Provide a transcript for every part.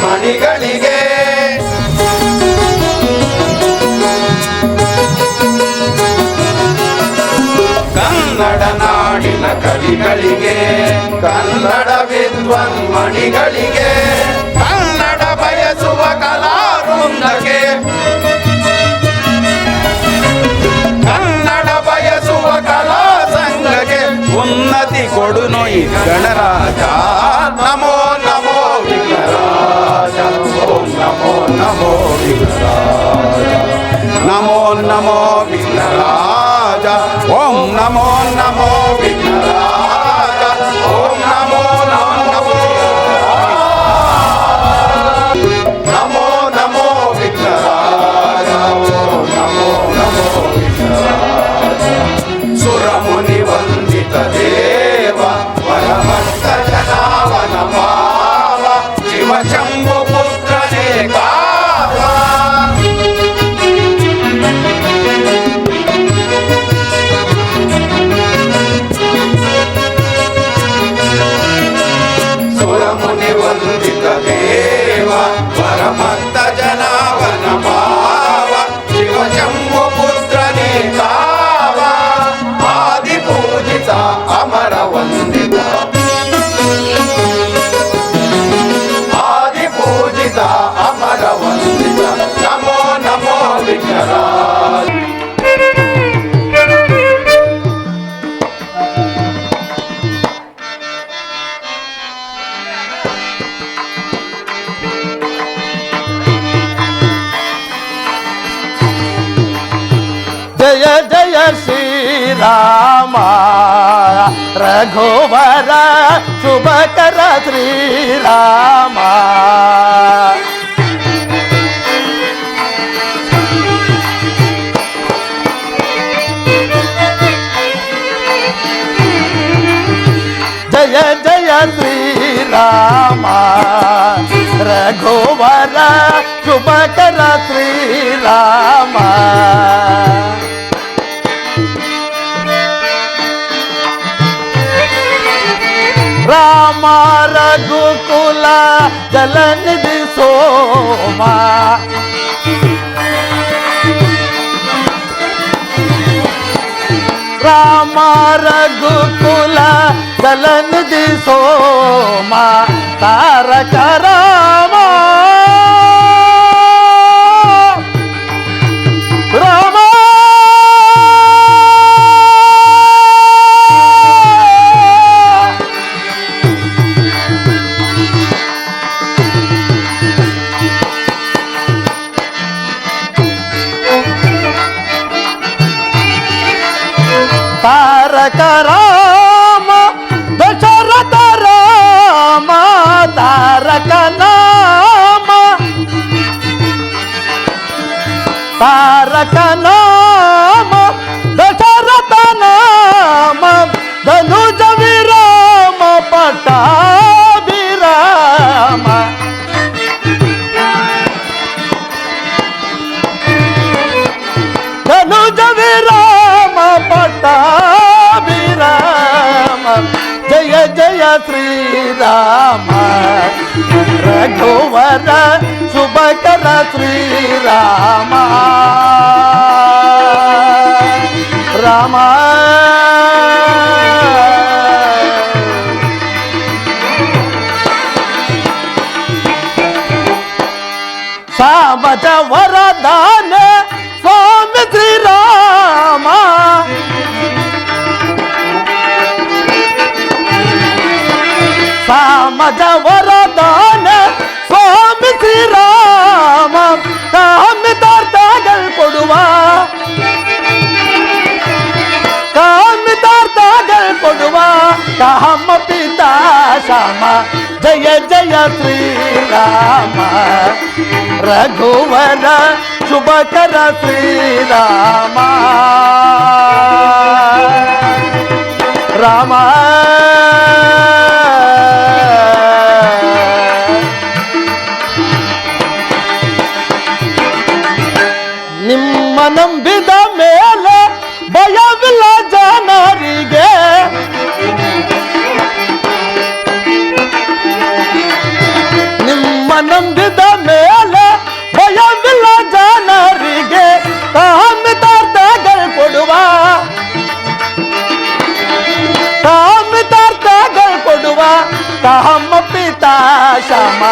ಮಣಿಗಳಿಗೆ ಕನ್ನಡ ನಾಡಿನ ಕವಿಗಳಿಗೆ ಕನ್ನಡ ವಿದ್ವಾನ್ಮಣಿಗಳಿಗೆ ಕನ್ನಡ ಬಯಸುವ ಕಲಾವೃಂದಕ್ಕೆ ಕನ್ನಡ ಬಯಸುವ ಕಲಾ ಸಂಘಕ್ಕೆ ಉನ್ನತಿ ಕೊಡು ನೋಯಿ ಗಣರಾಜ. ನಮೋ ನಮೋ ವಿಘ್ನರಾಜ, ಓಂ ನಮೋ ನಮೋ ವಿಘ್ನರಾಜ, ನಮೋ ನಮೋ ವಿಘ್ನರಾಜ, ಓಂ ನಮೋ ನಮೋ ವಿಘ್ನರಾಜ, ಓಂ ನಮೋ ನಮೋ ನಮೋ ನಮೋ ವಿಘ್ನರಾಜ, ಓಂ ನಮೋ ನಮೋ ವಿಘ್ನರಾಜ. ಸುರಮುನಿ ವಂದಿತ ದೇವ ಪರಮತ್ತ ಜಯ ಜಯ ಶ್ರೀರಾಮ ರಘುವರ ಶುಭಕರ ಶ್ರೀರಾಮ. ಜಯ ಜಯ ಶ್ರೀರಾಮ ರಘುವರ ಶುಭಕರ ಶ್ರೀರಾಮ. ರಾಮ ರಘುಕುಲ ಜಲನಿಧಿ ಸೋಮ ರಾಮ ರಘುಕುಲ ಜಲನಿಧಿ ಸೋಮ ತಾರಕ ರಾಮ ರಾಮ ತಾರಕ ರಾಮ ದಶರಥ ರಾಮ ತಾರಕ ನಾಮ ತಾರಕ ನಾಮ ದಶರಥ ನಾಮ ಧನುಜ ವಿರಾಮ ಪಟ್ಟಾಭಿರಾಮ. ಧನುಜ ವಿರಾಮ ಪಟ್ಟಾಭಿರಾಮ. ಜಯ ಜಯ ಶ್ರೀರಾಮ ರಘುವರ ಶುಭಕರ ಶ್ರೀರಾಮ. ರಾಮ ಸಾಮಜ ವರದಾನ ಸ್ವಾಮಿ ಶ್ರೀರಾಮ. ಸಾಮಜ ವರದಾನ ಸ್ವಾಮಿ ಶ್ರೀರಾಮ. ಕಾಮಿತಾರ್ಥಗಳು ಕೊಡುವ ಕಾಮಿತಾರ್ಥಗಳು ಕೊಡುವ ಕಾಮ ಪಿತಾ ಶ್ಯಾಮ. ಜಯ ಜಯ ಶ್ರೀರಾಮ ರಘುವರ ಶುಭಕರ ಶ್ರೀರಾಮ. ರಾಮ ನಿಮ್ಮ ನಂಬಿದ ಮೇಲೆ ಭಯವಿಲ್ಲ ಜನರಿಗೆ. ನಿಮ್ಮ ನಂಬಿದ ಮೇಲೆ ಭಯವಿಲ್ಲ ಜನರಿಗೆ. ಕಾಮಿತಾರ್ಥಗಳು ಕೊಡುವ ಕಾಮಿತಾರ್ಥಗಳು ಕೊಡುವ ಕಾಮ ಪಿತಾ ಶ್ಯಾಮ.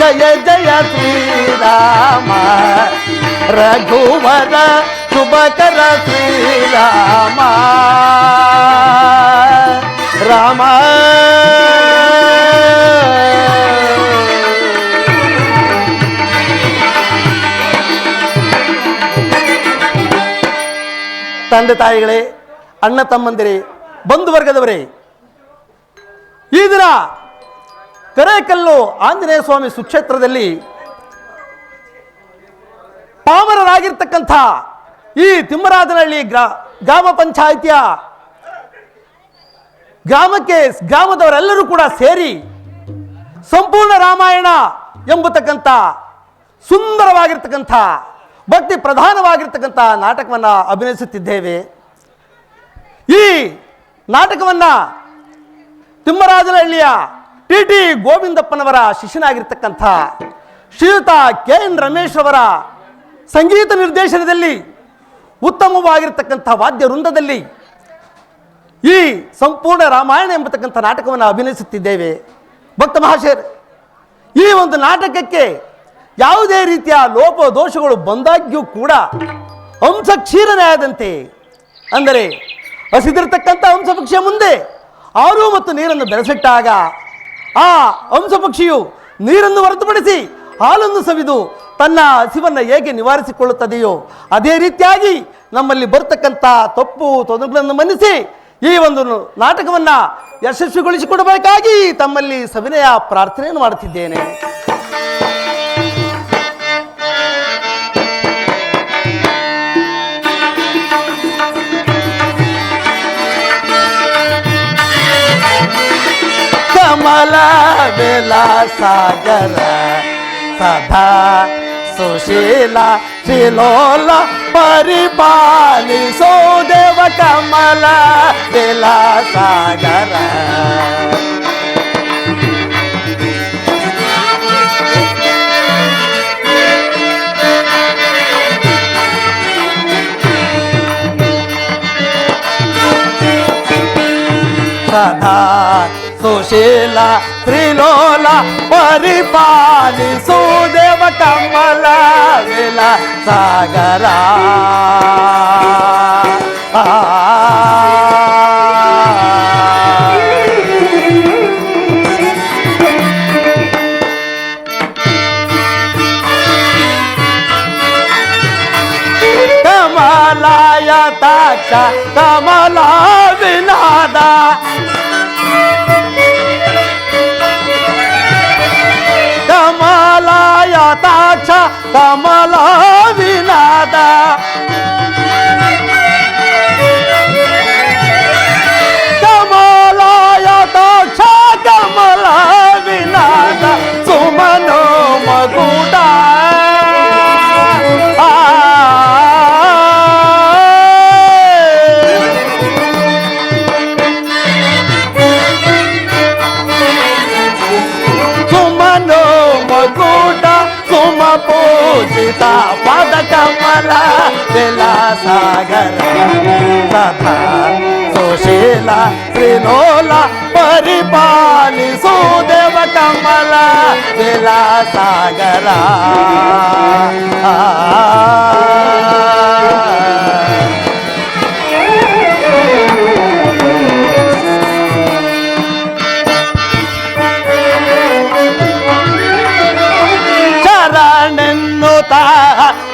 ಜಯ ಜಯ ಶ್ರೀರಾಮ ರಘುವರ ಶುಭಕರ ಶ್ರೀರಾಮ. ರಾಮ ತಂದೆ ತಾಯಿಗಳೇ, ಅಣ್ಣ ತಮ್ಮಂದಿರೇ, ಬಂಧು ವರ್ಗದವರೇ, ಈ ದಿನ ಕರೇಕಲ್ಲು ಆಂಜನೇಯ ಸ್ವಾಮಿ ಸುಕ್ಷೇತ್ರದಲ್ಲಿ ಪಾಮರರಾಗಿರ್ತಕ್ಕಂಥ ಈ ತಿಮ್ಮರಾಜನಹಳ್ಳಿ ಗ್ರಾಮ ಪಂಚಾಯಿತಿಯ ಗ್ರಾಮದವರೆಲ್ಲರೂ ಕೂಡ ಸೇರಿ ಸಂಪೂರ್ಣ ರಾಮಾಯಣ ಎಂಬತಕ್ಕಂಥ ಸುಂದರವಾಗಿರ್ತಕ್ಕಂಥ ಭಕ್ತಿ ಪ್ರಧಾನವಾಗಿರ್ತಕ್ಕಂಥ ನಾಟಕವನ್ನು ಅಭಿನಯಿಸುತ್ತಿದ್ದೇವೆ. ಈ ನಾಟಕವನ್ನು ತಿಮ್ಮರಾಜನಹಳ್ಳಿಯ ಟಿ ಗೋವಿಂದಪ್ಪನವರ ಶಿಷ್ಯನಾಗಿರ್ತಕ್ಕಂಥ ಶ್ರೀಯುತ KN ರಮೇಶ್ ಅವರ ಸಂಗೀತ ನಿರ್ದೇಶನದಲ್ಲಿ ಉತ್ತಮವಾಗಿರ್ತಕ್ಕಂಥ ವಾದ್ಯ ವೃಂದದಲ್ಲಿ ಈ ಸಂಪೂರ್ಣ ರಾಮಾಯಣ ಎಂಬತಕ್ಕಂಥ ನಾಟಕವನ್ನು ಅಭಿನಯಿಸುತ್ತಿದ್ದೇವೆ. ಭಕ್ತ ಮಹಾಶಯರು, ಈ ಒಂದು ನಾಟಕಕ್ಕೆ ಯಾವುದೇ ರೀತಿಯ ಲೋಪ ದೋಷಗಳು ಬಂದಾಗ್ಯೂ ಕೂಡ ಹಂಸ ಕ್ಷೀರನೇ ಆದಂತೆ, ಅಂದರೆ ಹಸಿದಿರತಕ್ಕಂಥ ಹಂಸ ಪಕ್ಷಿಯ ಮುಂದೆ ಹಾಲು ಮತ್ತು ನೀರನ್ನು ಬೆರೆಸಿಟ್ಟಾಗ ಆ ಹಂಸ ಪಕ್ಷಿಯು ನೀರನ್ನು ಹೊರತುಪಡಿಸಿ ಹಾಲನ್ನು ಸವಿದು ತನ್ನ ಹಸಿವನ್ನು ಹೇಗೆ ನಿವಾರಿಸಿಕೊಳ್ಳುತ್ತದೆಯೋ ಅದೇ ರೀತಿಯಾಗಿ ನಮ್ಮಲ್ಲಿ ಬರ್ತಕ್ಕಂಥ ತಪ್ಪು ತೊಂದರೆಗಳನ್ನು ಮನ್ನಿಸಿ ಈ ಒಂದು ನಾಟಕವನ್ನು ಯಶಸ್ವಿಗೊಳಿಸಿಕೊಡಬೇಕಾಗಿ ತಮ್ಮಲ್ಲಿ ಸವಿನಯ ಪ್ರಾರ್ಥನೆಯನ್ನು ಮಾಡುತ್ತಿದ್ದೇನೆ. ಕಮಲ ಸಾಗರ ಸದಾ ಸುಶೀಲ ಶಿಲೋಲ ಪರಿಪಾಲಿಸೋ ದೇವ ಕಮಲ ಸಾಗರ ಸದಾ ಸುಶೀಲ ತ್ರಿಲೋಲ ಪರಿಪಾಲಿಸು ದೇವ ಕಮಲ ಸಾಗರ ಕಮಲಾಯ ತಾಕ್ಷ ಕಮಲ ವಿನಾದ ಕಮಲಾಯ ತಾಕ್ಷ ಕಮಲ ವಿನಾದ ಕಮಲಾಯ ತಾಕ್ಷ ಕಮಲ ವಿನಾದ ಸುಮನೋ ಮಗುಡ ಪೂಜಿತ ಪದ ಕಮಲ ಸಾಗರ ಸದಾ ಸುಶೀಲ ತ್ರಿಲೋಲ ಪರಿಪಾಲಿಸು ದೇವ ಕಮಲ ಸಾಗರ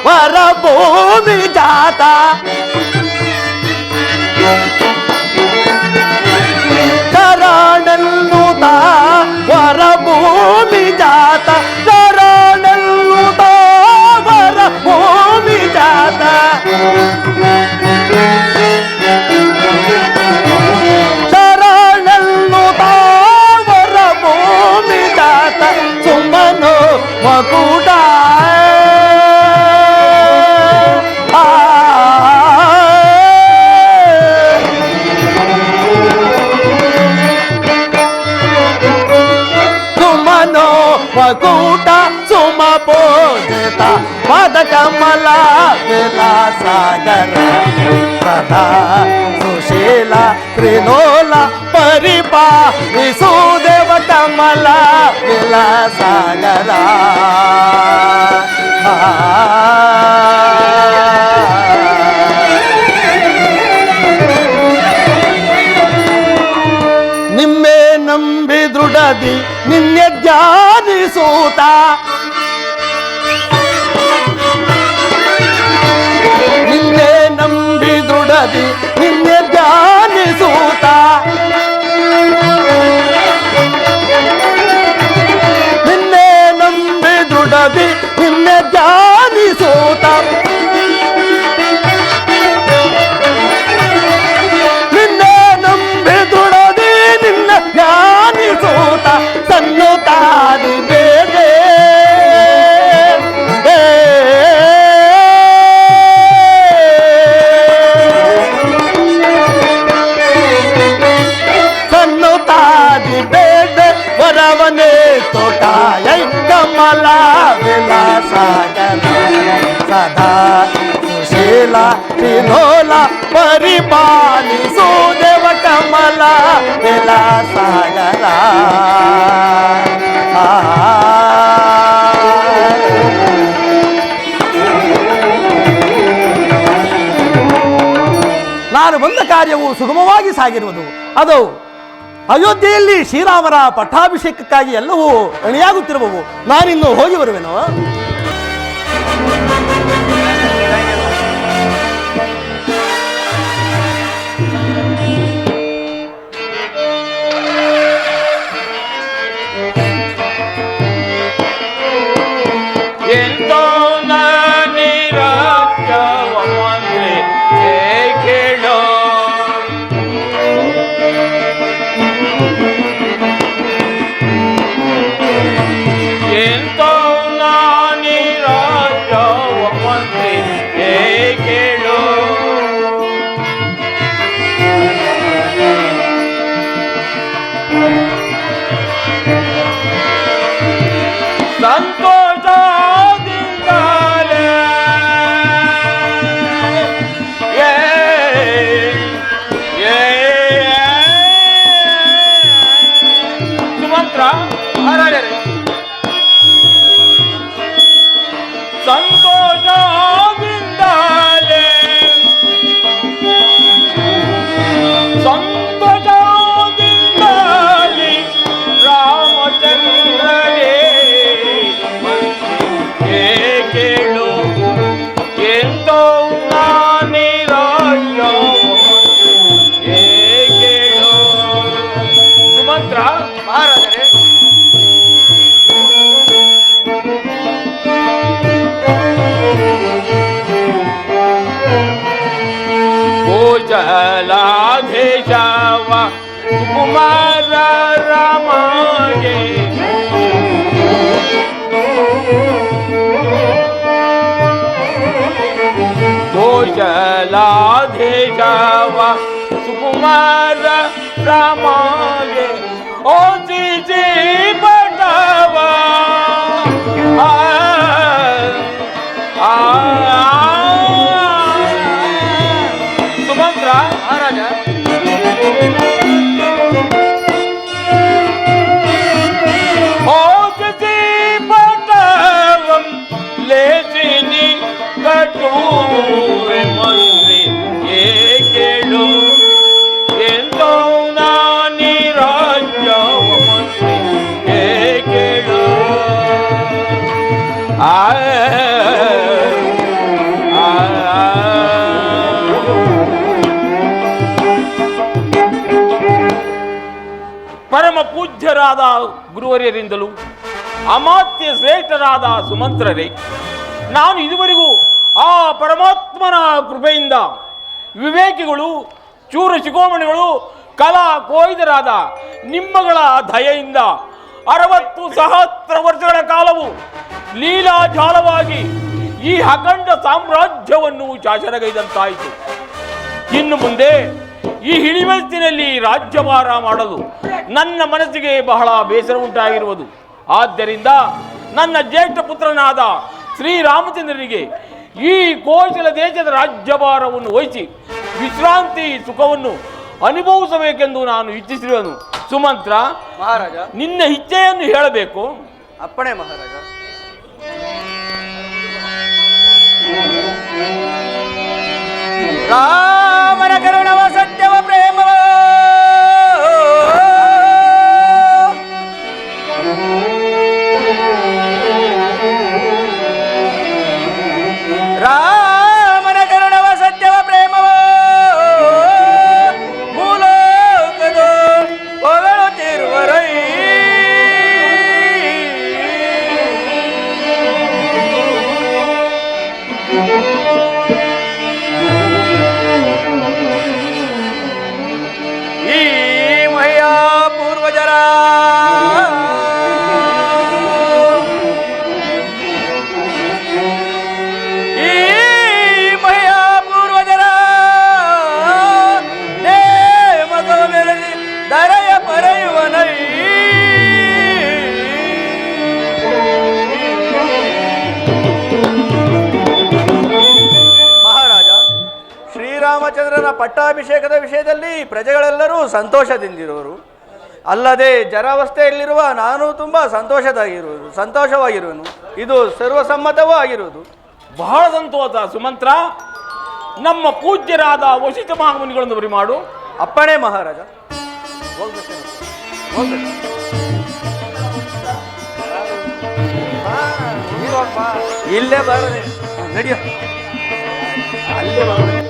ವರಭೂಮಿ ಜಾತ ಶರಣೆನ್ನುತ್ತ ವರಭೂಮಿ ಜಾತ ಶರಣೆನ್ನುತ್ತ ವರಭೂಮಿ ಜಾತ ಶರಣೆನ್ನುತ್ತ ವರಭೂಮಿ ಜಾತ ಸುಮ್ಮನೋ ಮಗುಡ ಕೂಟ ಸುಮ ಪೂಜಿತ ಪದ ಕಮಲ ಸಾಗರ ಸದಾ ಸುಶೀಲ ತ್ರಿಲೋಲ ಪರಿಪಾಲಿಸು ದೇವ ಕಮಲ ಸಾಗರ ನಿಮ್ಮೆ ನಂಬಿ ದೃಢದಿ ನಿನ್ನೆ ಧ್ಯಾನಿಸೂತ ನಿನ್ನೆ ನಂಬಿ ದೃಢದಿ ನಿನ್ನೆ ಧ್ಯಾನಿಸೂತ ನಿನ್ನೆ ನಂಬಿ ದೃಢದಿ ನಿನ್ನೆ ಧ್ಯಾನಿಸೂತ ನಿನ್ನೆ ನಂಬಿ ದೃಢದಿ ನಿನ್ನ ಧ್ಯಾನಿಸೂತ ಸನ್ನುತಾದಿ ಬೇರೆ ಸನ್ನುತಾದಿ ಬೇರೆ ವರವನೇ ತೋಟಾಯ ಕಮಲ ಸಾಗರ ಸದಾ ಸುಶೀಲ ತ್ರಿಲೋಲ ಪರಿಪಾಲಿಸು ದೇವ ಕಮಲ ಸಾಗರ ನಾನು ಬಂದ ಕಾರ್ಯವು ಸುಗಮವಾಗಿ ಸಾಗಿರುವುದು. ಅದು ಅಯೋಧ್ಯೆಯಲ್ಲಿ ಶ್ರೀರಾಮರ ಪಟ್ಟಾಭಿಷೇಕಕ್ಕಾಗಿ ಎಲ್ಲವೂ ಅಣಿಯಾಗುತ್ತಿರುವವು. ನಾನಿನ್ನು ಹೋಗಿ ಬರುವೆನು. ಸಂತೋಷದಿಂದಲೇ ಸುಮಂತ್ರ ಮಹಾರಾಜರೇ ಸಂತೋಷದಿಂದಲೇ ಸಂತೋಷದಿಂದಲೇ ರಾಮಚಂದ್ರನೇ ಕೇಳು ಎಂತೋ ನಾನಿರಾಯ ಕೇಳು ಸುಮಂತ್ರ ಮಹಾರಾಜರೇ ಗೋಚಲಾಧೇಶವ ಸುಕುಮಾರ ರಾಮಗೆ ಗೋಚಲಾಧೇಶವ ಸುಕುಮಾರ ರಾಮಗೆ ಓ ಜಿ ಬಡವ ಸುಮಂತ್ರ ಮಹಾರಾಜ ಹೋಗಿ ಬಡವಂ ಲೇಸಿನಿ ಕಟುವೆ ಮಂತ್ರಿ ಕೇಳು ಎಂದೋ ನಾನಿ ರಾಜ್ಯವ ಮಂತ್ರಿ ಕೇಳು ಪರಮ ಪೂಜ್ಯರಾದ ಗುರುವರ್ಯರಿಂದಲೂ ಅಮಾತ್ಯ ಶ್ರೇಷ್ಠರಾದ ಸುಮಂತ್ರರೇ, ನಾನು ಇದುವರೆಗೂ ಆ ಪರಮಾತ್ಮನ ಕೃಪೆಯಿಂದ ವಿವೇಕಿಗಳು, ಚೂರ ಶಿಖೋಮಣಿಗಳು, ಕಲಾ ಕೋಯ್ದರಾದ ನಿಮ್ಮಗಳ ದಯೆಯಿಂದ 60 ಸಹಸ್ರ ವರ್ಷಗಳ ಕಾಲವು ಲೀಲಾಜಾಲವಾಗಿ ಈ ಅಖಂಡ ಸಾಮ್ರಾಜ್ಯವನ್ನು ಶಾಸನಗೈದಂತಾಯಿತು. ಇನ್ನು ಮುಂದೆ ಈ ಹಿಡಿವಯಸ್ಸಿನಲ್ಲಿ ರಾಜ್ಯಭಾರ ಮಾಡಲು ನನ್ನ ಮನಸ್ಸಿಗೆ ಬಹಳ ಬೇಸರ ಉಂಟಾಗಿರುವುದು. ಆದ್ದರಿಂದ ನನ್ನ ಜ್ಯೇಷ್ಠ ಪುತ್ರನಾದ ಶ್ರೀರಾಮಚಂದ್ರನಿಗೆ ಈ ಕೋಶಲ ದೇಶದ ರಾಜ್ಯಭಾರವನ್ನು ವಹಿಸಿ ವಿಶ್ರಾಂತಿ ಸುಖವನ್ನು ಅನುಭವಿಸಬೇಕೆಂದು ನಾನು ಇಚ್ಛಿಸಿರುವನು. ಸುಮಂತ್ರ ಮಹಾರಾಜ, ನಿನ್ನ ಇಚ್ಛೆಯನ್ನು ಹೇಳಬೇಕು. ಅಪ್ಪಣೆ ಮಹಾರಾಜ. ರಾಮನ ಕರುಣವ ಸತ್ಯವ ಪ್ರೇಮವ ರಾಮನ ಕರುಣವ ಸತ್ಯವ ಪ್ರೇಮವ ಮೂಲೋಕದ ಹೊಗಳುತ್ತಿರುವರೈ ಈ ಮಹೆಯ ಪೂರ್ವಜರ ನೇಮದ ಬೆಳೆದಿ ದರೆಯ ಪರೆಯುವನೈ ಮಹಾರಾಜ, ಶ್ರೀರಾಮಚಂದ್ರನ ಪಟ್ಟಾಭಿಷೇಕದ ವಿಷಯದಲ್ಲಿ ಪ್ರಜೆಗಳೆಲ್ಲರೂ ಸಂತೋಷದಿಂದಿರುವರು. ಅಲ್ಲದೆ ಜರಾವಸ್ಥೆಯಲ್ಲಿರುವ ನಾನು ತುಂಬ ಸಂತೋಷವಾಗಿರುವನು. ಇದು ಸರ್ವಸಮ್ಮತವೂ ಆಗಿರುವುದು. ಬಹಳ ಸಂತೋಷ ಸುಮಂತ್ರ. ನಮ್ಮ ಪೂಜ್ಯರಾದ ವಶಿಷ್ಠ ಮಹಾಮುನಿಗಳನ್ನು ಬರಿ ಮಾಡು. ಅಪ್ಪಣೆ ಮಹಾರಾಜ. ಇಲ್ಲೇ ಬರದೆ ನಡಿಯ ಅಲ್ಲೇ ಬರದೆ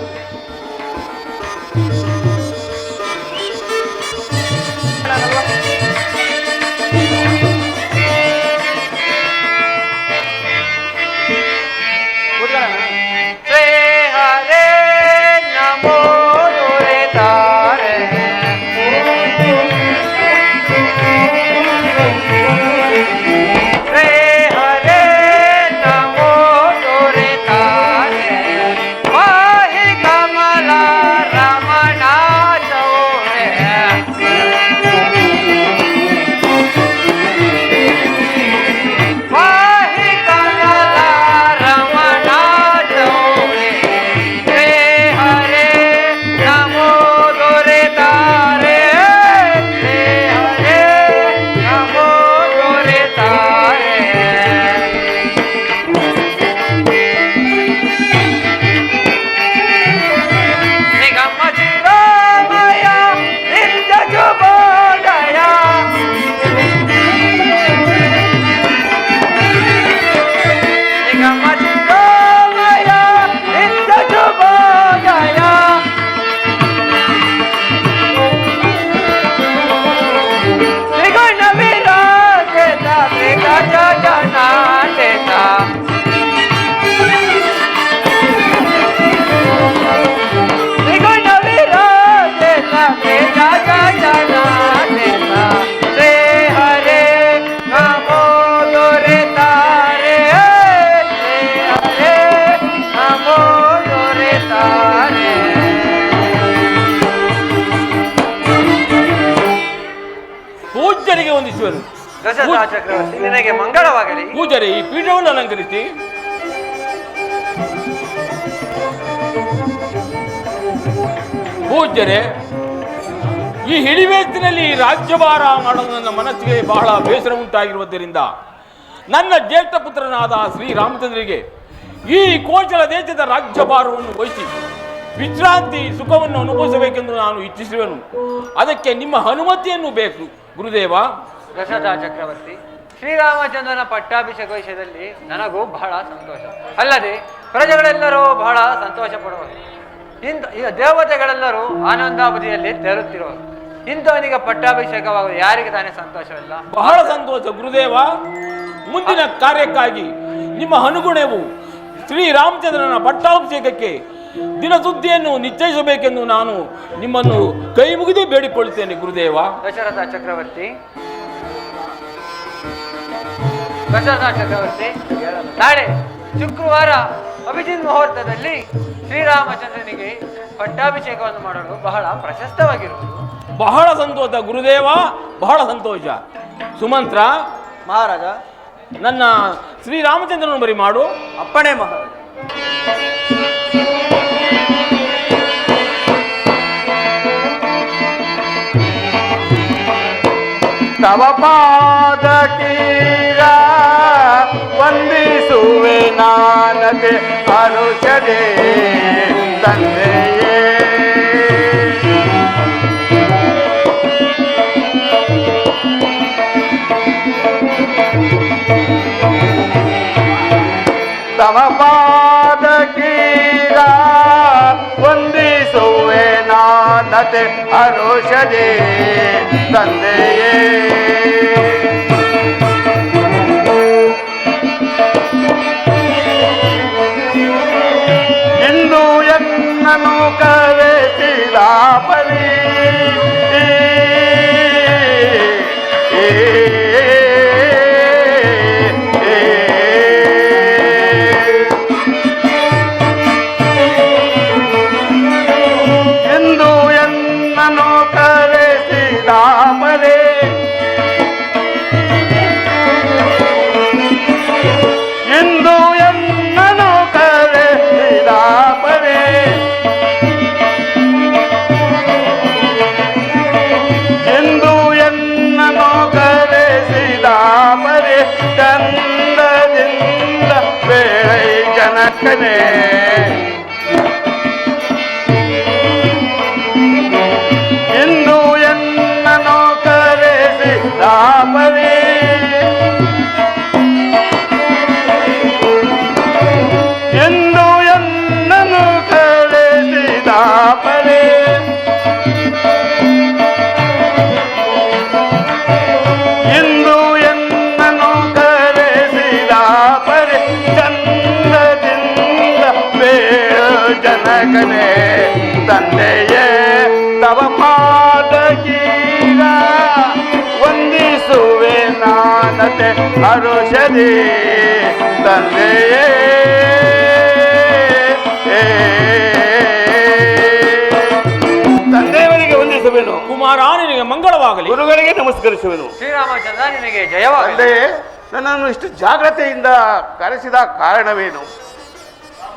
Hare ದಶರಥ ಚಕ್ರವರ್ತಿ ನಿನಗೆ ಮಂಗಳವಾಗಲಿ. ಪೂಜಾರಿ ಈ ಪೀಠವನ್ನು ಅಲಂಕರಿಸಿ. ಪೂಜ್ಯರೇ, ಈ ಹಿಡಿವೇತಿನಲ್ಲಿ ರಾಜ್ಯಭಾರ ಮಾಡಲು ನನ್ನ ಮನಸ್ಸಿಗೆ ಬಹಳ ಬೇಸರ ಉಂಟಾಗಿರುವುದರಿಂದ ನನ್ನ ಜ್ಯೇಷ್ಠ ಪುತ್ರನಾದ ಶ್ರೀರಾಮಚಂದ್ರಿಗೆ ಈ ಕೋಚಲ ದೇಶದ ರಾಜ್ಯಭಾರವನ್ನು ವಹಿಸಿ ವಿಶ್ರಾಂತಿ ಸುಖವನ್ನು ಅನುಭವಿಸಬೇಕೆಂದು ನಾನು ಇಚ್ಛಿಸುವೆನು. ಅದಕ್ಕೆ ನಿಮ್ಮ ಅನುಮತಿಯನ್ನು ಬೇಕು ಗುರುದೇವ. ದಶರಥ ಚಕ್ರವರ್ತಿ, ಶ್ರೀರಾಮಚಂದ್ರನ ಪಟ್ಟಾಭಿಷೇಕ ವಿಷಯದಲ್ಲಿ ನನಗೂ ಬಹಳ ಸಂತೋಷ. ಅಲ್ಲದೆ ಪ್ರಜೆಗಳೆಲ್ಲರೂ ಬಹಳ ಸಂತೋಷ ಪಡುವರು. ಈಗ ದೇವತೆಗಳೆಲ್ಲರೂ ಆನಂದಾವಧಿಯಲ್ಲಿ ತೇರುತ್ತಿರುವರು. ಇಂಥವನಿಗೆ ಪಟ್ಟಾಭಿಷೇಕವಾಗುವುದು ಯಾರಿಗೆ ತಾನೇ ಸಂತೋಷವಿಲ್ಲ? ಬಹಳ ಸಂತೋಷ ಗುರುದೇವ. ಮುಂದಿನ ಕಾರ್ಯಕ್ಕಾಗಿ ನಿಮ್ಮ ಅನುಗುಣವು ಶ್ರೀರಾಮಚಂದ್ರನ ಪಟ್ಟಾಭಿಷೇಕಕ್ಕೆ ದಿನಸುದ್ದಿಯನ್ನು ನಿಶ್ಚಯಿಸಬೇಕೆಂದು ನಾನು ನಿಮ್ಮನ್ನು ಕೈ ಮುಗಿದು ಬೇಡಿಕೊಳ್ಳುತ್ತೇನೆ ಗುರುದೇವ. ದಶರಥ ಚಕ್ರವರ್ತಿ, ನಾಳೆ ಶುಕ್ರವಾರ ಅಭಿಜಿತ್ ಮುಹೂರ್ತದಲ್ಲಿ ಶ್ರೀರಾಮಚಂದ್ರನಿಗೆ ಪಟ್ಟಾಭಿಷೇಕವನ್ನು ಮಾಡಲು ಬಹಳ ಪ್ರಶಸ್ತವಾಗಿರುವುದು. ಬಹಳ ಸಂತೋಷ ಗುರುದೇವ, ಬಹಳ ಸಂತೋಷ. ಸುಮಂತ್ರ ಮಹಾರಾಜ, ನನ್ನ ಶ್ರೀರಾಮಚಂದ್ರನ ಬರಿ ಮಾಡು. ಅಪ್ಪಣೆ ಮಹಾರಾಜ. ತವ ಪಾದ ಕೀರ ವಂದಿಸುವೆ ನಾನತೆ ಅನುಷದೆ ತಂದೆಯೇ. ತವ ಪಾದ ಕೀರ ವಂದಿಸುವೆ ನಾನತೆ ಅನುಷದೆ ತಂದೆಯೇ. ಇಂದು ಎನ್ನನು ಕರೆಸಿದ ಬಲಿ ಇಂದು ಎನ್ನನು ಕರೆಸಿದ ಬಲಿ ಇಂದು ಎನ್ನನು ಕರೆಸಿದ ಬಲಿ ಇಂದು ಎನ್ನನು ಕರೆಸಿದ ಬಲಿ ಚಂದದಿಂದ ಬೇಳೆ ಜನಕನೇ. ಇಂದು ಎನ್ನನು ಕರೆಸಿದ ಬಲಿ ಎಂದು ಎನ್ನನು ಕರೆಸಿದ ಬಲಿ ಇಂದು ಎನ್ನನು ಕರೆಸಿದ ಬಲಿ ಚಂದದಿಂದ ಬೇಳು ಜನಕನೇ. ತಂದೆಯೇ ತವ ಪಾದ ಕೀರ ವಂದಿಸುವೆ ನಾನತೆ ಹರುಷದಿ ತಂದೆಯೇ. ತಂದೆಯವರಿಗೆ ವಂದಿಸುವೆನು. ಕುಮಾರ ನಿನಗೆ ಮಂಗಳವಾಗಲಿ. ಗುರುಗಳಿಗೆ ನಮಸ್ಕರಿಸುವೆನು. ಶ್ರೀರಾಮಚಂದ್ರ ನಿನಗೆ ಜಯವಾಗಲಿ. ತಂದೆಯೇ, ನನ್ನನ್ನು ಇಷ್ಟು ಜಾಗ್ರತೆಯಿಂದ ಕರೆಸಿದ ಕಾರಣವೇನು?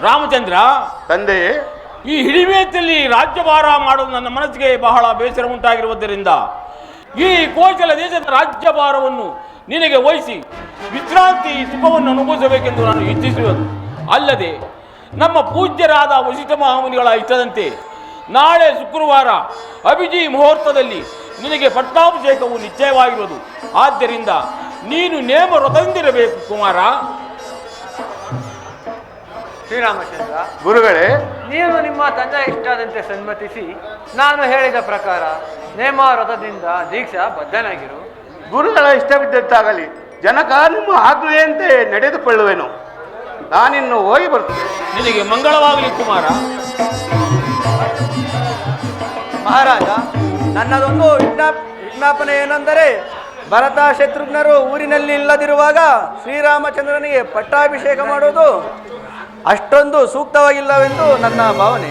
ರಾಮಚಂದ್ರ, ತಂದೆಯೇ, ಈ ಹಿಡಿಮೇತಲ್ಲಿ ರಾಜ್ಯಭಾರ ಮಾಡಲು ನನ್ನ ಮನಸ್ಸಿಗೆ ಬಹಳ ಬೇಸರ ಉಂಟಾಗಿರುವುದರಿಂದ ಈ ಕೋಚಲ ದೇಶದ ರಾಜ್ಯಭಾರವನ್ನು ನಿನಗೆ ವಹಿಸಿ ವಿಶ್ರಾಂತಿ ಸುಖವನ್ನು ಅನುಭವಿಸಬೇಕೆಂದು ನಾನು ಇಚ್ಛಿಸುವುದು. ಅಲ್ಲದೆ ನಮ್ಮ ಪೂಜ್ಯರಾದ ವಶಿಷ್ಠ ಮಹಾಮುನಿಗಳ ಇಷ್ಟದಂತೆ ನಾಳೆ ಶುಕ್ರವಾರ ಅಭಿಜಿ ಮುಹೂರ್ತದಲ್ಲಿ ನಿನಗೆ ಪಟ್ಟಾಭಿಷೇಕವು ನಿಶ್ಚಯವಾಗಿರುವುದು. ಆದ್ದರಿಂದ ನೀನು ನೇಮ ವ್ರತದಿಂದಿರಬೇಕು ಕುಮಾರ. ಶ್ರೀರಾಮಚಂದ್ರ, ಗುರುಗಳೇ, ನೀನು ನಿಮ್ಮ ತಂದೆ ಇಷ್ಟದಂತೆ ಸಮ್ಮತಿಸಿ ನಾನು ಹೇಳಿದ ಪ್ರಕಾರ ನೇಮ ವ್ರತದಿಂದ ದೀಕ್ಷಾ ಬದ್ಧನಾಗಿರು. ಗುರುಗಳ ಇಷ್ಟವಿದ್ದಂತಾಗಲಿ. ಜನಕ ನಿಮ್ಮ ಆಜ್ಞೆಯಂತೆ ನಡೆದುಕೊಳ್ಳುವೆನು. ನಾನಿನ್ನು ಹೋಗಿ ಬರ್ತೇನೆ. ನಿನಗೆ ಮಂಗಳವಾಗಲಿ ಕುಮಾರ. ಮಹಾರಾಜ, ನನ್ನದೊಂದು ವಿಜ್ಞಾಪನೆ ಏನೆಂದರೆ, ಭರತ ಶತ್ರುಘ್ನರು ಊರಿನಲ್ಲಿ ಇಲ್ಲದಿರುವಾಗ ಶ್ರೀರಾಮಚಂದ್ರನಿಗೆ ಪಟ್ಟಾಭಿಷೇಕ ಮಾಡುವುದು ಅಷ್ಟೊಂದು ಸೂಕ್ತವಾಗಿಲ್ಲವೆಂದು ನನ್ನ ಭಾವನೆ.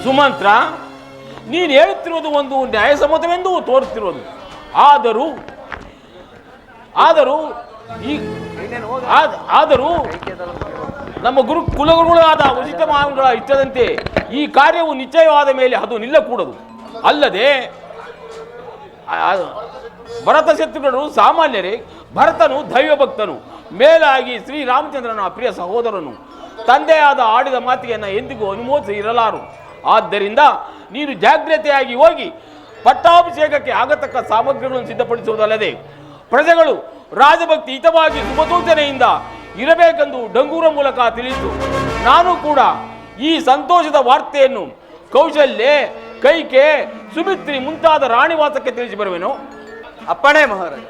ಸುಮಂತ್ರ, ನೀನು ಹೇಳುತ್ತಿರುವುದು ಒಂದು ನ್ಯಾಯಸಮ್ಮತವೆಂದು ತೋರುತ್ತಿರುವುದು. ಆದರೂ ಆದರೂ ಈ ಆದರೂ ನಮ್ಮ ಕುಲಗುರುಗಳಾದ ವಸಿಷ್ಠ ಮಹಾಮುನಿಗಳ ಇಷ್ಟದಂತೆ ಈ ಕಾರ್ಯವು ನಿಶ್ಚಯವಾದ ಮೇಲೆ ಅದು ನಿಲ್ಲಕೂಡದು. ಅಲ್ಲದೆ ಭರತ ಶತ್ರುಘ್ನರು ಸಾಮಾನ್ಯರೇ. ಭರತನು ದೈವಭಕ್ತನು, ಮೇಲಾಗಿ ಶ್ರೀರಾಮಚಂದ್ರನ ಪ್ರಿಯ ಸಹೋದರನು. ತಂದೆಯಾದ ಆಡಿದ ಮಾತಿಗೆ ಎಂದಿಗೂ ಅನುಮೋದಿಸಿ ಇರಲಾರು. ಆದ್ದರಿಂದ ನೀನು ಜಾಗ್ರತೆಯಾಗಿ ಹೋಗಿ ಪಟ್ಟಾಭಿಷೇಕಕ್ಕೆ ಆಗತಕ್ಕ ಸಾಮಗ್ರಿಗಳನ್ನು ಸಿದ್ಧಪಡಿಸುವುದಲ್ಲದೆ ಪ್ರಜೆಗಳು ರಾಜಭಕ್ತಿ ಹಿತವಾಗಿ ಸುಮಸೂಚನೆಯಿಂದ ಇರಬೇಕೆಂದು ಡಂಗೂರ ಮೂಲಕ ತಿಳಿಯಿತು. ನಾನು ಕೂಡ ಈ ಸಂತೋಷದ ವಾರ್ತೆಯನ್ನು ಕೌಶಲ್ಯೆ, ಕೈಕೆ, ಸುಮಿತ್ರಿ ಮುಂತಾದ ರಾಣಿವಾಸಕ್ಕೆ ತಿಳಿಸಿ ಬರುವೆನು. ಅಪ್ಪಣೆ ಮಹಾರಾಜ.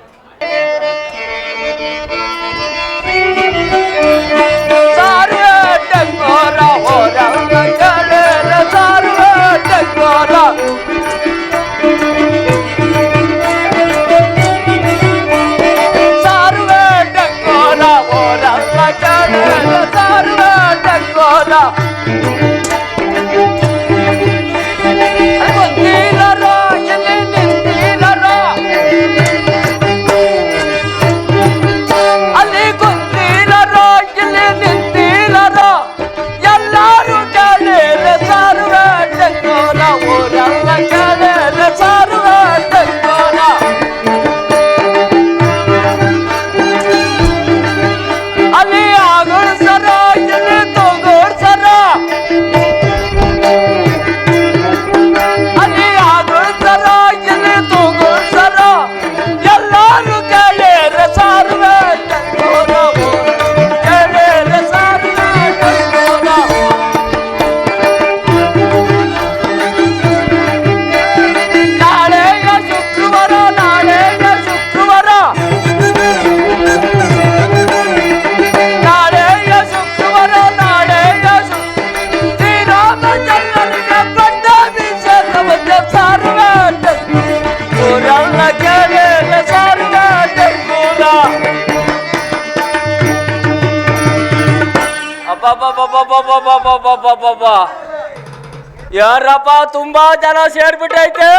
ಯಾರಪ್ಪ ತುಂಬಾ ಜನ ಸೇರ್ಬಿಟ್ಟೈತೆ.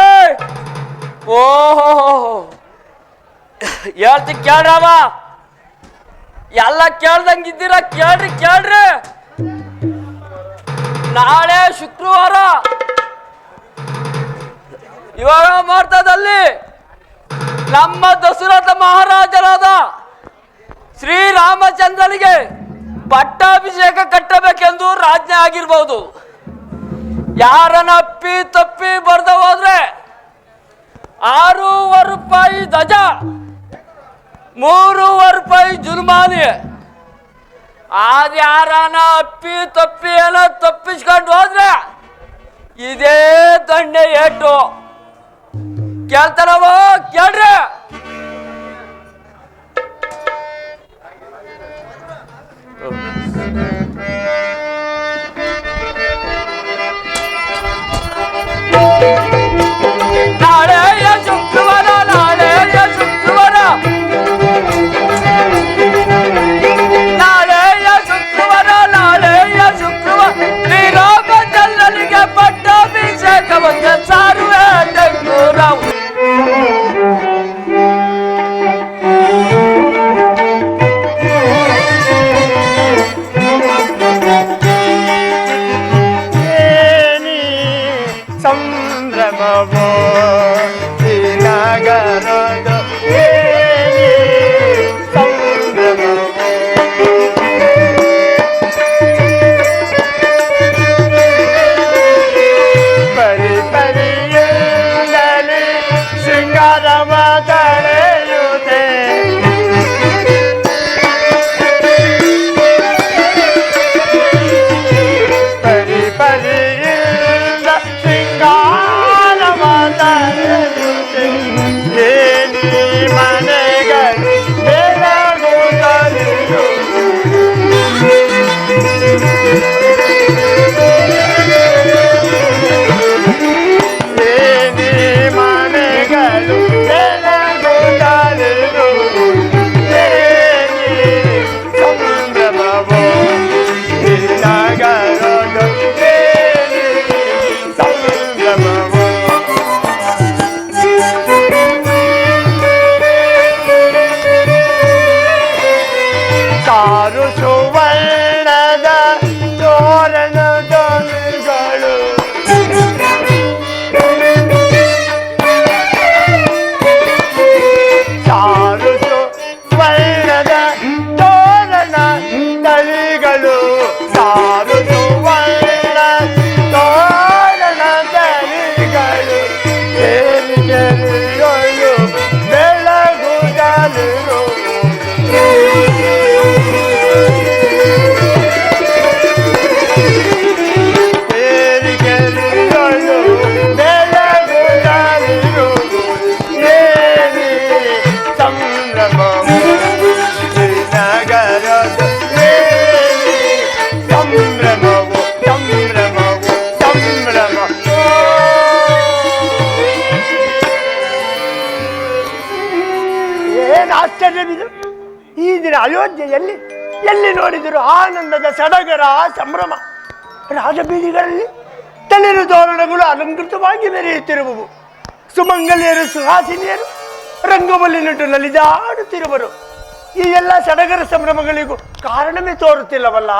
ಓಹೋ ಹೇಳ್ತಿ ಕೇಳ್ರವ, ಎಲ್ಲ ಕೇಳ್ದಂಗಿದ್ದೀರ. ಕೇಳ್ರಿ. ನಾಳೆ ಶುಕ್ರವಾರ ಇವಾಗ ಮಾರ್ತದಲ್ಲಿ ನಮ್ಮ ದಶರಥ ಮಹಾರಾಜರಾದ ಶ್ರೀರಾಮಚಂದ್ರನಿಗೆ ಪಟ್ಟಾಭಿಷೇಕ ಕಟ್ಟಬೇಕೆಂದು ರಾಜ್ಞೆ ಆಗಿರ್ಬಹುದು. ಯಾರನ್ನ ಅಪ್ಪಿ ತಪ್ಪಿ ಬರ್ದ ಹೋದ್ರೆ 6,000 ರೂಪಾಯಿ ಧ್ವಜ, 3,000 ರೂಪಾಯಿ ಜುಲ್ಮಾನಿ. ಯಾರನ್ನ ಅಪ್ಪಿ ತಪ್ಪಿ ಏನೋ ತಪ್ಪಿಸ್ಕೊಂಡು ಹೋದ್ರೆ ಇದೇ ದಂಡೆ ಏಟು. ಕೇಳ್ತಾರವ, ಕೇಳ್ರಿ. ನಾಳೆಯ ಶುಕ್ರವಾರ, ನಾಳೆಯ ಶುಕ್ರವಾರ, ನಾಳೆಯ ಶುಕ್ರವಾರ, ನಾಳೆಯ ಶುಕ್ರವಾರ ಶ್ರೀರಾಮಚಂದ್ರನಿಗೆ ಪಟ್ಟಾಭಿಷೇಕವನ್ನು ಸಾರುವೆ ಡಂಗೂರ. ಸಾರು ಸುವರ್ಣದ ತೋರಣಗಳು ಸಾರು ಸುವರ್ಣದ ತೋರಣ ತಳಿಗಳು ಸಾರು ಸುವರ್ಣ ತೋರಣ ತಳಿಗಳು ಕೇಳಿಗಳು ಬೆಳಗುತ್ತಲಿರು ಕೇಳಿಗಳು ಬೆಳಗುತ್ತಲಿರು ಏನಿ ಸಂಭ್ರಮವು ನಗರದ ಏನಿ ಸಂಭ್ರಮವು ಸಂಭ್ರಮವು ಸಂಭ್ರಮ ಏನು ಆಶ್ಚರ್ಯವಿದು ಈ ದಿನ ಅಯೋಧ್ಯೆಯಲ್ಲಿ ಎಲ್ಲಿ ನೋಡಿದರೂ ಆನಂದದ ಸಡಗರ ಸಂಭ್ರಮ ರಾಜಬೀದಿಗಳಲ್ಲಿ ತಳಿರು ತೋರಣಗಳು ಅಲಂಕೃತವಾಗಿ ಮೆರೆಯುತ್ತಿರುವವು ಸುಮಂಗಲಿಯರು ಸುಹಾಸಿನಿಯರು ರಂಗವಲ್ಲಿನಿಟ್ಟು ನಲಿದಾಡುತ್ತಿರುವರು ಈ ಎಲ್ಲ ಸಡಗರ ಸಂಭ್ರಮಗಳಿಗೂ ಕಾರಣವೇ ತೋರುತ್ತಿಲ್ಲವಲ್ಲ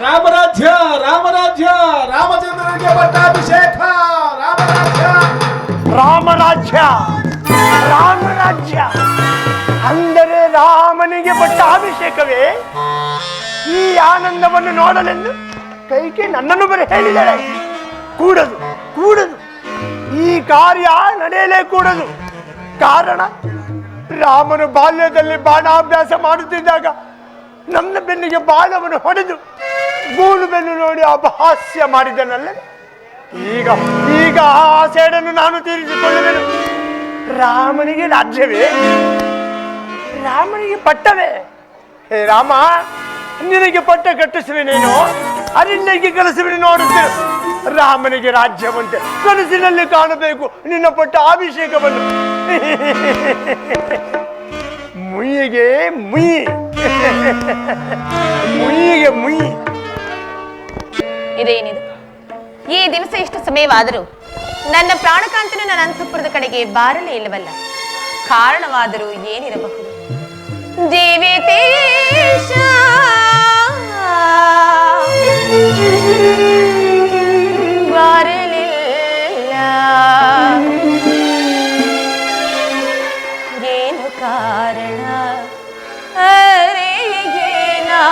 ರಾಮರಾಜ್ಯ ರಾಮರಾಜ್ಯ ರಾಮಚಂದ್ರನಿಗೆ ಪಟ್ಟಾಭಿಷೇಕ ರಾಮರಾಜ್ಯ ರಾಮರಾಜ್ಯ ರಾಮರಾಜ್ಯ ಅಂದರೆ ರಾಮನಿಗೆ ಪಟ್ಟಾಭಿಷೇಕವೇ ಈ ಆನಂದವನ್ನು ನೋಡಲೆಂದು ಕೈಕೆ ನನ್ನನ್ನು ಬರೀ ಹೇಳಿದರೆ ಕೂಡದು ಕೂಡದು ಈ ಕಾರ್ಯ ನಡೆಯಲೇ ಕೂಡದು ಕಾರಣ ರಾಮನು ಬಾಲ್ಯದಲ್ಲಿ ಬಾಣಾಭ್ಯಾಸ ಮಾಡುತ್ತಿದ್ದಾಗ ನನ್ನ ಬೆನ್ನಿಗೆ ಬಾಣವನ್ನು ಹೊಡೆದು ಗೂಳು ಬೆನ್ನು ನೋಡಿ ಅಪಹಾಸ್ಯ ಮಾಡಿದನಲ್ಲೇ ಈಗ ಈಗ ಆ ಸೇಡನ್ನು ನಾನು ತೀರಿಸಿಕೊಳ್ಳುವೆನು ರಾಮನಿಗೆ ರಾಜ್ಯವೇ ರಾಮನಿಗೆ ಪಟ್ಟವೇ ಹೇ ರಾಮ ನಿನಗೆ ಪಟ್ಟ ಕಟ್ಟಿಸುವೆನೇನು ಅರಣ್ಯಕ್ಕೆ ಕಲಿಸುವೆ ನೋಡುತ್ತೇನೆ ರಾಮನಿಗೆ ರಾಜ್ಯವಂತೆ ಕನಸಿನಲ್ಲಿ ಕಾಣಬೇಕು ನಿನ್ನ ಪಟ್ಟ ಅಭಿಷೇಕವನ್ನು ಮುಯ್ಯಿಗೆ ಮುಯ್ಯಿ ಮುಯ್ಯಿಗೆ ಮುಯ್ಯಿ ಇದೇನಿದು ಈ ದಿವಸ ಇಷ್ಟು ಸಮಯವಾದರೂ ನನ್ನ ಪ್ರಾಣಕಾಂತನು ನನ್ನ ಅಂತಃಪುರದ ಕಡೆಗೆ ಬಾರಲೇ ಇಲ್ಲವಲ್ಲ ಕಾರಣವಾದರೂ ಏನಿರಬಹುದು ಜೀವಿತೇಶ ಬಾರಲಿಲ್ಲ ಏನು ಕಾರಣ ಅರಿಗೇನಾ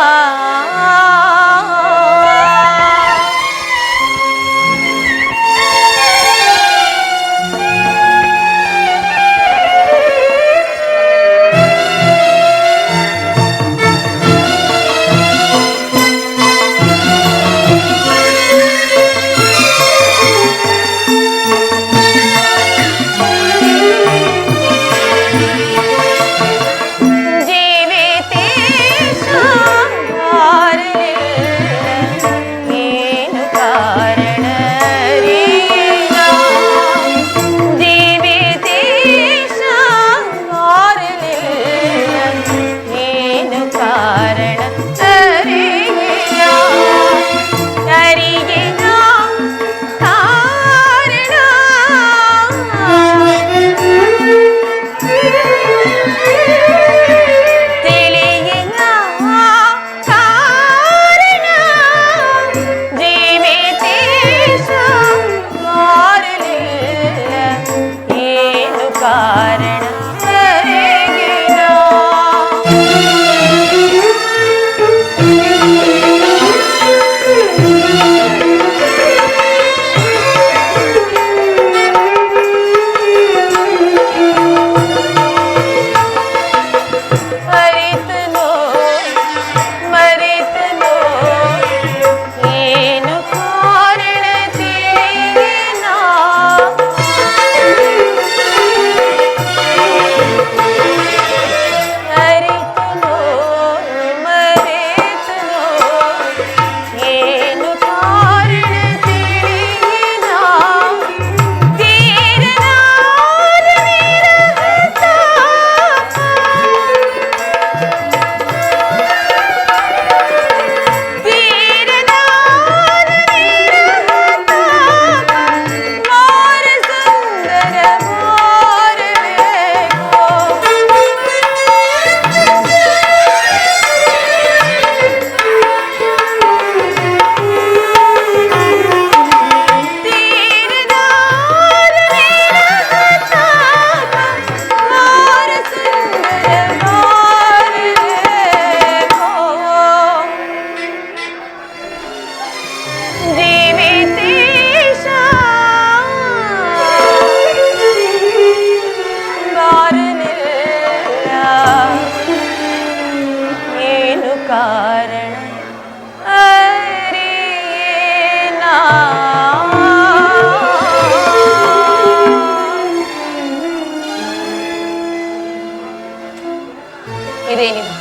ಇದೇನಿದು?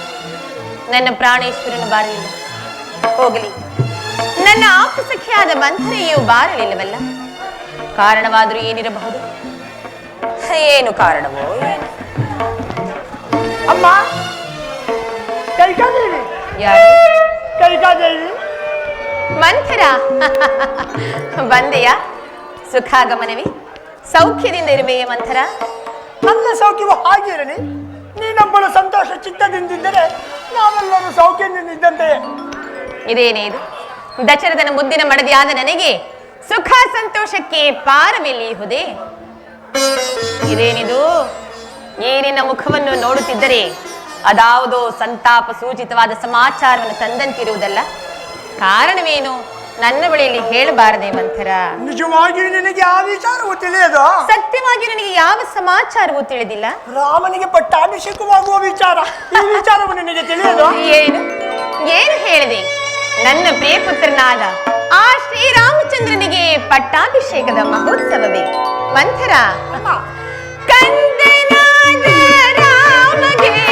ನನ್ನ ಪ್ರಾಣೇಶ್ವರನು ಬಾರಲಿಲ್ಲ. ಹೋಗಲಿ, ನನ್ನ ಆಪ್ತ ಸಖಿಯಾದ ಮಂಥರೆಯೂ ಬಾರಲಿಲ್ಲವಲ್ಲ. ಕಾರಣವಾದರೂ ಏನಿರಬಹುದು? ಏನು ಕಾರಣವೋ ಏನು? ಅಮ್ಮ, ಕೈಕಾದೇವಿ, ಯಾರು? ಕೈಕಾದೇವಿ. ಮಂಥರ, ಬಂದೆಯಾ? ಸುಖಾಗಮನವೇ? ಸೌಖ್ಯದಿಂದ ಇರುವೆಯೇ ಮಂಥರ? ನನ್ನ ಸೌಖ್ಯವು ಹಾಗೆ ಇರಲಿ. ನೀನೊಬ್ಬಳು ಸಂತೋಷ ಚಿತ್ತದಿಂದಿದ್ದರೆ ನಾವೆಲ್ಲರೂ ಸೌಖ್ಯದಿಂದಿದ್ದಂತೆಯೇ. ಇದೇನೇ ಇದು? ದಶರಥನ ಮುದ್ದಿನ ಮಡದಿಯಾದ ನನಗೆ ಸುಖ ಸಂತೋಷಕ್ಕೆ ಪಾರವೆಲ್ಲಿಹುದೇ? ಇದೇನಿದು? ಈ ನಿನ್ನ ಮುಖವನ್ನು ನೋಡುತ್ತಿದ್ದರೆ ಅದಾವುದೋ ಸಂತಾಪ ಸೂಚಿತವಾದ ಸಮಾಚಾರವನ್ನು ತಂದಂತಿರುವುದಲ್ಲ. ಕಾರಣವೇನು? ನನ್ನ ಬಳಿಯಲ್ಲಿ ಹೇಳಬಾರದೆ ಮಂಥರ? ನಿಜವಾಗಿ ನಿನಗೆ ಆ ವಿಚಾರವು ತಿಳಿಯದು? ಸತ್ಯವಾಗಿ ನನಗೆ ಯಾವ ಸಮಾಚಾರವೂ ತಿಳಿದಿಲ್ಲ. ರಾಮನಿಗೆ ಪಟ್ಟಾಭಿಷೇಕವಾಗುವ ವಿಚಾರ, ಈ ವಿಚಾರವು ನಿನಗೆ ತಿಳಿಯದು? ಏನು ಏನು ಹೇಳಿದೆ? ನನ್ನ ಪ್ರಿಯಪುತ್ರನಾದ ಆ ಶ್ರೀರಾಮಚಂದ್ರನಿಗೆ ಪಟ್ಟಾಭಿಷೇಕದ ಮಹೋತ್ಸವವೇ ಮಂಥರ? ಕಂದನಾದ ರಾಮಗೆ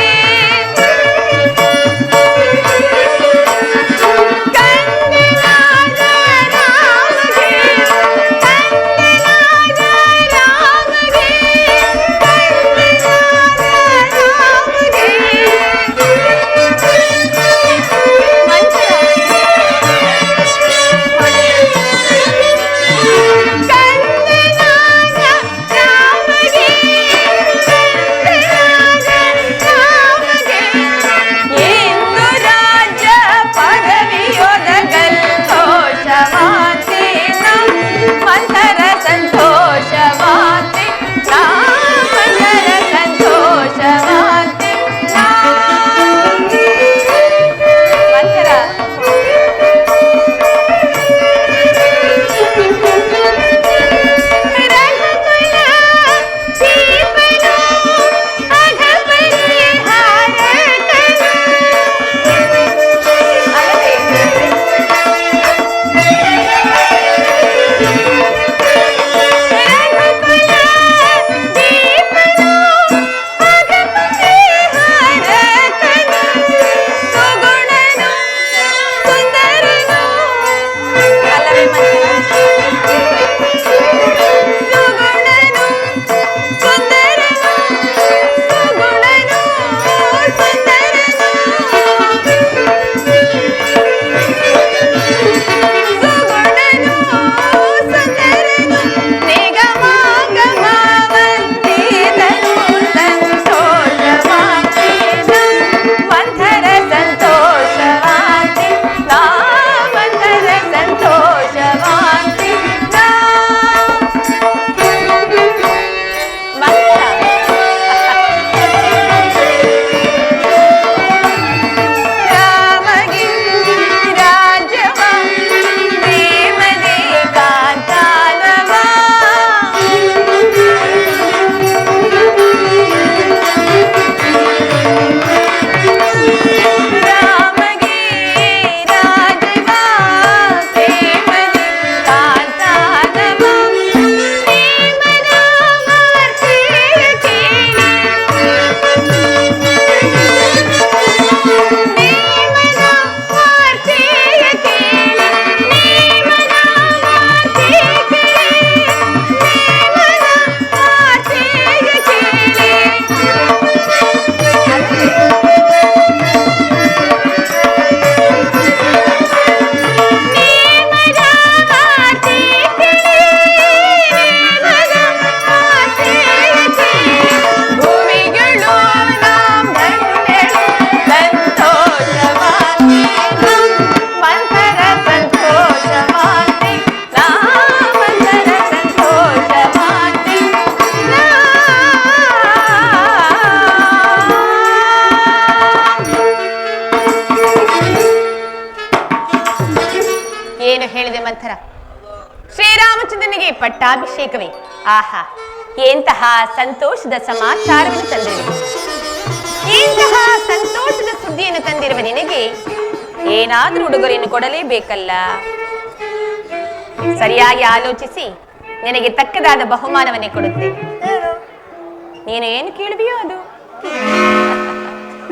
ಶ್ರೀರಾಮಚಂದ್ರನಿಗೆ ಪಟ್ಟಾಭಿಷೇಕವೇ? ಆಹಾ, ಎಂತಹ ಸಂತೋಷದ ಸಮಾಚಾರವನ್ನು ತಂದಿರುವೆ. ಇಂತಹ ಸಂತೋಷದ ಸುದ್ದಿಯನ್ನು ತಂದಿರುವ ನಿನಗೆ ಏನಾದ್ರೂ ಉಡುಗೊರೆಯನ್ನು ಕೊಡಲೇಬೇಕಲ್ಲ. ಸರಿಯಾಗಿ ಆಲೋಚಿಸಿ ನಿನಗೆ ತಕ್ಕದಾದ ಬಹುಮಾನವನ್ನೇ ಕೊಡುತ್ತೇನೆ. ನೀನು ಏನು ಕೇಳುವಿಯೋ ಅದು.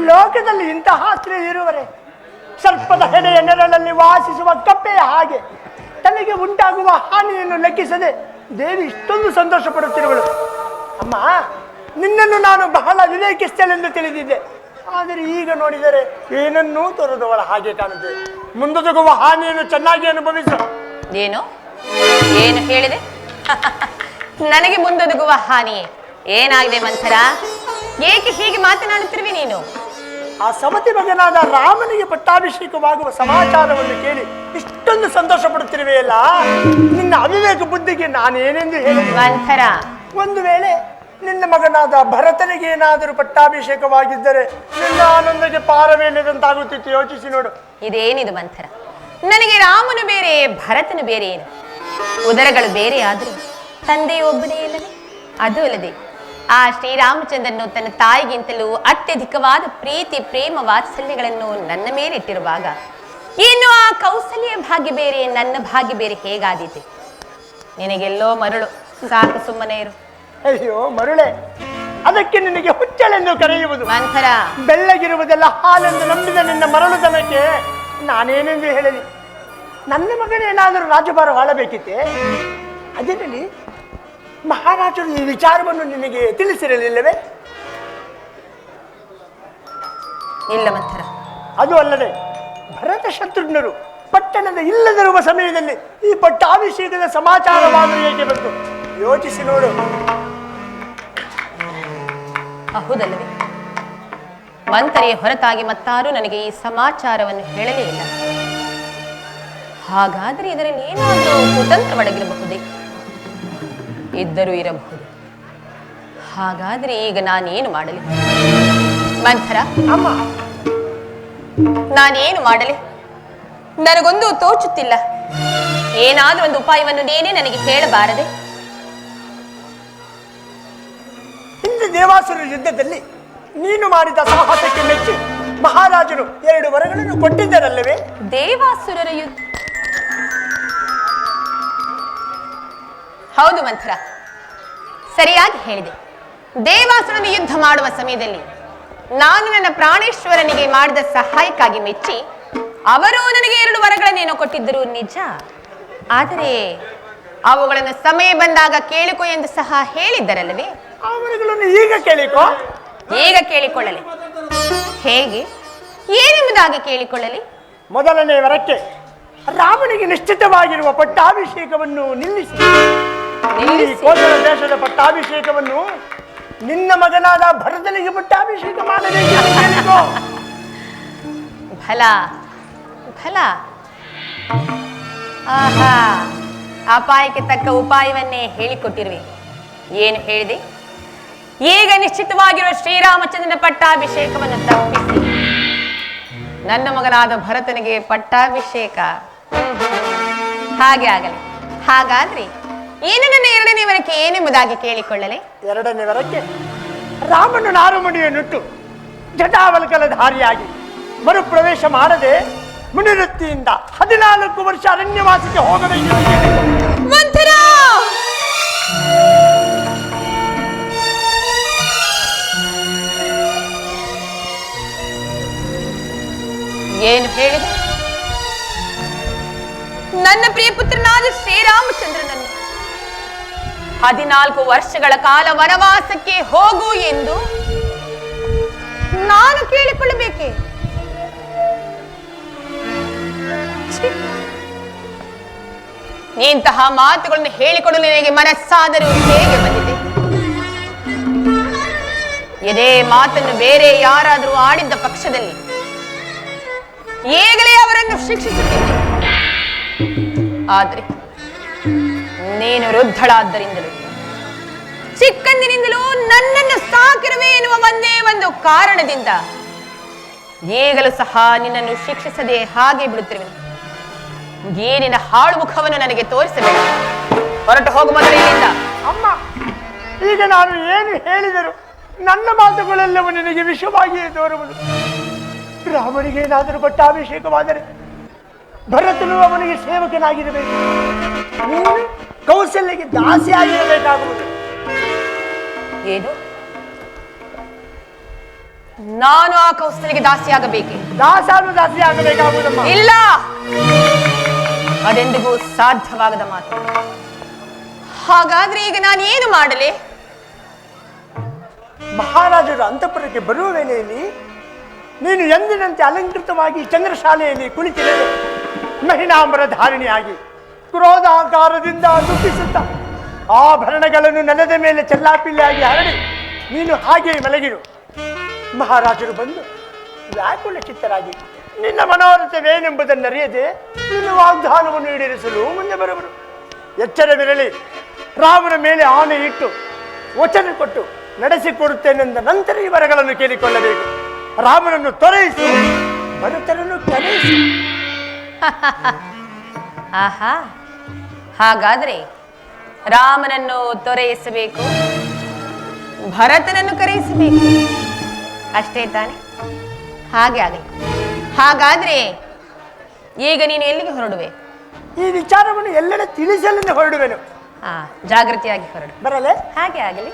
ಲೋಕ ಲೋಕದಲ್ಲಿ ಇಂತಹ ಸ್ತ್ರೀ ಇರುವರೆ? ಸರ್ಪದ ಹೆಡೆಯ ನೆರಳಲ್ಲಿ ವಾಸಿಸುವ ಕಪ್ಪೆಯ ಹಾಗೆ ತನಗೆ ಉಂಟಾಗುವ ಹಾನಿಯನ್ನು ಲೆಕ್ಕಿಸದೆ ದೇವಿ ಇಷ್ಟೊಂದು ಸಂತೋಷ ಪಡುತ್ತಿರುವಳು. ಅಮ್ಮ, ನಿನ್ನನ್ನು ನಾನು ಬಹಳ ವಿವೇಕಿಸ್ತೇನೆಂದು ತಿಳಿದಿದ್ದೆ. ಆದರೆ ಈಗ ನೋಡಿದರೆ ಏನನ್ನೂ ತೋರದವಳ ಹಾಗೆ ಕಾಣುತ್ತದೆ. ಮುಂದೊದಗುವ ಹಾನಿಯನ್ನು ಚೆನ್ನಾಗಿ ಅನುಭವಿಸು. ಏನು ಏನು ಹೇಳಿದೆ? ನನಗೆ ಮುಂದೊದಗುವ ಹಾನಿಯೇ ಏನಾಗಿದೆ ಮಂಥರ? ಏಕೆ ಹೀಗೆ ಮಾತನಾಡುತ್ತಿರುವೆ ನೀನು? ಆ ಸಮತಿ ಮಗನಾದ ರಾಮನಿಗೆ ಪಟ್ಟಾಭಿಷೇಕವಾಗುವ ಸಮಾಚಾರವನ್ನು ಕೇಳಿ ಇಷ್ಟೊಂದು ಸಂತೋಷ ಪಡುತ್ತಿರುವೆಯಲ್ಲ, ನಿನ್ನ ಅವಿವೇಕ ಬುದ್ಧಿಗೆ ನಾನೇನೆಂದು ಹೇಳಿ? ಮಂಥರ, ಒಂದು ವೇಳೆ ನಿನ್ನ ಮಗನಾದ ಭರತನಿಗೆ ಏನಾದರೂ ಪಟ್ಟಾಭಿಷೇಕವಾಗಿದ್ದರೆ ನಿನ್ನ ಆನಂದಕ್ಕೆ ಪಾರವೇಲಿದಂತಾಗುತ್ತಿತ್ತು. ಯೋಚಿಸಿ ನೋಡು. ಇದೇನಿದು ಮಂಥರ? ನನಗೆ ರಾಮನು ಬೇರೆ, ಭರತನು ಬೇರೆ ಏನು? ಉದರಗಳು ಬೇರೆ ಆದರೂ ತಂದೆ ಒಬ್ಬನೇ ಇಲ್ಲವೇ? ಅದು ಅಲ್ಲದೆ ಆ ಶ್ರೀರಾಮಚಂದ್ರನು ತನ್ನ ತಾಯಿಗಿಂತಲೂ ಅತ್ಯಧಿಕವಾದ ಪ್ರೀತಿ, ಪ್ರೇಮ, ವಾತ್ಸಲ್ಯಗಳನ್ನು ನನ್ನ ಮೇಲೆ ಇಟ್ಟಿರುವಾಗ ಇನ್ನು ಆ ಕೌಸಲ್ಯ ಭಾಗ್ಯ ಬೇರೆ, ನನ್ನ ಭಾಗ್ಯ ಬೇರೆ ಹೇಗಾದೀತೆ? ನಿನಗೆಲ್ಲೋ ಮರಳು. ಸಾಕು, ಸುಮ್ಮನೆ ಇರು. ಅಯ್ಯೋ ಮರುಳೆ, ಅದಕ್ಕೆ ನಿನಗೆ ಹುಚ್ಚಳೆಂದು ಕರೆಯುವುದು. ಮಂಥರ, ಬೆಳ್ಳಗಿರುವುದೆಲ್ಲ ಹಾಲೆಂದು ನಂಬಿದ ನಿನ್ನ ಮರಳುತನಕ್ಕೆ ನಾನೇನೆಂದು ಹೇಳಲಿ? ನನ್ನ ಮಗನೇನಾದರೂ ರಾಜ್ಯಭಾರ ಆಳಬೇಕಿತ್ತೆ? ಅದರಲ್ಲಿ ಮಹಾರಾಜರು ಈ ವಿಚಾರವನ್ನು ನಿನಗೆ ತಿಳಿಸಿರಲಿಲ್ಲವೇ? ಇಲ್ಲ ಮಂಥರ. ಅದು ಅಲ್ಲದೆ ಭರತ ಶತ್ರುಘ್ನರು ಪಟ್ಟಣದ ಇಲ್ಲದಿರುವ ಸಮಯದಲ್ಲಿ ಈ ಪಟ್ಟಾಭಿಷೇಕದ ಸಮಾಚಾರವಾದರೂ ಏಕೆ ಬಂತು? ಯೋಚಿಸಿ ನೋಡು. ಹೌದಲ್ಲವೇ? ಮಂಥರೆಯ ಹೊರತಾಗಿ ಮತ್ತಾರೂ ನನಗೆ ಈ ಸಮಾಚಾರವನ್ನು ಹೇಳಲೇ ಇಲ್ಲ. ಹಾಗಾದರೆ ಇದರಲ್ಲಿ ಏನಾದರೂ ಕುತಂತ್ರ ಒಡಗಿರಬಹುದೇ? ಇದ್ದರೂ ಇರಬಹುದು. ಹಾಗಾದರೆ ಈಗ ನಾನೇನು ಮಾಡಲಿ ಮಂಥರ? ಅಮ್ಮ, ನಾನೇನು ಮಾಡಲಿ? ನನಗೊಂದು ತೋಚುತ್ತಿಲ್ಲ. ಏನಾದರೂ ಒಂದು ಉಪಾಯವನ್ನು ನೀನೇ ನನಗೆ ಹೇಳಬಾರದೆ? ಹಿಂದೆ ದೇವಾಸುರ ಯುದ್ಧದಲ್ಲಿ ನೀನು ಮಾಡಿದ ಸಾಹಸಕ್ಕೆ ಮೆಚ್ಚಿ ಮಹಾರಾಜರು 2 ವರಗಳನ್ನು ಕೊಟ್ಟಿದ್ದರಲ್ಲವೇ? ದೇವಾಸುರರ ಯುದ್ಧ? ಹೌದು ಮಂಥರ, ಸರಿಯಾಗಿ ಹೇಳಿದೆ. ದೇವಾಸುರನ ಯುದ್ಧ ಮಾಡುವ ಸಮಯದಲ್ಲಿ ನಾನು ನನ್ನ ಪ್ರಾಣೇಶ್ವರನಿಗೆ ಮಾಡಿದ ಸಹಾಯಕ್ಕಾಗಿ ಮೆಚ್ಚಿ ಅವರು ನನಗೆ 2 ವರಗಳನ್ನೇನೋ ಕೊಟ್ಟಿದ್ದರು, ನಿಜ. ಆದರೆ ಅವುಗಳನ್ನು ಸಮಯ ಬಂದಾಗ ಕೇಳಿಕೊ ಎಂದು ಸಹ ಹೇಳಿದ್ದರಲ್ಲವೇ? ಆ ವರಗಳನ್ನು ಈಗ ಕೇಳಿಕೋ. ಈಗ ಕೇಳಿಕೊಳ್ಳಲಿ? ಹೇಗೆ? ಏನೆಂಬುದಾಗಿ ಕೇಳಿಕೊಳ್ಳಲಿ? ಮೊದಲನೇ ವರಕ್ಕೆ ರಾಮನಿಗೆ ನಿಶ್ಚಿತವಾಗಿರುವ ಪಟ್ಟಾಭಿಷೇಕವನ್ನು ನಿಲ್ಲಿಸಿ ಈ ಕೋಸಲ ದೇಶದ ಪಟ್ಟಾಭಿಷೇಕವನ್ನು ನಿನ್ನ ಮಗನಾದ ಭರತನಿಗೆ ಪಟ್ಟಾಭಿಷೇಕ ಮಾಡಬೇಕೆಂದು ಕೇಳಿಕೋ. ಫಲ ಫಲ. ಆಹಾ, ಅಪಾಯಕ್ಕೆ ತಕ್ಕ ಉಪಾಯವನ್ನೇ ಹೇಳಿಕೊಟ್ಟಿರುವೆ. ಏನು ಹೇಳಿದೆ? ಈಗ ನಿಶ್ಚಿತವಾಗಿರುವ ಶ್ರೀರಾಮಚಂದ್ರನ ಪಟ್ಟಾಭಿಷೇಕವನ್ನು ತಪ್ಪಿಸಿ ನನ್ನ ಮಗನಾದ ಭರತನಿಗೆ ಪಟ್ಟಾಭಿಷೇಕ. ಹಾಗೆ ಆಗಲಿ. ಹಾಗಾದ್ರೆ ಏನು ನನ್ನ 2ನೇ ವರಕ್ಕೆ ಏನೆಂಬುದಾಗಿ ಕೇಳಿಕೊಳ್ಳಲೆ? 2ನೇ ವರಕ್ಕೆ ರಾಮನು ನಾರುಮಡಿಯನ್ನುಟ್ಟು ಜಟಾವಲ್ಕಲ ಧಾರಿಯಾಗಿ ಮರುಪ್ರವೇಶ ಮಾಡದೆ ಮುನಿವೃತ್ತಿಯಿಂದ 14 ವರ್ಷ ಅರಣ್ಯವಾಸಕ್ಕೆ ಹೋಗಬೇಕು. ಮಂಥರ, ಏನು ಹೇಳಿದೆ? ನನ್ನ ಪ್ರಿಯ ಪುತ್ರನಾದ ಶ್ರೀರಾಮಚಂದ್ರನನ್ನು 14 ವರ್ಷಗಳ ಕಾಲ ವನವಾಸಕ್ಕೆ ಹೋಗು ಎಂದು ನಾನು ಕೇಳಿಕೊಳ್ಳಬೇಕೆ? ಇಂತಹ ಮಾತುಗಳನ್ನು ಹೇಳಿಕೊಡಲು ನಿನಗೆ ಮನಸ್ಸಾದರೂ ಹೇಗೆ ಬಂದಿದೆ? ಇದೇ ಮಾತನ್ನು ಬೇರೆ ಯಾರಾದರೂ ಆಡಿದ್ದ ಪಕ್ಷದಲ್ಲಿ ಈಗಲೇ ಅವರನ್ನು ಶಿಕ್ಷಿಸುತ್ತಿದ್ದೆ. ಆದರೆ ನೀನು ವೃದ್ಧಳಾದ್ದರಿಂದಲೂ ಚಿಕ್ಕಂದಿನಿಂದಲೂ ನನ್ನನ್ನು ಸಾಕಿರುವೆ ಎನ್ನುವ ಒಂದೇ ಒಂದು ಕಾರಣದಿಂದ ಈಗಲೂ ಸಹ ನಿನ್ನನ್ನು ಶಿಕ್ಷಿಸದೆ ಹಾಗೆ ಬಿಡುತ್ತಿರುವೆ. ಏನಿನ ಹಾಳು ಮುಖವನ್ನು ನನಗೆ ತೋರಿಸಬೇಡ. ಹೊರಟು ಹೋಗು ಮೊದಲಿನಿಂದ. ಅಮ್ಮ, ಈಗ ನಾನು ಏನು ಹೇಳಿದರು ನನ್ನ ಮಾತುಗಳೆಲ್ಲವೂ ನಿನಗೆ ವಿಷವಾಗಿಯೇ ತೋರುವುದು. ರಾಮನಿಗೆ ಏನಾದರೂ ಪಟ್ಟಾಭಿಷೇಕವಾದರೆ ಭರತನು ಅವನಿಗೆ ಸೇವಕನಾಗಿರಬೇಕು, ನೀನು ಕೌಸಲ್ಯಗೆ ದಾಸಿಯಾಗಿರಬೇಕಾಗುವುದು. ಏನು ನಾನು ಆ ಕೌಸಲ್ಯಗೆ ದಾಸಿಯಾಗಬೇಕೆ? ದಾಸಾನು ದಾಸಿ ಆಗಬೇಕಾಗುವುದಮ್ಮ. ಇಲ್ಲ, ಅದೆಂದಿಗೂ ಸಾಧ್ಯವಾಗದ ಮಾತು. ಹಾಗಾದ್ರೆ ಈಗ ನಾನು ಏನು ಮಾಡಲಿ? ಮಹಾರಾಜರು ಅಂತಃಪುರಕ್ಕೆ ಬರುವ ವೇಳೆಯಲ್ಲಿ ನೀನು ಎಂದಿನಂತೆ ಅಲಂಕೃತವಾಗಿ ಚಂದ್ರಶಾಲೆಯಲ್ಲಿ ಕುಳಿತಿರಲು ಮಹಿಳಾಂಬರ ಧಾರಿಣಿಯಾಗಿ ಕ್ರೋಧಾಕಾರದಿಂದ ದುಃಖಿಸುತ್ತ ಆಭರಣಗಳನ್ನು ನೆಲದ ಮೇಲೆ ಚೆಲ್ಲಾಪಿಲ್ಲಿಯಾಗಿ ಹರಡಿ ನೀನು ಹಾಗೆ ಮಲಗಿರು. ಮಹಾರಾಜರು ಬಂದು ವ್ಯಾಕುಲ ಚಿತ್ತರಾಗಿ ನಿನ್ನ ಮನೋರಥವೇನೆಂಬುದನ್ನರಿಯದೆ ನಿನ್ನ ವಾಗ್ದಾನವನ್ನು ಈಡೇರಿಸಲು ಮುಂದೆ ಬರುವರು. ಎಚ್ಚರವಿರಲಿ, ರಾಮನ ಮೇಲೆ ಆಣೆ ಇಟ್ಟು ವಚನ ಕೊಟ್ಟು ನಡೆಸಿಕೊಡುತ್ತೇನೆಂದ ನಂತರ ಈ ವರಗಳನ್ನು ಕೇಳಿಕೊಳ್ಳಬೇಕು. ರಾಮನನ್ನು ತೊರೆಯಿಸು, ಭರತನನ್ನು ಕರೆಯಿಸು. ಆಹಾ, ಹಾಗಾದ್ರೆ ರಾಮನನ್ನು ತೊರೆಯಿಸಬೇಕು, ಭರತನನ್ನು ಕರೆಯಿಸಬೇಕು, ಅಷ್ಟೇ ತಾನೆ? ಹಾಗೆ ಆಗಲಿ. ಹಾಗಾದ್ರೆ ಈಗ ನೀನು ಎಲ್ಲಿಗೆ ಹೊರಡುವೆ? ಈ ವಿಚಾರವನ್ನು ಎಲ್ಲೆಡೆ ತಿಳಿಸಲೆಂದು ಹೊರಡುವೆನು. ಜಾಗೃತಿಯಾಗಿ ಹೊರಡು. ಬರಲೇ? ಹಾಗೆ ಆಗಲಿ.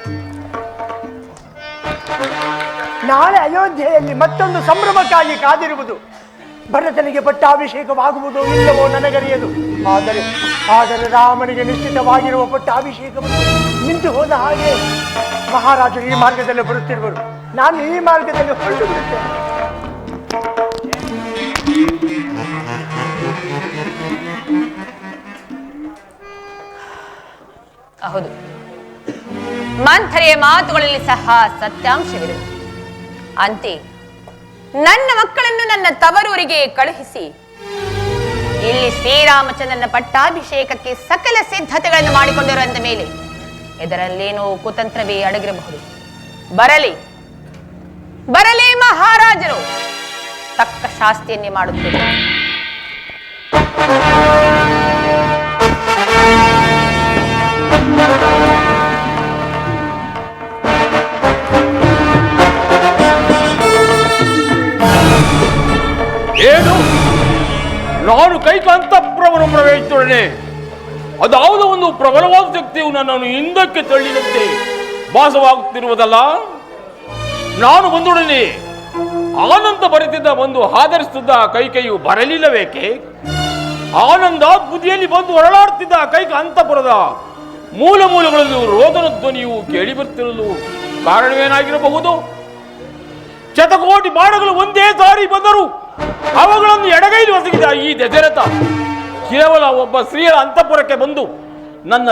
ನಾಳೆ ಅಯೋಧ್ಯೆಯಲ್ಲಿ ಮತ್ತೊಂದು ಸಂಭ್ರಮಕ್ಕಾಗಿ ಕಾದಿರುವುದು. ಭರತನಿಗೆ ಪಟ್ಟಾಭಿಷೇಕವಾಗುವುದು ಇಲ್ಲವೋ ನನಗರಿಯದು. ಆದರೆ ರಾಮನಿಗೆ ನಿಶ್ಚಿತವಾಗಿರುವ ಪಟ್ಟಾಭಿಷೇಕವನ್ನು ನಿಂತು ಹೋದ ಹಾಗೆ ಮಹಾರಾಜರು ಈ ಮಾರ್ಗದಲ್ಲಿ ಬರುತ್ತಿರುವರು. ನಾನು ಈ ಮಾರ್ಗದಲ್ಲಿ ಹೊರಟು ಬಿಡುತ್ತೇನೆ. ಹೌದು, ಮಂಥರೆಯ ಮಾತುಗಳಲ್ಲಿ ಸಹ ಸತ್ಯಾಂಶವಿರುವುದು. ಅಂತೆ ನನ್ನ ಮಕ್ಕಳನ್ನು ನನ್ನ ತವರೂರಿಗೆ ಕಳುಹಿಸಿ ಇಲ್ಲಿ ಶ್ರೀರಾಮಚಂದ್ರನ ಪಟ್ಟಾಭಿಷೇಕಕ್ಕೆ ಸಕಲ ಸಿದ್ಧತೆಗಳನ್ನು ಮಾಡಿಕೊಂಡಿರುವಂತ ಮೇಲೆ ಇದರಲ್ಲೇನೋ ಕುತಂತ್ರವೇ ಅಡಗಿರಬಹುದು. ಬರಲಿ ಬರಲಿ, ಮಹಾರಾಜರು ತಕ್ಕ ಶಾಸ್ತಿಯನ್ನೇ ಮಾಡುತ್ತೇವೆ. ಏನು? ನಾನು ಕೈಕಾಂತಪುರವನ್ನು ಪ್ರವೇಶಿಸೊಡನೆ ಅದಾವುದೋ ಒಂದು ಪ್ರಬಲವಾದ ಶಕ್ತಿಯು ನನ್ನನ್ನು ಹಿಂದಕ್ಕೆ ತಳ್ಳಿದಂತೆ ಭಾಸವಾಗುತ್ತಿರುವುದಲ್ಲ. ನಾನು ಬಂದೊಡನೆ ಆನಂದ ಬರೆದಿದ್ದ ಬಂದು ಆಧರಿಸುತ್ತಿದ್ದ ಕೈಕೆಯು ಬರಲಿಲ್ಲವೇಕೆ? ಆನಂದ ಬುದ್ಧಿಯಲ್ಲಿ ಬಂದು ಹೊರಳಾಡುತ್ತಿದ್ದ ಕೈಕಾಂತಪುರದ ಮೂಲಗಳಲ್ಲಿ ರೋದನ ಧ್ವನಿಯು ಕೇಳಿ ಬರ್ತಿರಲು ಕಾರಣವೇನಾಗಿರಬಹುದು? ಶತಕೋಟಿ ಬಾಣಗಳು ಒಂದೇ ಸಾರಿ ಬಂದರು ಅವುಗಳನ್ನು ಎಡಗೈಲಿ ಒಸಗಿದ ಈ ದಶರಥ ಕೇವಲ ಒಬ್ಬ ಸ್ತ್ರೀಯರ ಅಂತಃಪುರಕ್ಕೆ ಬಂದು ನನ್ನ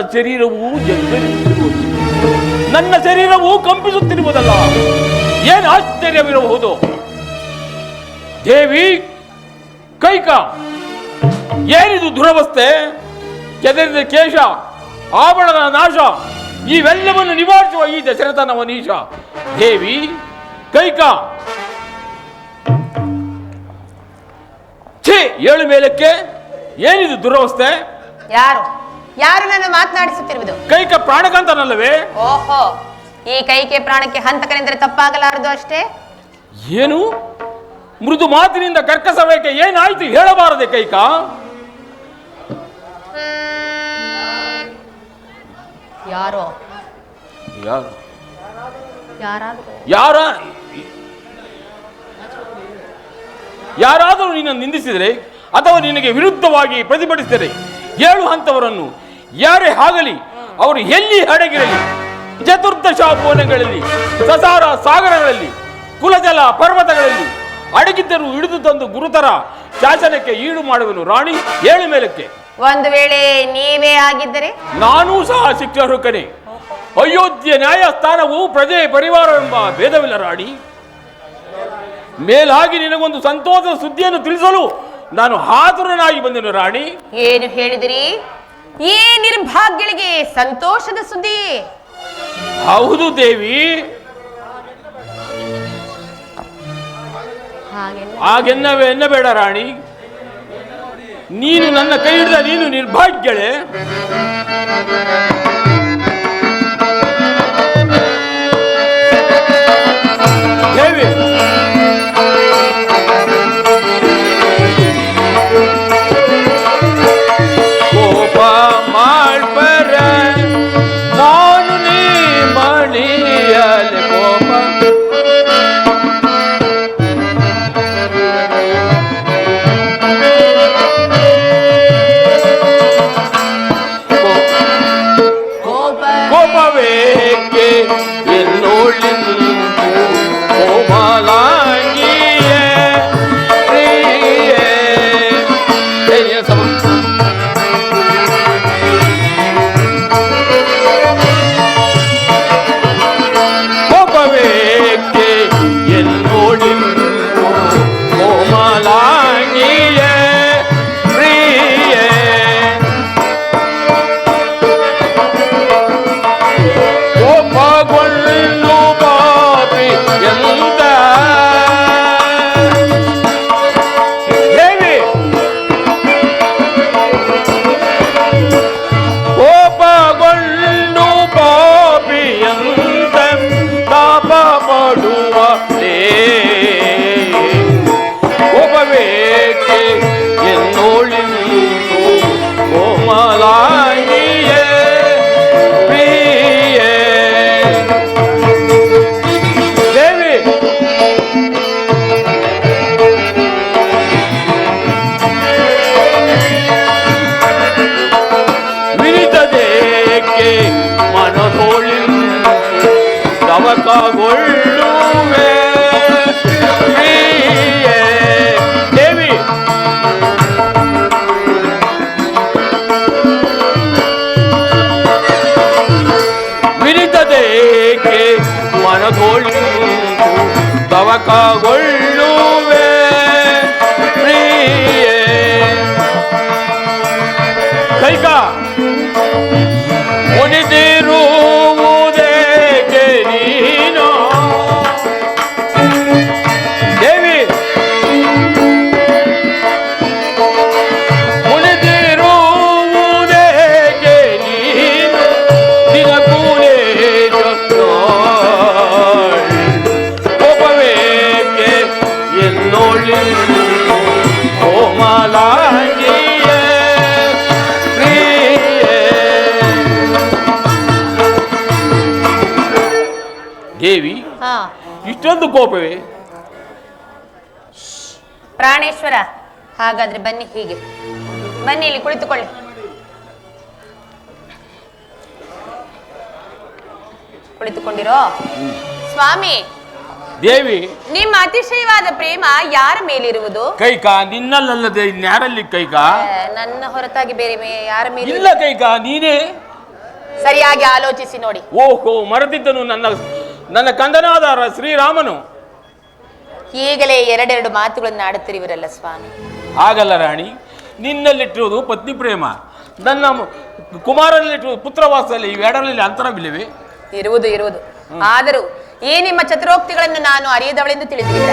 ಶರೀರವು ಕಂಪಿಸುತ್ತಿರುವುದಲ್ಲ. ಏನು ಆಶ್ಚರ್ಯವಿರಬಹುದು? ದೇವಿ, ಕೈಕ, ಏನಿದು ದುರವಸ್ಥೆ? ಕೆದರಿದ ಕೇಶ, ಆಭರಣಗಳ ನಾಶ, ಇವೆಲ್ಲವನ್ನು ನಿವಾರಿಸುವ ಈ ದಶರಥನ ವನೀಶ. ದೇವಿ, ಕೈಕ, ಛೇ, ಏಳು ಮೇಲಕ್ಕೆ. ಏನಿದು ದುರವಸ್ಥೆ? ಯಾರು ಯಾರು ನನ್ನ ಮಾತನಾಡಿಸುತ್ತಿರುವುದು? ಕೈಕ ಪ್ರಾಣಕಾಂತನಲ್ಲವೇ? ಓಹೋ, ಈ ಕೈಕೆ ಪ್ರಾಣಕ್ಕೆ ಹಂತಕನೆಂದರೆ ತಪ್ಪಾಗಲಾರದು ಅಷ್ಟೇ. ಏನು ಮೃದು ಮಾತಿನಿಂದ ಕರ್ಕಸವೇಕೆ? ಏನಾಯ್ತು ಹೇಳಬಾರದೆ ಕೈಕ? ಯಾರೋ ಯಾರು ಯಾರಾದರೂ ನಿನ್ನನ್ನು ನಿಂದಿಸಿದರೆ ಅಥವಾ ನಿನಗೆ ವಿರುದ್ಧವಾಗಿ ಪ್ರತಿಭಟಿಸಿದರೆ 7 ಹಂತವರನ್ನು ಯಾರೇ ಆಗಲಿ ಅವರು ಎಲ್ಲಿ ಅಡಗಿರಲಿ, ಚತುರ್ದಶ ಭುವನಗಳಲ್ಲಿ, ಸಸಾರ ಸಾಗರಗಳಲ್ಲಿ, ಕುಲಜಲ ಪರ್ವತಗಳಲ್ಲಿ ಅಡಗಿದ್ದರೂ ಹಿಡಿದು ತಂದು ಗುರುತರ ಶಾಸನಕ್ಕೆ ಈಡು ಮಾಡುವನು ರಾಣಿ. 7 ಮೇಲಕ್ಕೆ. ಒಂದು ವೇಳೆ ನೀವೇ ಆಗಿದ್ದರೆ? ನಾನೂ ಸಹ ಶಿಕ್ಷಾರ್ಹಕನೇ. ಅಯೋಧ್ಯೆ ನ್ಯಾಯಸ್ಥಾನವು ಪ್ರಜೆ ಪರಿವಾರವೆಂಬ ಭೇದವಿಲ್ಲ ರಾಣಿ. ಮೇಲಾಗಿ ನಿನಗೊಂದು ಸಂತೋಷದ ಸುದ್ದಿಯನ್ನು ತಿಳಿಸಲು ನಾನು ಆತುರನಾಗಿ ಬಂದೆನು ರಾಣಿ. ಏನು ಹೇಳಿದಿರಿ? ಈ ನಿರ್ಭಾಗ್ಯಳಿಗೆ ಸಂತೋಷದ ಸುದ್ದಿ? ಹೌದು ದೇವಿ. ಎನ್ನಬೇಡ ರಾಣಿ. ನೀನು ನನ್ನ ಕೈ ಹಿಡಿದ ನೀನು ನಿರ್ಭಾಗ್ಯಳೆ. ದೇವಿ, ಕೋಪ ಮಾಡ್ಬರ ನಾನು ನೀ ಮಣಿಯಲೆ ಕೋಪ ಪುಳಕಗೊಳ್ಳುವೆ ಪ್ರಿಯೇ. ಕೈಕ ಮುನಿದಿರುವುದೇಕೆ ನೀನು ದೇವಿ, ಮುನಿದಿರುವುದೇಕೆ ನೀನು ನಿನ ಕೂಲೇ ಕೋಪವೇಕೆ ಎಲ್ಲೋಳಿ ಕೋಮಲಾಂಗಿಯೇ ಪ್ರಿಯೇ. ದೇವಿ, ಹಾ ಇಷ್ಟೊಂದು ಕೋಪವೇ? ಪ್ರಾಣೇಶ್ವರ, ಹಾಗಾದ್ರೆ ಬನ್ನಿ, ಹೀಗೆ ಬನ್ನಿ, ಇಲ್ಲಿ ಕುಳಿತುಕೊಳ್ಳಿ. ಕುಳಿತುಕೊಂಡಿರೋ ಸ್ವಾಮಿ. ದೇವಿ, ನಿಮ್ಮ ಅತಿಶಯವಾದ ಪ್ರೇಮ ಯಾರ ಮೇಲಿರುವುದು? ಕೈಕ ನಿನ್ನಲ್ಲದೆ ಇನ್ಯಾರಲ್ಲಿ ಕೈಕ? ನನ್ನ ಹೊರತಾಗಿ ಬೇರೆ ಯಾರ ಮೇಲೆ? ಇಲ್ಲ ಕೈಕ, ನೀನೇ. ಸರಿಯಾಗಿ ಆಲೋಚಿಸಿ ನೋಡಿ. ಓಹೋ, ಮರೆತಿದ್ದನು ನನ್ನ ಕಂದನಾದ ಶ್ರೀರಾಮನು. ಈಗಲೇ ಎರಡೆರಡು ಮಾತುಗಳನ್ನು ಆಡುತ್ತಿರುವಿರಲ್ಲ ಸ್ವಾಮಿ. ಹಾಗಲ್ಲ ರಾಣಿ, ನಿನ್ನಲ್ಲಿಟ್ಟಿರುವುದು ಪತ್ನಿ ಪ್ರೇಮ, ನನ್ನ ಕುಮಾರನಲ್ಲಿಟ್ಟಿರುವುದು ಪುತ್ರವಾತ್ಸಲ್ಯ. ಇವೆರಡರಲ್ಲಿ ಅಂತರವಿಲ್ಲವೇ? ಇರುವುದು. ಆದರೂ ಈ ನಿಮ್ಮ ಚತುರೋಕ್ತಿಗಳನ್ನು ನಾನು ಅರಿಯದವಳೆಂದು ತಿಳಿದಿಲ್ಲ.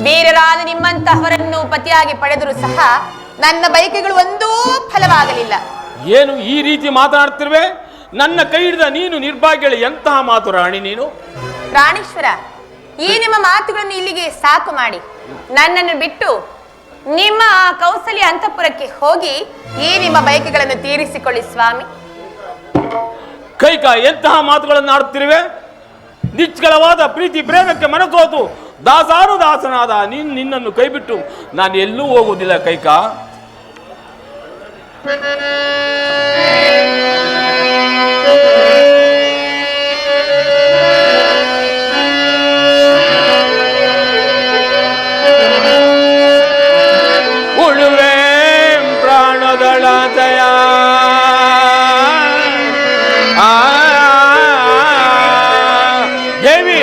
ವೀರರಾದ ನಿಮ್ಮಂತಹವರನ್ನು ಪತಿಯಾಗಿ ಪಡೆದರೂ ಸಹ ನನ್ನ ಬಯಕೆಗಳು ಒಂದೂ ಫಲವಾಗಲಿಲ್ಲ. ಏನು ಈ ರೀತಿ ಮಾತನಾಡ್ತಿರುವೆ? ನನ್ನ ಕೈ ಹಿಡಿದ ನೀನು ನಿರ್ಭಾಗ್ಯಳೆ. ಎಂತಹ ಮಾತು ರಾಣಿ ನೀನು? ಪ್ರಾಣೇಶ್ವರ, ಈ ನಿಮ್ಮ ಮಾತುಗಳನ್ನು ಇಲ್ಲಿಗೆ ಸಾಕು ಮಾಡಿ ನನ್ನನ್ನು ಬಿಟ್ಟು ನಿಮ್ಮ ಕೌಸಲ್ಯ ಅಂತಃಪುರಕ್ಕೆ ಹೋಗಿ ಈ ನಿಮ್ಮ ಬಯಕೆಗಳನ್ನು ತೀರಿಸಿಕೊಳ್ಳಿ ಸ್ವಾಮಿ. ಕೈಕ, ಎಂತಹ ಮಾತುಗಳನ್ನು ಆಡುತ್ತಿರುವೆ? ನಿಷ್ಕಳವಾದ ಪ್ರೀತಿ ಪ್ರೇಮಕ್ಕೆ ಮನಸೋತು ದಾಸಾನುದಾಸನಾದ ನಿನ್ನನ್ನು ಕೈಬಿಟ್ಟು ನಾನು ಎಲ್ಲೂ ಹೋಗುವುದಿಲ್ಲ ಕೈಕ. ಉಳುವೆ ಪ್ರಾಣದಳ ದಯ ದೇವಿ,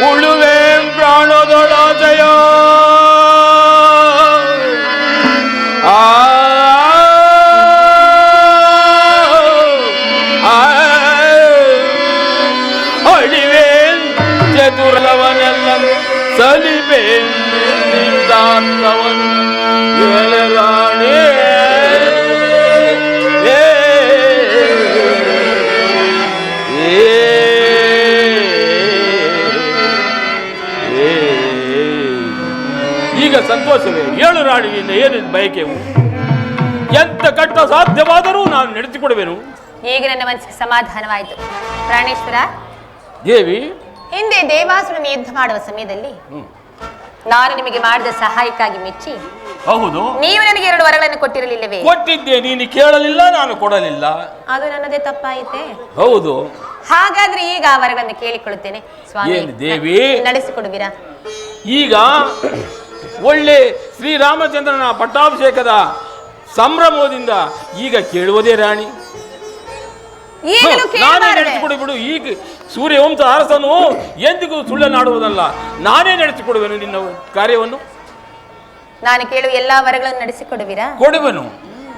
ಉಳುವೆ ಪ್ರಾಣದಳ ಜಯ ಅಳಿವೆ ಚತುರವನೆಲ್ಲ ಸಲಿಬೇಂದಾರ್ಥವನು ರಾಣಿ. ಈಗ ಸಂತೋಷವೇ? ಏಳು ರಾಣಿಯಿಂದ ಏನು ಬಯಕೆವು? ಎಂತ ಕಷ್ಟ ಸಾಧ್ಯವಾದರೂ ನಾನು ನಡೆಸಿಕೊಡುವೆನು. ಈಗ ನನ್ನ ಮನಸ್ಸಿಗೆ ಸಮಾಧಾನವಾಯಿತು. ಪ್ರಾಣೇಶ್ವರ ದೇವಿ, ಹಿಂದೆ ದೇವಾಸುರನ ಯುದ್ಧ ಮಾಡುವ ಸಮಯದಲ್ಲಿ ನಾನು ನಿಮಗೆ ಮಾಡಿದ ಸಹಾಯಕ್ಕಾಗಿ ಮೆಚ್ಚಿ ಹೌದು, ನೀವು ನನಗೆ 2 ವರಗಳನ್ನು ಕೊಟ್ಟಿರಲಿಲ್ಲವೇ? ಕೊಟ್ಟಿದ್ದೆ, ನೀನು ಕೇಳಲಿಲ್ಲ, ನಾನು ಕೊಡಲಿಲ್ಲ. ಅದು ನನ್ನದೇ ತಪ್ಪಾಯಿತೆ. ಹೌದು. ಹಾಗಾದ್ರೆ ಈಗ ಆ ವರಗಳನ್ನು ಕೇಳಿಕೊಳ್ಳುತ್ತೇನೆ ಸ್ವಾಮಿ. ಏನು ದೇವಿ? ನಡೆಸಿಕೊಡುವಿರಾ? ಈಗ ಒಳ್ಳೆ ಶ್ರೀರಾಮಚಂದ್ರನ ಪಟ್ಟಾಭಿಷೇಕದ ಸಂಭ್ರಮದಿಂದ ಈಗ ಕೇಳುವುದೇ ರಾಣಿ. ಈಗಲೂ ನಾನೇ ಕೇಳಬಾರದೆ? ನಡೆಸಿಕೊಡುಬಿಡು. ಈಗ ಸೂರ್ಯವಂಶ ಅರಸನು ಎಂದಿಗೂ ಸುಳ್ಳನ್ನಾಡುವುದಲ್ಲ. ನಾನೇ ನಡೆಸಿಕೊಡುವೆನು ನಿನ್ನ ಕಾರ್ಯವನ್ನು. ನಾನು ಕೇಳುವ ಎಲ್ಲಾ ವರಗಳನ್ನು ನಡೆಸಿಕೊಡುವಿರಾ? ಕೊಡುವೆನು.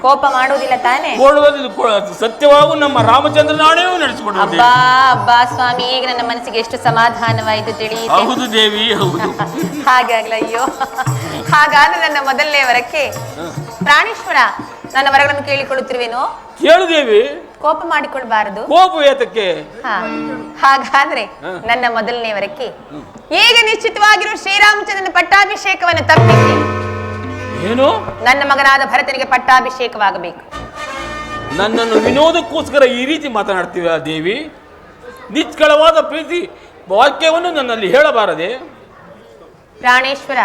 ಕೋಪ ಮಾಡುವುದಿಲ್ಲ ತಾನೆ? ಕೊಡುವುದು ಸತ್ಯವಾಗೂ ನಮ್ಮ ರಾಮಚಂದ್ರನಾಣೆಯೂ ನಡೆಸಿಕೊಡುವುದು. ಅಬ್ಬಾ ಅಬ್ಬಾ ಸ್ವಾಮಿ, ಈಗ ನನ್ನ ಮನಸ್ಸಿಗೆ ಎಷ್ಟು ಸಮಾಧಾನವಾಯಿತು ತಿಳಿಯಿತು. ಹೌದು ದೇವಿ, ಹೌದು. ಹಾಗಾಗ್ಲ, ಅಯ್ಯೋ. ಹಾಗಾದ್ರೆ ನನ್ನ ಮೊದಲನೇ ವರಕ್ಕೆ ಪ್ರಾಣೇಶ್ವರ ನನ್ನ ವರಗಳನ್ನು ಕೇಳಿಕೊಳ್ಳುತ್ತಿರುವೇನೋ? ಕೇಳುದೇವಿ. ಕೋಪ ಮಾಡಿಕೊಳ್ಬಾರದು. ಕೋಪ ಏತಕ್ಕೆ? ಹಾಗಾದ್ರೆ ನನ್ನ ಮೊದಲನೇ ವರಕ್ಕೆ ಈಗ ನಿಶ್ಚಿತವಾಗಿರುವ ಶ್ರೀರಾಮಚಂದ್ರನ ಪಟ್ಟಾಭಿಷೇಕವನ್ನು ತಪ್ಪಿಸಿ ಏನು? ನನ್ನ ಮಗನಾದ ಭರತನಿಗೆ ಪಟ್ಟಾಭಿಷೇಕವಾಗಬೇಕು. ನನ್ನನ್ನು ವಿನೋದಕ್ಕೋಸ್ಕರ ಈ ರೀತಿ ಮಾತನಾಡ್ತೀವ ದೇವಿ? ನಿಷ್ಕಳವಾದ ಪ್ರೀತಿ ವಾಕ್ಯವನ್ನು ನನ್ನಲ್ಲಿ ಹೇಳಬಾರದೆ? ಪ್ರಾಣೇಶ್ವರ,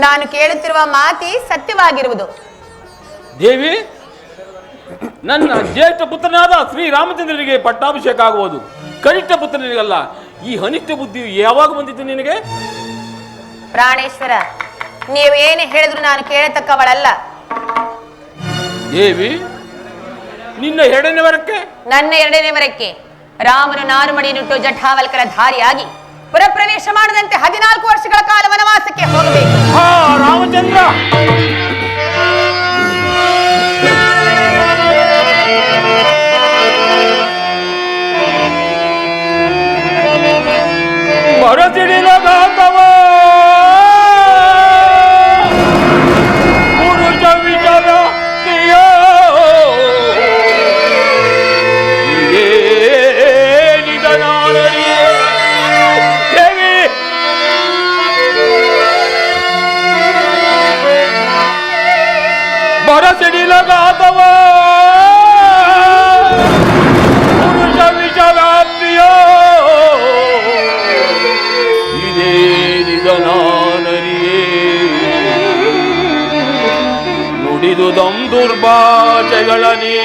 ನಾನು ಕೇಳುತ್ತಿರುವ ಮಾತಿ ಸತ್ಯವಾಗಿರುವುದು. ದೇವಿ, ನನ್ನ ಜ್ಯೇಷ್ಠ ಪುತ್ರನಾದ ಶ್ರೀರಾಮಚಂದ್ರನಿಗೆ ಪಟ್ಟಾಭಿಷೇಕ ಆಗುವುದು, ಕನಿಷ್ಠ ಪುತ್ರನಿಗಲ್ಲ. ಈ ಅನಿಷ್ಟ ಬುದ್ಧಿ ಯಾವಾಗ ಬಂದಿತ್ತು ನಿನಗೆ? ಪ್ರಾಣೇಶ್ವರ, ನೀವು ಏನೇ ಹೇಳಿದ್ರು ನಾನು ಕೇಳತಕ್ಕವಳಲ್ಲ. ದೇವಿ, ನಿನ್ನ ಎರಡನೇ ವರಕ್ಕೆ? ನನ್ನ ಎರಡನೇ ವರಕ್ಕೆ ರಾಮನು ನಾರುಮಡಿಯನ್ನುಟ್ಟು ಜಠಾವಲ್ಕರ ಧಾರಿಯಾಗಿ ಪುರಪ್ರವೇಶ ಮಾಡದಂತೆ 14 ವರ್ಷಗಳ ಕಾಲ ವನವಾಸಕ್ಕೆ ಹೋಗಬೇಕು. ಹಾ ರಾಮಚಂದ್ರ, ಮರಸಿಡಿಲಗಾತವ ಪುರುಷ ವಿಚಾರ ಬರಸಿಡಿಲಗಾತವ ಪುರುಷ ವಿಷವ್ಯಾಪ್ತಿಯ ಇದೇ ನಿಧನಾನರಿಯೇ ನುಡಿದುದಂ ದುರ್ಭಾಷೆಗಳನೇ.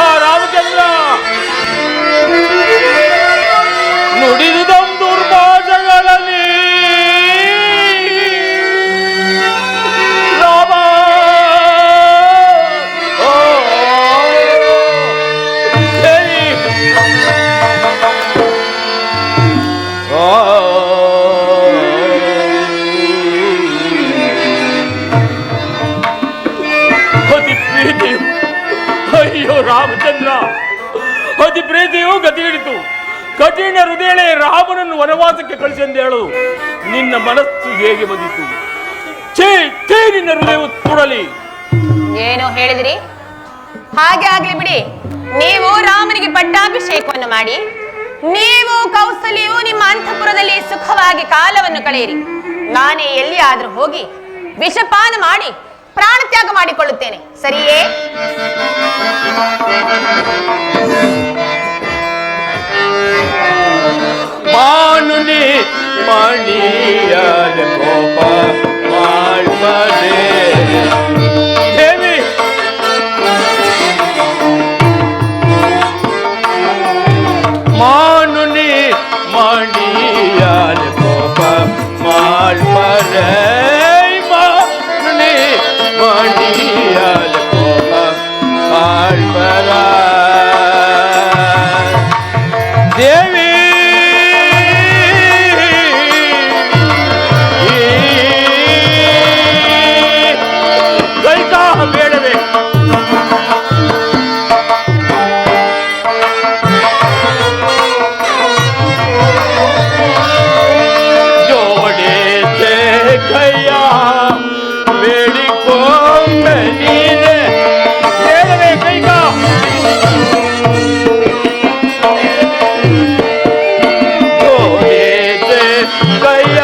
ಆ ರಾಮಚಂದ್ರ, ನುಡಿದುದಂ ದುರ್ಭಾಷೆಗಳನೇ ರಾಮಚಂದ್ರ, ಅತಿ ಪ್ರೀತಿಯು ಗತಿ ಹಿಡಿತು. ಕಠಿಣ ಹೃದಯಳೆ ರಾಮನನ್ನು ವನವಾಸಕ್ಕೆ ಕಳಿಸೆಂದು ಹೇಳು. ನಿನ್ನ ಮನಸ್ಸು ಹೇಗೆ ಬಂದಿತು? ಛೇ ನಿನ್ನ ಹೃದಯವು ತುಡಲಿ. ಏನು ಹೇಳಿದ್ರಿ? ಹಾಗೆ ಆಗ್ಲಿ ಬಿಡಿ. ನೀವು ರಾಮನಿಗೆ ಪಟ್ಟಾಭಿಷೇಕವನ್ನು ಮಾಡಿ ನೀವು ಕೌಸಲ್ಯವು ನಿಮ್ಮ ಅಂತಃಪುರದಲ್ಲಿ ಸುಖವಾಗಿ ಕಾಲವನ್ನು ಕಳೆಯಿರಿ. ನಾನೇ ಎಲ್ಲಿಯಾದ್ರೂ ಹೋಗಿ ವಿಷಪಾನ ಮಾಡಿ ಪ್ರಾಣ ತ್ಯಾಗ ಮಾಡಿಕೊಳ್ಳುತ್ತೇನೆ, ಸರಿಯೇ? ಮಾನುನಿ ಮಣಿಯದ ಕೋಪ ಮಾಡ್ಬಾರೆ ದೇವಿ, ಮಾನುನಿ ಮಣಿಯದ ಕೋಪ ಮಾಡ್ಬಾರೆ, ಮಾನುನಿ ಮಣಿಯದ ಕೋಪ ಮಾಡ್ಬಾರ ದೇವಿ. ಬೇಡವೇ ಜೋಡೆ ಕೈಯ ಬೇಡಿಕೊಂಡೆ ನೀನೆ, ಬೇಡವೇ ಕೈಗ ಜೋಡೆ ಕೈಯ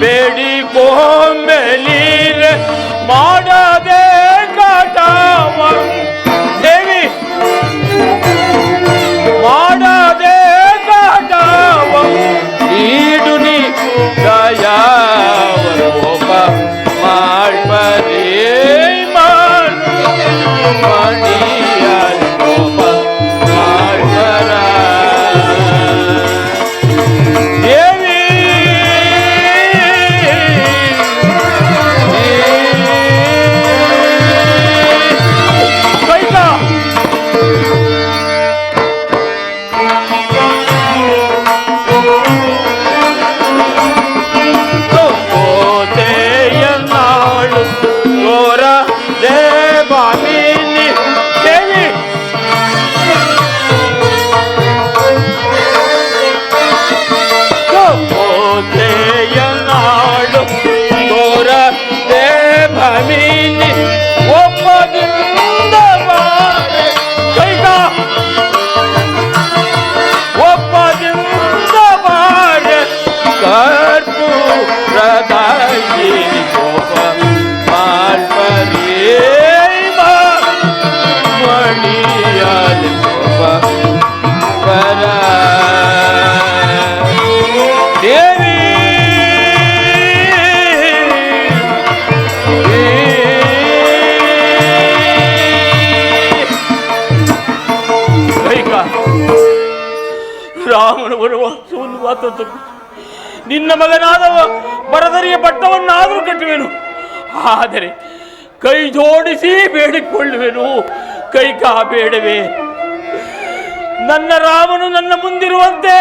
ಬೇಡಿಕೊಂಡೆ ನೀನೆ, ಮಾಡದೆ ಕಾಟವ ದೇವಿ, ಮಾಡದೆ ಕಾಟವ ನೀಡು ನೀ ದಯಾವರೋಪ ಮಾಡ್ಬರೇ ಮಣಿಯರೋಪ ಮಾಡ್ಬರ ದೇವಿ. ರಾಮನ ವನವಾಸವನ್ನು ಮಾತ್ರ ನಿನ್ನ ಮಗನಾದ ಬರದರಿಯ ಪಟ್ಟವನ್ನಾದರೂ ಕಟ್ಟುವೆನು. ಆದರೆ ಕೈ ಜೋಡಿಸಿ ಬೇಡಿಕೊಳ್ಳುವೆನು. ಕೈಕಾ ಬೇಡವೇ? ನನ್ನ ರಾಮನು ನನ್ನ ಮುಂದಿರುವಂತೆ,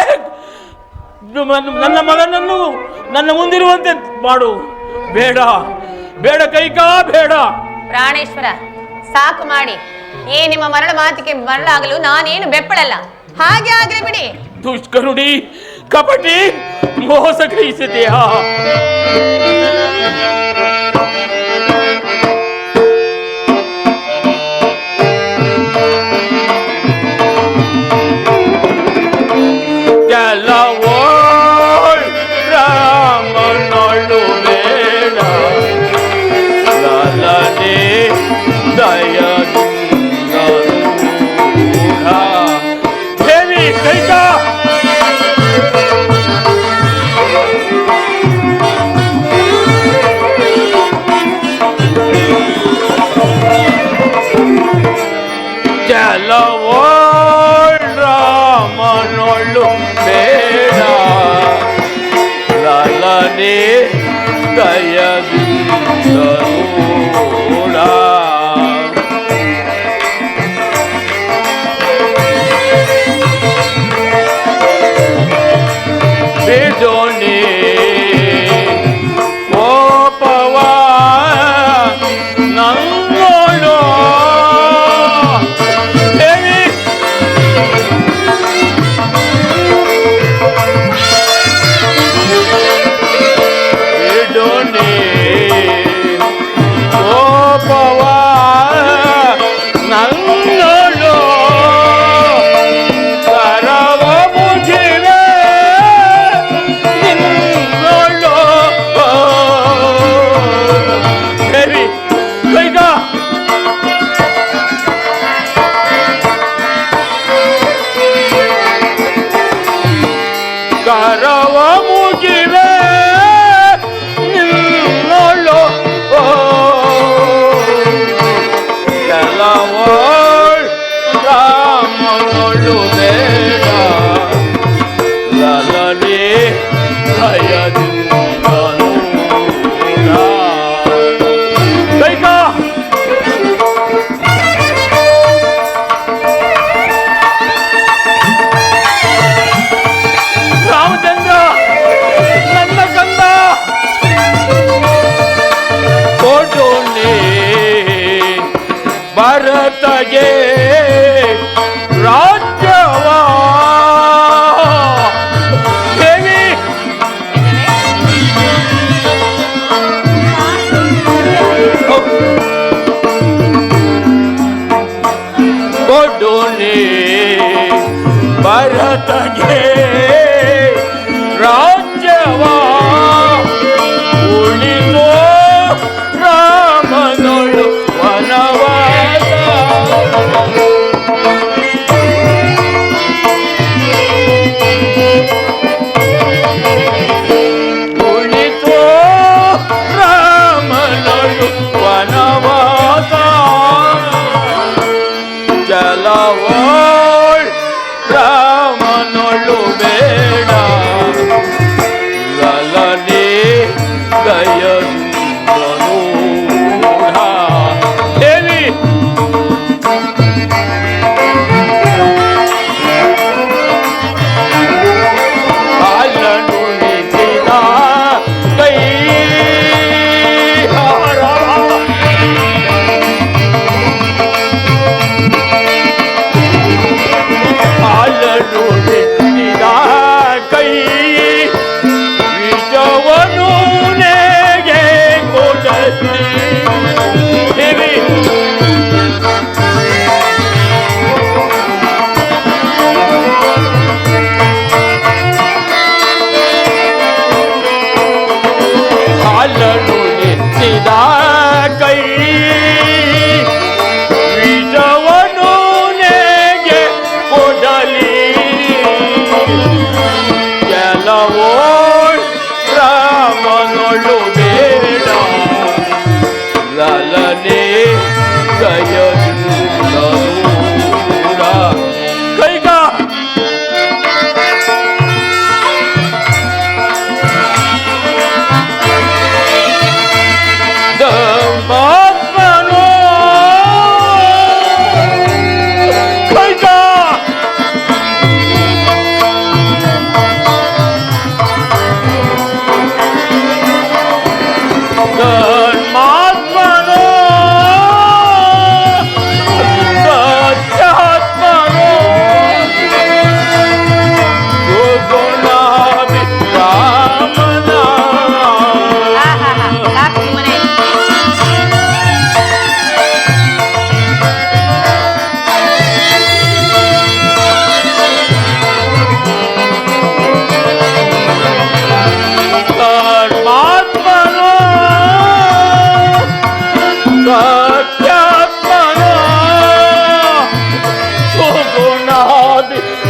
ನನ್ನ ಮಗನನ್ನು ನನ್ನ ಮುಂದಿರುವಂತೆ ಮಾಡು. ಬೇಡ ಬೇಡ ಕೈಕಾ, ಬೇಡ. ಪ್ರಾಣೇಶ್ವರ, ಸಾಕು ಮಾಡಿ. ಈ ನಿಮ್ಮ ಮರಳ ಮಾತಿಗೆ ಮರಳಾಗಲು ನಾನೇನು ಬೆಪ್ಪಳಲ್ಲ. ಹಾಗೆ ಆಗ್ಲಿ ಬಿಡಿ. ದುಷ್ಕರುಣಿ, ಕಪಟಿ, ಮೋಸ ಗ್ರಹಿಸಿದೆಯಾ? ಕೆಲವೋ ರಾಮನೊಳು ಬೇಡ, ಲಲನೆ ದಯದಿಂದ ದೇವಿ ಕೈಕಾ. ಕೆಲವೋ ರಾಮನೊಳು ಬೇಡ, ಲಲನೆ ದಯದಿಂದ ನೋಡ. ಬಿಡೋಣಿ ಕೋಪವ ನನ್ನೋಳು ದೇವಿ. ಬಿಡೋಣಿ ಕೋಪವ ನನ್ನೋಳು ಕರವ ಮುಗಿವೆ ನಿನ್ನೋಳು. ದೇವಿ ಕೈಗಾ. ಕರವ ಮುಗಿವೆ ನಿನ್ನೋಳು. ಕೆಲವೋ ರಾಮನೊಳು ಬೇಡ, ಲಲನೆ ಭಯದಿಂದ ನೋಡ. ಕೈಕಾ. ರಾಮಚಂದ್ರ, ನನ್ನ ಕಂದ, ಕೊಡೋಣಿ ಭರತಗೆ ರಾಜ್ಯವ. ದೇವಿ ಕೊಡೋಣಿ ಭರತಗೆ ರಾಜ್ಯವ. ಉಳಿದೋ ರಾಮನೊಳು ವನವಾಸ. ಉಳಿದೋ ರಾಮನೊಳು ವನವಾಸ. ಕೆಲವೋ ರಾಮನೊಳು ಬೇಡ,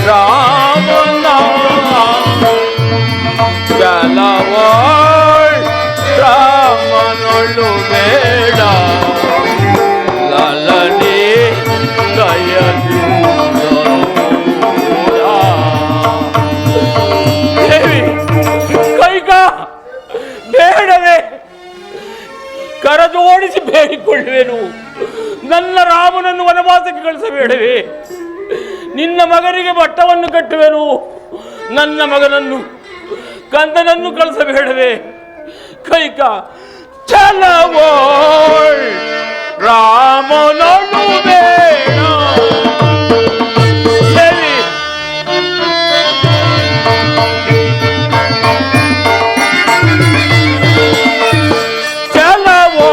ರಾಮನ ಚಲವಾಳ್ ರಾಮನೊಳು ಬೇಡ ಲಲನೆ ದೇವಿ ಕೈಗ ಬೇಡವೇ ಕರಜೋಡಿಸಿ ಬೇಡಿಕೊಳ್ಳುವೆನು. ನನ್ನ ರಾಮನನ್ನು ವನವಾಸಕ್ಕೆ ಕಳಿಸಬೇಡವೇ. ನಿನ್ನ ಮಗನಿಗೆ ಬಟ್ಟವನ್ನು ಕಟ್ಟುವೆನು. ನನ್ನ ಮಗನನ್ನು ಕಂದನನ್ನು ಕಳಿಸಬೇಡವೇ. ಕೈಕ ಚಲವೋ ರಾಮನನ್ನು ಬೇಡ. ಚಲವೋ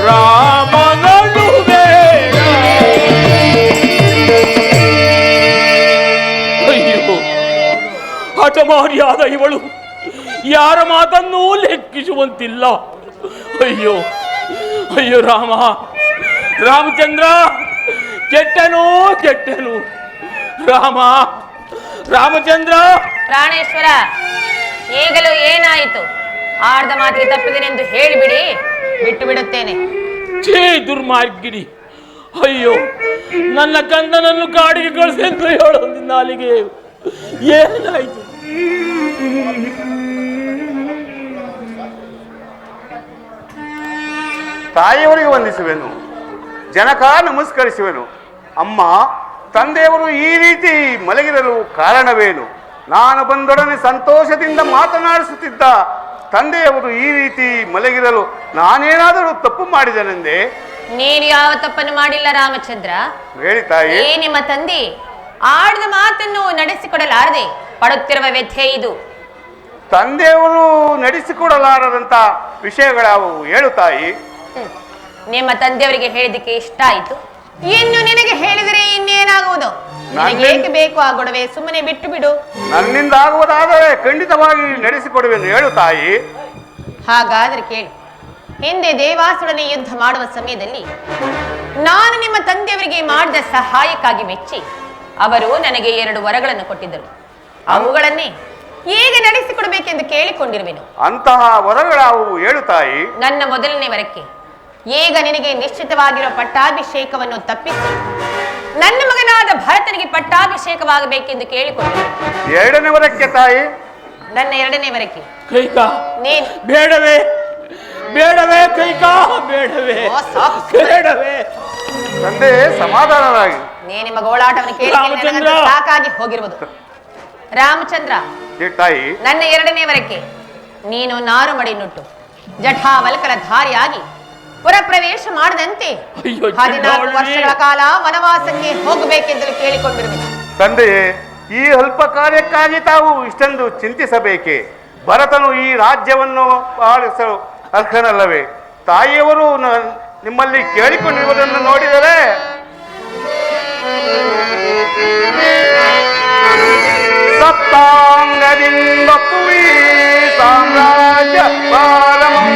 ರಾಮನನ್ನು ಬೇಡ. ಅಯ್ಯೋ, ಹಠಮಾರಿಯಾದ ಇವಳು ಯಾರ ಮಾತನ್ನೂ ಲೆಕ್ಕಿಸುವಂತಿಲ್ಲ. ಅಯ್ಯೋ ಅಯ್ಯೋ ರಾಮ, ರಾಮಚಂದ್ರ ಕೆಟ್ಟನು ಕೆಟ್ಟನು. ರಾಮ, ರಾಮಚಂದ್ರ. ಪ್ರಾಣೇಶ್ವರ, ಈಗಲೂ ಏನಾಯಿತು? ಆರ್ಧ ಮಾತಿಗೆ ತಪ್ಪಿದೆನೆಂದು ಹೇಳಿಬಿಡಿ, ಬಿಟ್ಟು ಬಿಡುತ್ತೇನೆ. ಛೇ ದುರ್ಮಾರ್ಗಿರಿ. ಅಯ್ಯೋ, ನನ್ನ ಕಂದನನ್ನು ಕಾಡಿಗೆ ಕಳಿಸೆಂದು ಹೇಳೋದು ನಾಲಿಗೆ. ಏನಾಯಿತು? ತಾಯಿಯವರಿಗೆ ವಂದಿಸುವೆನು, ಜನಕ ನಮಸ್ಕರಿಸುವೆನು. ಅಮ್ಮ, ತಂದೆಯವರು ಈ ರೀತಿ ಮಲಗಿರಲು ಕಾರಣವೇನು? ನಾನು ಬಂದೊಡನೆ ಸಂತೋಷದಿಂದ ಮಾತನಾಡಿಸುತ್ತಿದ್ದ ತಂದೆಯವರು ಈ ರೀತಿ ಮಲಗಿರಲು ನಾನೇನಾದರೂ ತಪ್ಪು ಮಾಡಿದನೆಂದೇ? ನೀನು ಯಾವ ತಪ್ಪನ್ನು ಮಾಡಿಲ್ಲ ರಾಮಚಂದ್ರ. ಹೇಳಿ ತಾಯಿ. ನಿಮ್ಮ ತಂದೆ ಆಡಿದ ಮಾತನ್ನು ನಡೆಸಿಕೊಡಲಾರದೆ ಪಡುತ್ತಿರುವ ವ್ಯಥೆ ಇದು. ತಂದೆಯವರು ನಡೆಸಿಕೊಡಲಾರದಂತ ವಿಷಯಗಳಾವು? ಹೇಳು ತಾಯಿ. ನಿಮ್ಮ ತಂದೆಯವರಿಗೆ ಹೇಳಿದಕ್ಕೆ ಇಷ್ಟ ಆಯಿತು, ಇನ್ನು ನಿನಗೆ ಹೇಳಿದರೆ ಇನ್ನೇನಾಗುವುದು? ಏಕೆ ಬೇಕು ಆ ಗೊಡವೆ? ಸುಮ್ಮನೆ ಬಿಟ್ಟು ಬಿಡು. ನನ್ನಿಂದ ಆಗುವುದಾದರೆ ಖಂಡಿತವಾಗಿ ನಡೆಸಿಕೊಡುವೆನು. ಹೇಳು ತಾಯಿ. ಹಾಗಾದ್ರೆ ಕೇಳು. ಹಿಂದೆ ದೇವಾಸುರನೇ ಯುದ್ಧ ಮಾಡುವ ಸಮಯದಲ್ಲಿ ನಾನು ನಿಮ್ಮ ತಂದೆಯವರಿಗೆ ಮಾಡಿದ ಸಹಾಯಕ್ಕಾಗಿ ಮೆಚ್ಚಿ ಅವರು ನನಗೆ 2 ವರಗಳನ್ನು ಕೊಟ್ಟಿದ್ದರು. ಅವುಗಳನ್ನೇ ಈಗ ನಡೆಸಿಕೊಡಬೇಕೆಂದು ಕೇಳಿಕೊಂಡಿರುವೆನು. ಅಂತಹ ವರಗಳಾವು? ಹೇಳು ತಾಯಿ. ನನ್ನ ಮೊದಲನೇ ವರಕ್ಕೆ ಈಗ ನಿನಗೆ ನಿಶ್ಚಿತವಾಗಿರುವ ಪಟ್ಟಾಭಿಷೇಕವನ್ನು ತಪ್ಪಿಸಿ ನನ್ನ ಮಗನಾದ ಭರತನಿಗೆ ಪಟ್ಟಾಭಿಷೇಕವಾಗಬೇಕೆಂದು ಕೇಳಿಕೊಂಡಿರುವೆನು. 2ನೇ ವರಕ್ಕೆ ತಾಯಿ? ನನ್ನ 2ನೇ ವರಕ್ಕೆ ಕೈಕ ನೀನು ಬೇಡವೇ ಬೇಡವೇ ಕೈಕ ಬೇಡವೇ ಬೇಡವೇ. ತಂದೆ ಸಮಾಧಾನರಾಗಿ. ನಿಮ್ಮ ಗೋಳಾಟವನ್ನು ಕೇಳಿ ರಾಮಚಂದ್ರ. ಸಾಕಾಗಿ ಹೋಗಿರುವುದು. ರಾಮಚಂದ್ರ, ತಾಯಿ, ನನ್ನ 2ನೇ ವರಕ್ಕೆ ನೀನು ನಾರು ಮಡಿ ನುಟ್ಟು ಜಠಾವಲ್ಕಲ ಧಾರಿಯಾಗಿ ಪುರಪ್ರವೇಶ ಮಾಡದಂತೆ 14 ವರ್ಷಗಳ ಕಾಲ ವನವಾಸಕ್ಕೆ ಹೋಗಬೇಕೆಂದು ಕೇಳಿಕೊಂಡಿರುವೆ. ತಂದೆಯೇ, ಈ ಅಲ್ಪ ಕಾರ್ಯಕ್ಕಾಗಿ ತಾವು ಇಷ್ಟೊಂದು ಚಿಂತಿಸಬೇಕೆ? ಭರತನು ಈ ರಾಜ್ಯವನ್ನು ಆಳಿಸಲು ಅರ್ಹನಲ್ಲವೇ? ತಾಯಿಯವರು ನಿಮ್ಮಲ್ಲಿ ಕೇಳಿಕೊಂಡಿರುವುದನ್ನು ನೋಡಿದರೆ ಸಪ್ತಾಂಗದಿಂದ ಪುವಿ ಸಾಮ್ರಾಜ್ಯ ಪಾರಮಂ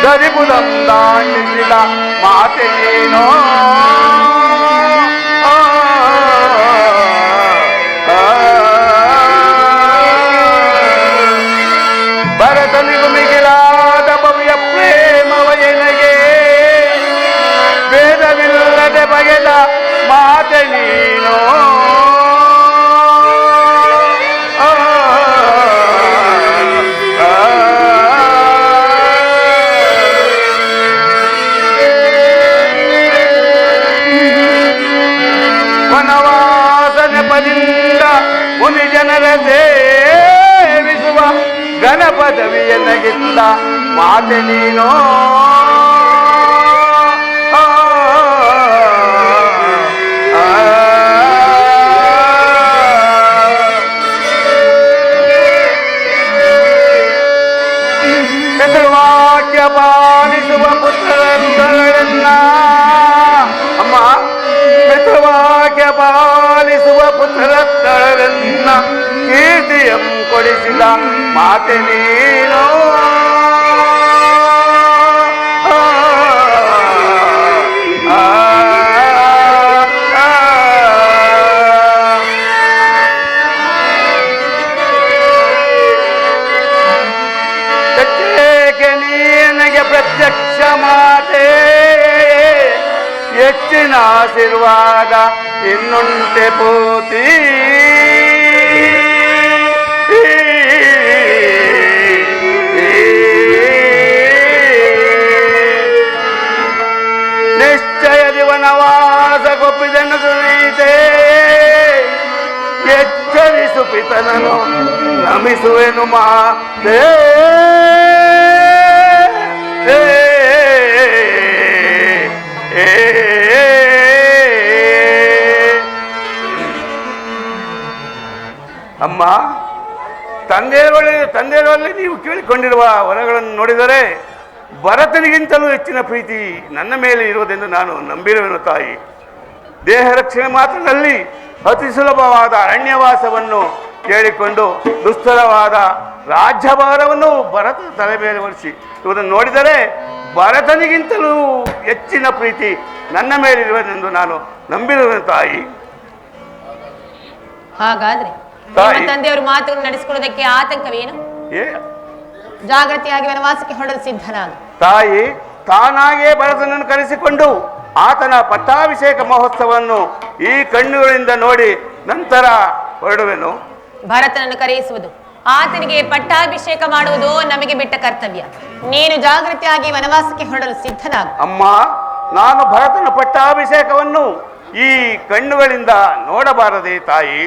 ದರಿಬುದಂದಾಂಡಿಸಿದ ಮಾತೆಯೇನೋ ಭರತನಿಗೂ ಮಿಗಿಲಾದ ಭವ್ಯ ಪ್ರೇಮವಯನಿಗೆ ಭೇದವಿಲ್ಲದೆ ಬಗೆದ ಮಾತೆ ನೀನೋ. ವನವಾಸನೆ ಪದಿಂದ ಮುನಿ ಜನರ ಸೇವಿಸುವ ಗಣಪದವಿಯನ್ನಗಿಂದ ಮಾತೆ ನೀನೋ. ಪಿತೃವಾಕ್ಯ ಪಾಲಿಸುವ ಪುತ್ರರನ್ನ ಅಮ್ಮ, ಪಿತೃವಾಕ್ಯ ಪಾಲಿಸುವ ಪುತ್ರರನ್ನ ಕೀರ್ತಿಯಂ ಕೊಡಿಸಿದ ಮಾತೆ ನೀನೋ. ಆಶೀರ್ವಾದ ಇನ್ನುಂಟೆ ಪೂತಿ ನಿಶ್ಚಯದಿ ವನವಾಸ ಗೊಪ್ಪಿದನು ಸುನೀತೆ ಎಚ್ಚರಿಸು ಪಿತನನು ನಮಿಸುವೆನು ಮಾತೆ ಅಮ್ಮ, ತಂದೆಯವರಲ್ಲಿ ನೀವು ಕೇಳಿಕೊಂಡಿರುವ ವರಗಳನ್ನು ನೋಡಿದರೆ ಭರತನಿಗಿಂತಲೂ ಹೆಚ್ಚಿನ ಪ್ರೀತಿ ನನ್ನ ಮೇಲೆ ಇರುವುದೆಂದು ನಾನು ನಂಬಿರುವೆನು ತಾಯಿ. ದೇಹ ರಕ್ಷಣೆ ಮಾತ್ರದಲ್ಲಿ ಅತಿ ಸುಲಭವಾದ ಅರಣ್ಯವಾಸವನ್ನು ಕೇಳಿಕೊಂಡು ದುಸ್ತರವಾದ ರಾಜ್ಯಭಾರವನ್ನು ಭರತನ ತಲೆ ಮೇಲೆ ಹೊರಿಸಿ ಇರುವುದನ್ನು ನೋಡಿದರೆ ಭರತನಿಗಿಂತಲೂ ಹೆಚ್ಚಿನ ಪ್ರೀತಿ ನನ್ನ ಮೇಲಿರುವುದೆಂದು ನಾನು ನಂಬಿರುವೆನು ತಾಯಿ. ಹಾಗಾದ್ರೆ ನಿಮ್ಮ ತಂದೆಯವರು ಮಾತುಗಳನ್ನು ನಡೆಸಿಕೊಳ್ಳುವುದಕ್ಕೆ ಆತಂಕವೇನು? ಜಾಗೃತಿಯಾಗಿ ವನವಾಸಕ್ಕೆ ಹೊರಡಲು ಸಿದ್ಧನಾಗ. ತಾಯಿ ತಾನಾಗೇ ಭರತನನ್ನು ಕರೆಸಿಕೊಂಡು ಆತನ ಪಟ್ಟಾಭಿಷೇಕ ಮಹೋತ್ಸವವನ್ನು ಈ ಕಣ್ಣುಗಳಿಂದ ನೋಡಿ ನಂತರ ಹೊರಡುವೆನು. ಭರತನನ್ನು ಕರೆಯಿಸುವುದು, ಆತನಿಗೆ ಪಟ್ಟಾಭಿಷೇಕ ಮಾಡುವುದು ನಮಗೆ ಬಿಟ್ಟ ಕರ್ತವ್ಯ. ನೀನು ಜಾಗೃತಿಯಾಗಿ ವನವಾಸಕ್ಕೆ ಹೊರಡಲು ಸಿದ್ಧನಾಗ. ಅಮ್ಮ, ನಾನು ಭರತನ ಪಟ್ಟಾಭಿಷೇಕವನ್ನು ಈ ಕಣ್ಣುಗಳಿಂದ ನೋಡಬಾರದೆ ತಾಯಿ?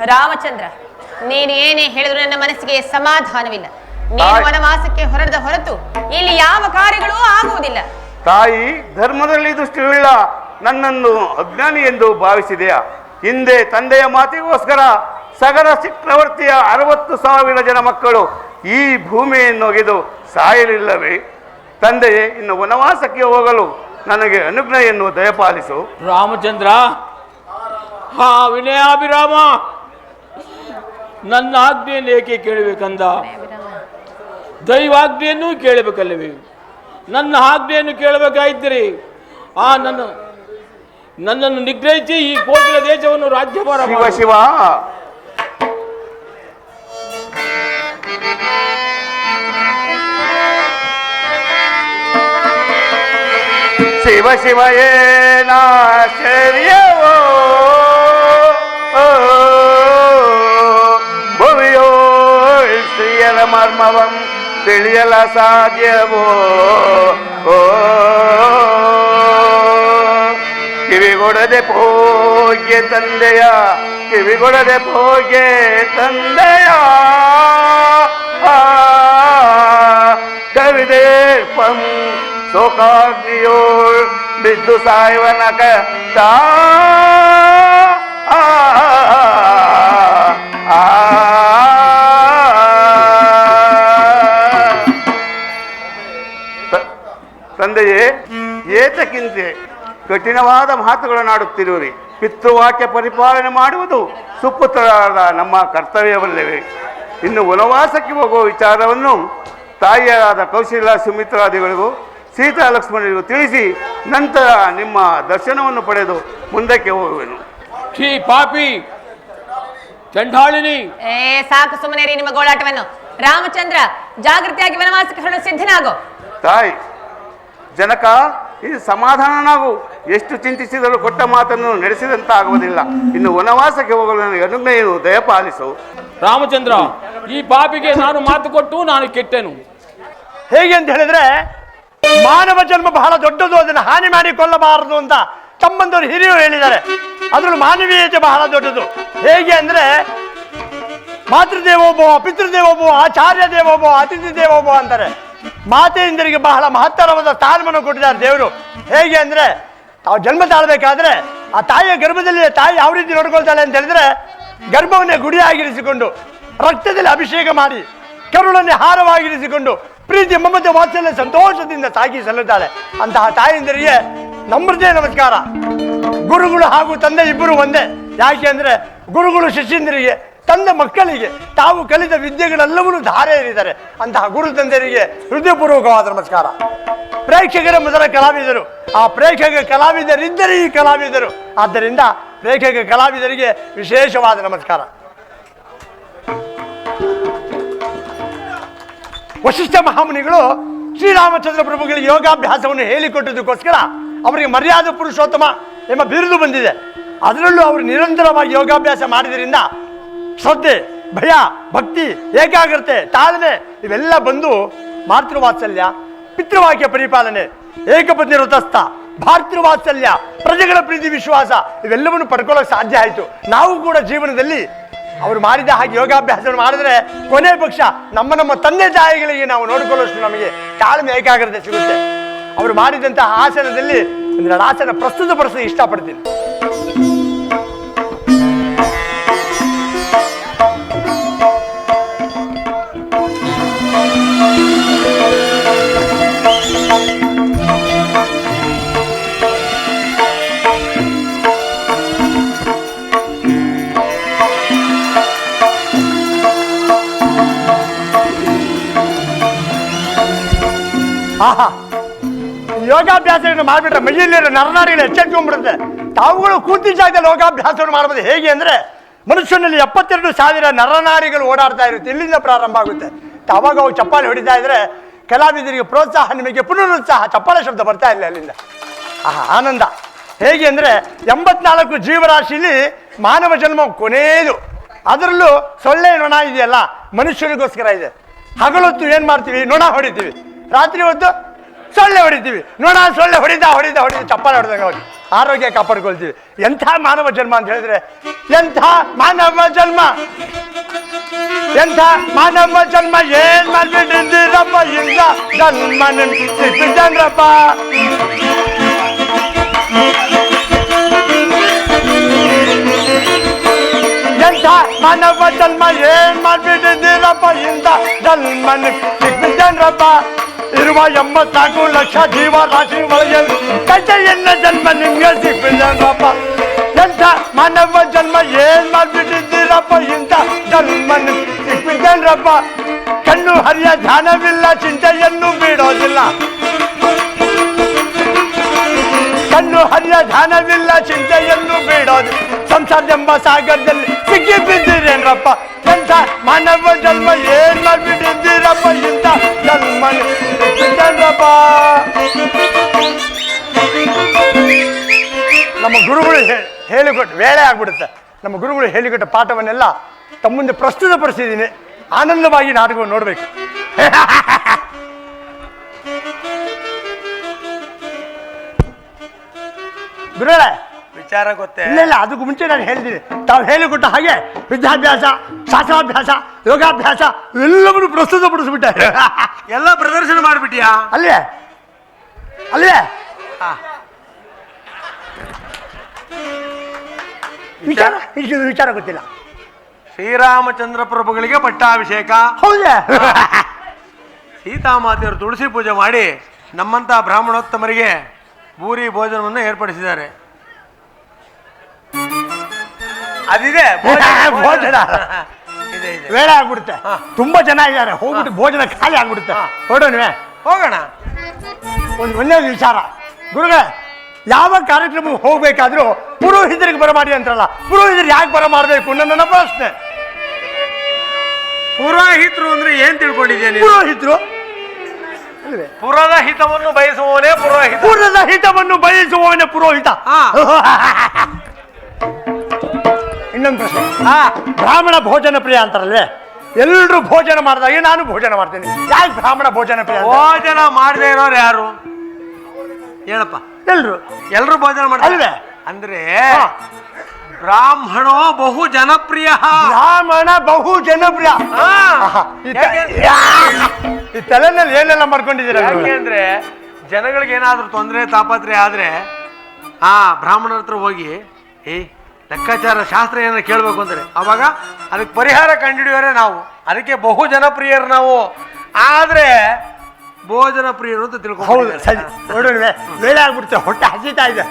ರಾಮಚಂದ್ರ, ನೀನು ಏನೇ ಹೇಳಿದ್ರು ನನ್ನ ಮನಸ್ಸಿಗೆ ಸಮಾಧಾನವಿಲ್ಲ. ನೀನು ವನವಾಸಕ್ಕೆ ಹೊರಡದ ಹೊರತು ಇಲ್ಲಿ ಯಾವ ಕಾರ್ಯಗಳೂ ಆಗುವುದಿಲ್ಲ. ತಾಯಿ, ಧರ್ಮದಲ್ಲಿ ದೃಷ್ಟಿಯುಳ್ಳ ನನ್ನನ್ನು ಅಜ್ಞಾನಿ ಎಂದು ಭಾವಿಸಿದೆಯಾ? ಹಿಂದೆ ತಂದೆಯ ಮಾತಿಗೋಸ್ಕರ ಸಗರ ಚಕ್ರವರ್ತಿಯ 60,000 ಜನ ಮಕ್ಕಳು ಈ ಭೂಮಿಯನ್ನೊಗೆದು ಸಾಯಲಿಲ್ಲವೇ? ತಂದೆಯೇ, ಇನ್ನು ವನವಾಸಕ್ಕೆ ಹೋಗಲು ನನಗೆ ಅನುಜ್ಞೆಯನ್ನು ದಯಪಾಲಿಸು. ರಾಮಚಂದ್ರ, ಹಾ ವಿನಯಾಭಿರಾಮ, ನನ್ನ ಆಜ್ಞೆಯನ್ನು ಏಕೆ ಕೇಳಬೇಕಂದ? ದೈವಾಜ್ಞೆಯನ್ನು ಕೇಳಬೇಕಲ್ಲವೇ? ನನ್ನ ಆಜ್ಞೆಯನ್ನು ಕೇಳಬೇಕಾಗಿದ್ದರೆ ನನ್ನನ್ನು ನಿಗ್ರಹಿಸಿ ಈ ಕೋಟಿಲ ದೇಶವನ್ನು ರಾಜ್ಯಭಾರ ಶಿವ ಶಿವ. ಶಿವ ಶಿವ ಏನಾಶ್ಚರ್ಯವೋ ಭುವಿಯೋ ಸ್ತ್ರೀಯರ ಮರ್ಮವಂ ತಿಳಿಯಲ ಸಾಧ್ಯವೋ. ಕಿವಿಗೊಡದೆ ಪೋಗೆ ತಂದೆಯ, ಕಿವಿಗೊಡದೆ ಪೋಗೆ ತಂದೆಯ, ಕವಿದೆ ಪಂ ಶೋಕಾಗ್ನಿಯೋಳ್ ಬಿದ್ದು ಸಾಯುವನ ಕಷ್ಟ. ತಂದೆಯೇ, ಏತಕ್ಕಿಂತೆ ಕಠಿಣವಾದ ಮಾತುಗಳನ್ನಾಡುತ್ತಿರುವಿರಿ? ಪಿತೃವಾಕ್ಯ ಪರಿಪಾಲನೆ ಮಾಡುವುದು ಸುಪುತ್ರರಾದ ನಮ್ಮ ಕರ್ತವ್ಯವಲ್ಲವೇ? ಇನ್ನು ವನವಾಸಕ್ಕೆ ಹೋಗುವ ವಿಚಾರವನ್ನು ತಾಯಿಯಾದ ಕೌಶಲ್ಯ ಸುಮಿತ್ರಾದಿಗಳಿಗೂ ಸೀತಾ ಲಕ್ಷ್ಮಣರಿಗೂ ತಿಳಿಸಿ ನಂತರ ನಿಮ್ಮ ದರ್ಶನವನ್ನು ಪಡೆದು ಮುಂದಕ್ಕೆ ಹೋಗುವೆನು. ಛೀ ಪಾಪಿ ಚಂಡಾಳಿನಿ! ಸಾಕು ಸುಮ್ಮನೆ ರೀ ನಿಮ್ಮ ಗೋಳಾಟವನ್ನು. ರಾಮಚಂದ್ರ, ಜಾಗೃತಿಯಾಗಿ ವನವಾಸಕ್ಕೆ ಹೊರಡಲು ಸಿದ್ಧನಾಗೋ. ತಾಯಿ ಜನಕ, ಇದು ಸಮಾಧಾನನಾಗು. ಎಷ್ಟು ಚಿಂತಿಸಿದರೂ ಕೊಟ್ಟ ಮಾತನ್ನು ನಡೆಸಿದಂತಾಗುವುದಿಲ್ಲ. ಇನ್ನು ವನವಾಸಕ್ಕೆ ಹೋಗಲು ನನಗೆ ಅನುಜ್ಞೆಯನ್ನು ದಯಪಾಲಿಸು. ರಾಮಚಂದ್ರ, ಈ ಪಾಪಿಗೆ ನಾನು ಮಾತು ಕೊಟ್ಟು ನಾನು ಕೆಟ್ಟೆನು. ಹೇಗೆ ಅಂತ ಹೇಳಿದ್ರೆ, ಮಾನವ ಜನ್ಮ ಬಹಳ ದೊಡ್ಡದು, ಅದನ್ನು ಹಾನಿ ಮಾಡಿಕೊಳ್ಳಬಾರದು ಅಂತ ತಮ್ಮಂದವರು ಹಿರಿಯರು ಹೇಳಿದ್ದಾರೆ. ಅದ್ರಲ್ಲಿ ಮಾನವೀಯತೆ ಬಹಳ ದೊಡ್ಡದು. ಹೇಗೆ ಅಂದ್ರೆ, ಮಾತೃದೇವೋಭವ, ಪಿತೃದೇವೋಭವ, ಆಚಾರ್ಯ ದೇವೋಭವ, ಅತಿಥಿ ದೇವೋಭವ ಅಂತಾರೆ. ಮಾತೆಯಂದರಿಗೆ ಬಹಳ ಮಹತ್ತರವಾದ ಸ್ಥಾನವನ್ನು ಕೊಟ್ಟಿದ್ದಾರೆ ದೇವರು. ಹೇಗೆ ಅಂದ್ರೆ, ತಾವು ಜನ್ಮ ತಾಳ್ಬೇಕಾದ್ರೆ ಆ ತಾಯಿಯ ಗರ್ಭದಲ್ಲಿ ತಾಯಿ ಯಾವ ರೀತಿ ನೋಡ್ಕೊಳ್ತಾಳೆ ಅಂತ ಹೇಳಿದ್ರೆ, ಗರ್ಭವನ್ನೇ ಗುಡಿಯಾಗಿರಿಸಿಕೊಂಡು ರಕ್ತದಲ್ಲಿ ಅಭಿಷೇಕ ಮಾಡಿ ಕರುಳನ್ನೇ ಹಾರವಾಗಿರಿಸಿಕೊಂಡು ಪ್ರೀತಿ ಮಮತೆ ವಾತ್ಸಲ್ಯ ಸಂತೋಷದಿಂದ ತಾಗಿ ಸಲ್ಲುತ್ತಾಳೆ. ಅಂತಹ ತಾಯಿಯಂದರಿಗೆ ನಮ್ರತೆ ನಮಸ್ಕಾರ. ಗುರುಗಳು ಹಾಗೂ ತಂದೆ ಇಬ್ಬರು ಒಂದೇ. ಯಾಕೆ ಅಂದ್ರೆ, ಗುರುಗಳು ಶಿಷ್ಯಂದರಿಗೆ, ತಂದೆ ಮಕ್ಕಳಿಗೆ ತಾವು ಕಲಿತ ವಿದ್ಯೆಗಳೆಲ್ಲವನ್ನೂ ಧಾರೆ ಎರಿದ್ದಾರೆ. ಅಂತಹ ಗುರು ತಂದೆಯರಿಗೆ ಹೃದಯಪೂರ್ವಕವಾದ ನಮಸ್ಕಾರ. ಪ್ರೇಕ್ಷಕರ ಮೊದಲ ಕಲಾವಿದರು, ಆ ಪ್ರೇಕ್ಷಕ ಕಲಾವಿದರಿದ್ದರೆ ಈ ಕಲಾವಿದರು. ಆದ್ದರಿಂದ ಪ್ರೇಕ್ಷಕ ಕಲಾವಿದರಿಗೆ ವಿಶೇಷವಾದ ನಮಸ್ಕಾರ. ವಶಿಷ್ಠ ಮಹಾಮುನಿಗಳು ಶ್ರೀರಾಮಚಂದ್ರ ಪ್ರಭುಗಳಿಗೆ ಯೋಗಾಭ್ಯಾಸವನ್ನು ಹೇಳಿಕೊಟ್ಟದಕ್ಕೋಸ್ಕರ ಅವರಿಗೆ ಮರ್ಯಾದೆ ಪುರುಷೋತ್ತಮ ಎಂಬ ಬಿರುದು ಬಂದಿದೆ. ಅದರಲ್ಲೂ ಅವರು ನಿರಂತರವಾಗಿ ಯೋಗಾಭ್ಯಾಸ ಮಾಡಿದ್ರಿಂದ ಶ್ರದ್ಧೆ, ಭಯ, ಭಕ್ತಿ, ಏಕಾಗ್ರತೆ, ತಾಳ್ಮೆ ಇವೆಲ್ಲ ಬಂದು ಮಾತೃವಾತ್ಸಲ್ಯ, ಪಿತೃವಾಕ್ಯ ಪರಿಪಾಲನೆ, ಏಕಪತ್ನಿ ವ್ರತಸ್ಥ, ಭಾತೃವಾತ್ಸಲ್ಯ, ಪ್ರಜೆಗಳ ಪ್ರೀತಿ, ವಿಶ್ವಾಸ ಇವೆಲ್ಲವನ್ನು ಪಡ್ಕೊಳ್ಳೋಕೆ ಸಾಧ್ಯ ಆಯಿತು. ನಾವು ಕೂಡ ಜೀವನದಲ್ಲಿ ಅವರು ಮಾಡಿದ ಹಾಗೆ ಯೋಗಾಭ್ಯಾಸ ಮಾಡಿದ್ರೆ ಕೊನೆ ಪಕ್ಷ ನಮ್ಮ ತಂದೆ ತಾಯಿಗಳಿಗೆ ನಾವು ನೋಡಿಕೊಳ್ಳೋಷ್ಟು ನಮಗೆ ತಾಳ್ಮೆ, ಏಕಾಗ್ರತೆ ಸಿಗುತ್ತೆ. ಅವರು ಮಾಡಿದಂತಹ ಆಸನದಲ್ಲಿ ಒಂದೆರಡು ಆಸನ ಪ್ರಸ್ತುತಪಡಿಸಲು ಇಷ್ಟಪಡ್ತೀನಿ. ಆಹಾ, ಯೋಗಾಭ್ಯಾಸವನ್ನು ಮಾಡಿಬಿಟ್ರೆ ಮೈಯಲ್ಲಿರೋ ನರನಾಡಿಗಳು ಎಚ್ಚೆತ್ಕೊಂಡ್ಬಿಡುತ್ತೆ. ತಾವುಗಳು ಕೂತಿ ಜಾಗದಲ್ಲಿ ಯೋಗಾಭ್ಯಾಸವನ್ನು ಮಾಡಬಹುದು. ಹೇಗೆ ಅಂದರೆ ಮನುಷ್ಯನಲ್ಲಿ 72,000 ನರನಾಡಿಗಳು ಓಡಾಡ್ತಾ ಇರುತ್ತೆ. ಇಲ್ಲಿಂದ ಪ್ರಾರಂಭ ಆಗುತ್ತೆ. ತಾವಾಗ ಅವು ಚಪ್ಪಾಳೆ ಹೊಡಿತಾ ಇದ್ರೆ ಕಲಾವಿದರಿಗೆ ಪ್ರೋತ್ಸಾಹ, ನಿಮಗೆ ಪುನರುತ್ಸಾಹ, ಚಪ್ಪಾಳೆ ಶಬ್ದ ಬರ್ತಾ ಇಲ್ಲ ಅಲ್ಲಿಂದ. ಆಹಾ, ಆನಂದ. ಹೇಗೆ ಅಂದರೆ 84 ಜೀವರಾಶಿಲಿ ಮಾನವ ಜನ್ಮ ಕೊನೆಯದು. ಅದರಲ್ಲೂ ಸೊಳ್ಳೆ ನೊಣ ಇದೆಯಲ್ಲ, ಮನುಷ್ಯನಿಗೋಸ್ಕರ ಇದೆ. ಹಗಲೊತ್ತು ಏನು ಮಾಡ್ತೀವಿ? ನೊಣ ಹೊಡಿತೀವಿ. ರಾತ್ರಿ ಹೊತ್ತು ಸೊಳ್ಳೆ ಹೊಡಿತೀವಿ. ನೊಣ ಸೊಳ್ಳೆ ಹೊಡಿತಾ ಚಪ್ಪಾಳೆ ಹೊಡೆದಂಗೆ ಹೋಗಿ ಆರೋಗ್ಯ ಕಾಪಾಡ್ಕೊಳ್ತೀವಿ. ಎಂಥ ಮಾನವ ಜನ್ಮ ಅಂತ ಹೇಳಿದ್ರೆ, ಎಂಥ ಮಾನವ ಜನ್ಮ, ಎಂಥ ಮಾನವ ಜನ್ಮ, ಏನ್ ಮಾಡ್ಬಿಟ್ಟಿದ್ದೀರಪ್ಪ ಇಲ್ಲ ಜನ್ಮ ಜನರಪ್ಪ. ಎಂಥ ಮಾನವ ಜನ್ಮ, ಏನ್ ಮಾಡ್ಬಿಟ್ಟಿದ್ದೀರಪ್ಪ ಇಂದ ಜನ್ಮ ಜನರಪ್ಪ. ಇರುವ 84 ಲಕ್ಷ ಜೀವರಾಶಿ ಒಳಗೆ ಕಥೆಯನ್ನ ಜನ್ಮ ನಿಮ್ಗೆ ಸಿಕ್ಕಿದಪ್ಪ. ಎಂಥ ಮಾನವ ಜನ್ಮ, ಏನ್ ಮಾಡ್ಬಿಟ್ಟಿದ್ದೀರಪ್ಪ ಇಂಥ ಜನ್ಮ ಸಿಕ್ಕಿದಪ್ಪ. ಕಣ್ಣು ಹರಿಯ ಧ್ಯಾನವಿಲ್ಲ, ಚಿಂತೆಯನ್ನು ಬಿಡೋದಿಲ್ಲ. ಕಣ್ಣು ಹರಿಯ ಧ್ಯಾನವಿಲ್ಲ, ಚಿಂತೆಯನ್ನು ಬಿಡೋದು. ಸಂಸಾರದೆಂಬ ಸಾಗರದಲ್ಲಿ ಸಿಕ್ಕಿ ಬಿದ್ದಿರೇನ್ರಪ್ಪ. ಎಂಥ ಮಾನವ ಜನ್ಮ, ಏನ್ ಮಾಡ್ಬಿಟ್ಟಿದ್ದೀರಪ್ಪ ಇಂಥ ಜನ್ಮ ಸಿಕ್ಕಿದಪ್ಪ. ನಮ್ಮ ಗುರುಗಳು ಹೇಳಿಕೊಟ್ಟು ವೇಳೆ ಆಗ್ಬಿಡುತ್ತೆ. ನಮ್ಮ ಗುರುಗಳು ಹೇಳಿಕೊಟ್ಟ ಪಾಠವನ್ನೆಲ್ಲ ತಮ್ಮ ಮುಂದೆ ಪ್ರಸ್ತುತಪಡಿಸಿದ್ದೀನಿ. ಆನಂದವಾಗಿ ನಾಟಕವನ್ನು ನೋಡ್ಬೇಕು. ಗುರುಗಳೇ, ವಿಚಾರ ಗೊತ್ತೇ? ಇಲ್ಲ, ಅದಕ್ಕೂ ಮುಂಚೆ ನಾನು ಹೇಳ್ತೀನಿ. ತಾವು ಹೇಳಿಕೊಟ್ಟ ಹಾಗೆ ವಿದ್ಯಾಭ್ಯಾಸ, ಶಾಸ್ತ್ರಾಭ್ಯಾಸ, ಯೋಗಾಭ್ಯಾಸ ಎಲ್ಲವನ್ನು ಪ್ರಸ್ತುತಪಡಿಸ್ಬಿಟ್ಟಾರೆ. ಎಲ್ಲ ಪ್ರದರ್ಶನ ಮಾಡಿಬಿಟ್ಟಿಯಾ? ಅಲ್ಲೇ ವಿಚಾರ ಗೊತ್ತಿಲ್ಲ. ಶ್ರೀರಾಮಚಂದ್ರ ಪ್ರಭುಗಳಿಗೆ ಪಟ್ಟಾಭಿಷೇಕ. ಹೌದೇ? ಸೀತಾಮಾತೆಯವರು ತುಳಸಿ ಪೂಜೆ ಮಾಡಿ ನಮ್ಮಂತ ಬ್ರಾಹ್ಮಣೋತ್ತಮರಿಗೆ ಭೂರಿ ಭೋಜನವನ್ನು ಏರ್ಪಡಿಸಿದ್ದಾರೆ. ಅದಿದೆ ಭೋಜನ ವೇಳೆ ಆಗ್ಬಿಡುತ್ತೆ. ತುಂಬಾ ಜನ ಇದ್ದಾರೆ, ಹೋಗ್ಬಿಟ್ಟು ಭೋಜನ ಖಾಲಿ ಆಗ್ಬಿಡುತ್ತೆ. ಹೊರಡೋಣವೇ? ಹೋಗೋಣ. ಒಂದು ಒಳ್ಳೆಯ ವಿಚಾರ ಗುರುಗಳೇ. ಯಾವ ಕಾರ್ಯಕ್ರಮಕ್ಕೆ ಹೋಗ್ಬೇಕಾದ್ರೂ ಪುರೋಹಿತರಿಗೆ ಬರಮಾಡಿ ಅಂತಾರಲ್ಲ, ಪುರೋಹಿತರು ಯಾಕೆ ಬರಮಾಡಬೇಕು ನನ್ನ ಪ್ರಶ್ನೆ. ಪುರೋಹಿತರು ಅಂದ್ರೆ ಏನ್ ತಿಳ್ಕೊಂಡಿದ್ದೇನೆ? ಪುರೋಹಿತರು ಪುರದ ಹಿತವನ್ನು ಬಯಸುವವನೇ ಪುರೋಹಿತ. ಪುರದ ಹಿತವನ್ನು ಬಯಸುವವನೇ ಪುರೋಹಿತ. ಇನ್ನೊಂದು ಪ್ರಶ್ನೆ. ಬ್ರಾಹ್ಮಣ ಭೋಜನ ಪ್ರಿಯ ಅಂತಾರಲ್ವೇ, ಎಲ್ಲರೂ ಭೋಜನ ಮಾಡಿದಾಗೆ ನಾನು ಭೋಜನ ಮಾಡ್ತೀನಿ. ಯಾಕೆ ಬ್ರಾಹ್ಮಣ ಭೋಜನ ಪ್ರಿಯ? ಭೋಜನ ಮಾಡದೇ ಇರೋರು ಯಾರು ಹೇಳಪ್ಪ? ಎಲ್ರು ಭೋಜನ ಮಾಡ್ತಾರೆ. ಅಂದ್ರೆ ಬ್ರಾಹ್ಮಣೋ ಬಹು ಜನಪ್ರಿಯ. ಬ್ರಾಹ್ಮಣ ಬಹು ಜನಪ್ರಿಯ. ಈ ತಲೆನಲ್ಲಿ ಏನೆಲ್ಲ ಮಾಡ್ಕೊಂಡಿದ್ದೀರ? ಅಂದ್ರೆ ಜನಗಳಿಗೆ ಏನಾದ್ರೂ ತೊಂದರೆ ತಾಪತ್ರೆ ಆದ್ರೆ ಬ್ರಾಹ್ಮಣರ ಹತ್ರ ಹೋಗಿ ಲೆಕ್ಕಾಚಾರ ಶಾಸ್ತ್ರ ಏನಾರ ಕೇಳಬೇಕು ಅಂದ್ರೆ ಅವಾಗ ಅದಕ್ಕೆ ಪರಿಹಾರ ಕಂಡುಹಿಡಿಯೋರೆ ನಾವು. ಅದಕ್ಕೆ ಬಹು ಜನಪ್ರಿಯರು ನಾವು. ಆದ್ರೆ ಭೋಜನ ಪ್ರಿಯರು ಅಂತ ತಿಳ್ಕೊಂಡು. ಹೌದು, ಸರಿ. ನೋಡೋಣ, ವೇಳೆ ಆಗ್ಬಿಡುತ್ತೆ, ಹೊಟ್ಟೆ ಹಸಿತಾ ಇದೆ.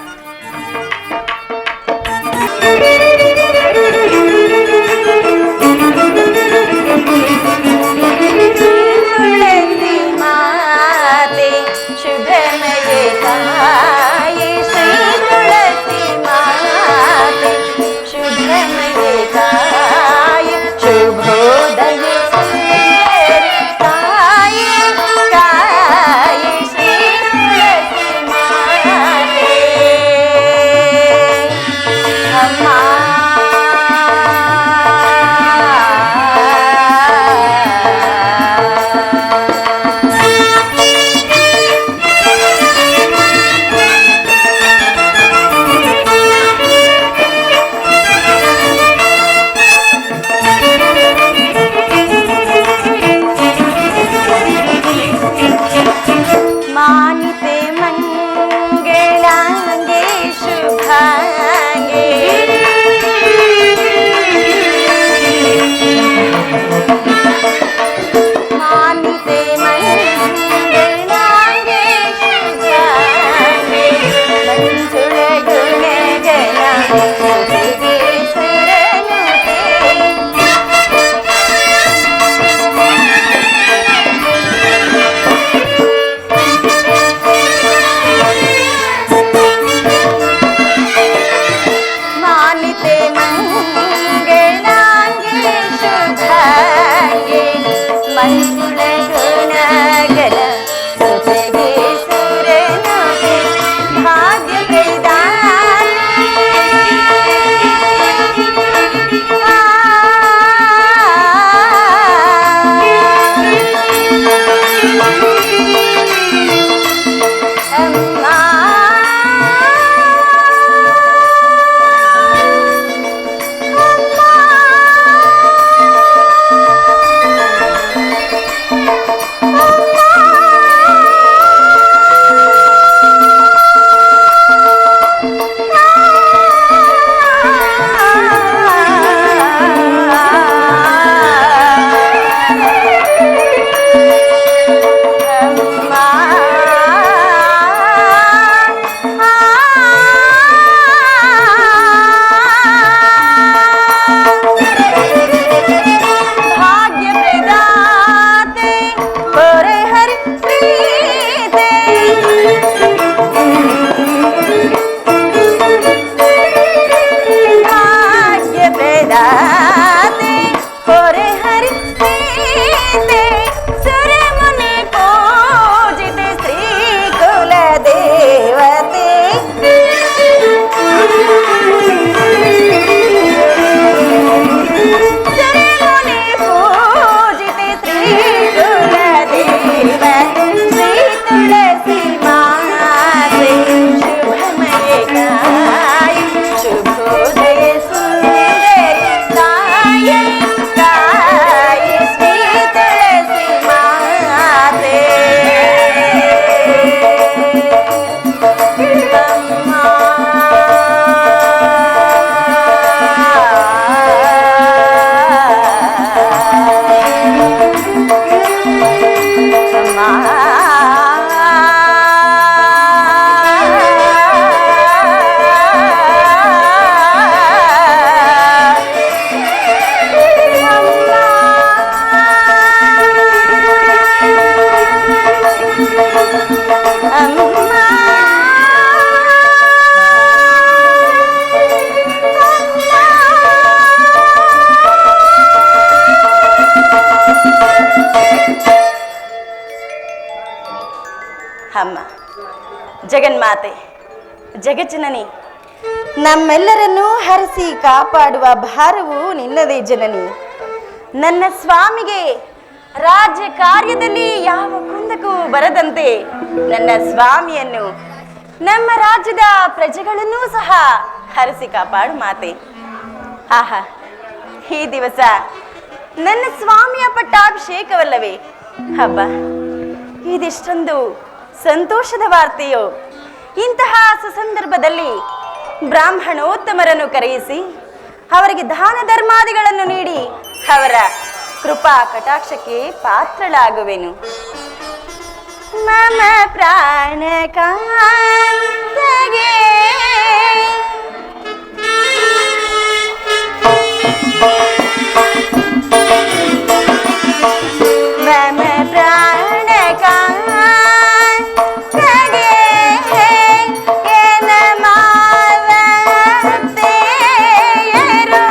ಅಮ್ಮ, ಜಗನ್ಮಾತೆ, ಜಗಜ್ಜನನಿ, ನಮ್ಮೆಲ್ಲರನ್ನೂ ಹರಿಸಿ ಕಾಪಾಡುವ ಭಾರವು ನಿನ್ನದೇ ಜನನಿ. ನನ್ನ ಸ್ವಾಮಿಗೆ ರಾಜ್ಯ ಕಾರ್ಯದಲ್ಲಿ ಯಾವ ಕುಂದಕ್ಕೂ ಬರದಂತೆ ನನ್ನ ಸ್ವಾಮಿಯನ್ನು, ನಮ್ಮ ರಾಜ್ಯದ ಪ್ರಜೆಗಳನ್ನೂ ಸಹ ಹರಿಸಿ ಕಾಪಾಡು ಮಾತೆ. ಆಹಾ, ಈ ದಿವಸ ನನ್ನ ಸ್ವಾಮಿಯ ಪಟ್ಟಾಭಿಷೇಕವಲ್ಲವೇ? ಹಬ್ಬ, ಇದಿಷ್ಟೊಂದು ಸಂತೋಷದ ವಾರ್ತೆಯೋ? ಇಂತಹ ಸುಸಂದರ್ಭದಲ್ಲಿ ಬ್ರಾಹ್ಮಣೋತ್ತಮರನ್ನು ಕರೆಯಿಸಿ ಅವರಿಗೆ ದಾನ ಧರ್ಮಾದಿಗಳನ್ನು ನೀಡಿ ಅವರ ಕೃಪಾ ಕಟಾಕ್ಷಕ್ಕೆ ಪಾತ್ರಳಾಗುವೆನು. ಮಮ ಪ್ರಾಣ ಕಾಂತಗೆ ಮಮ ಪ್ರಾಣ ಕಾಂತಗೆ ನಮಸ್ತೆಯರು.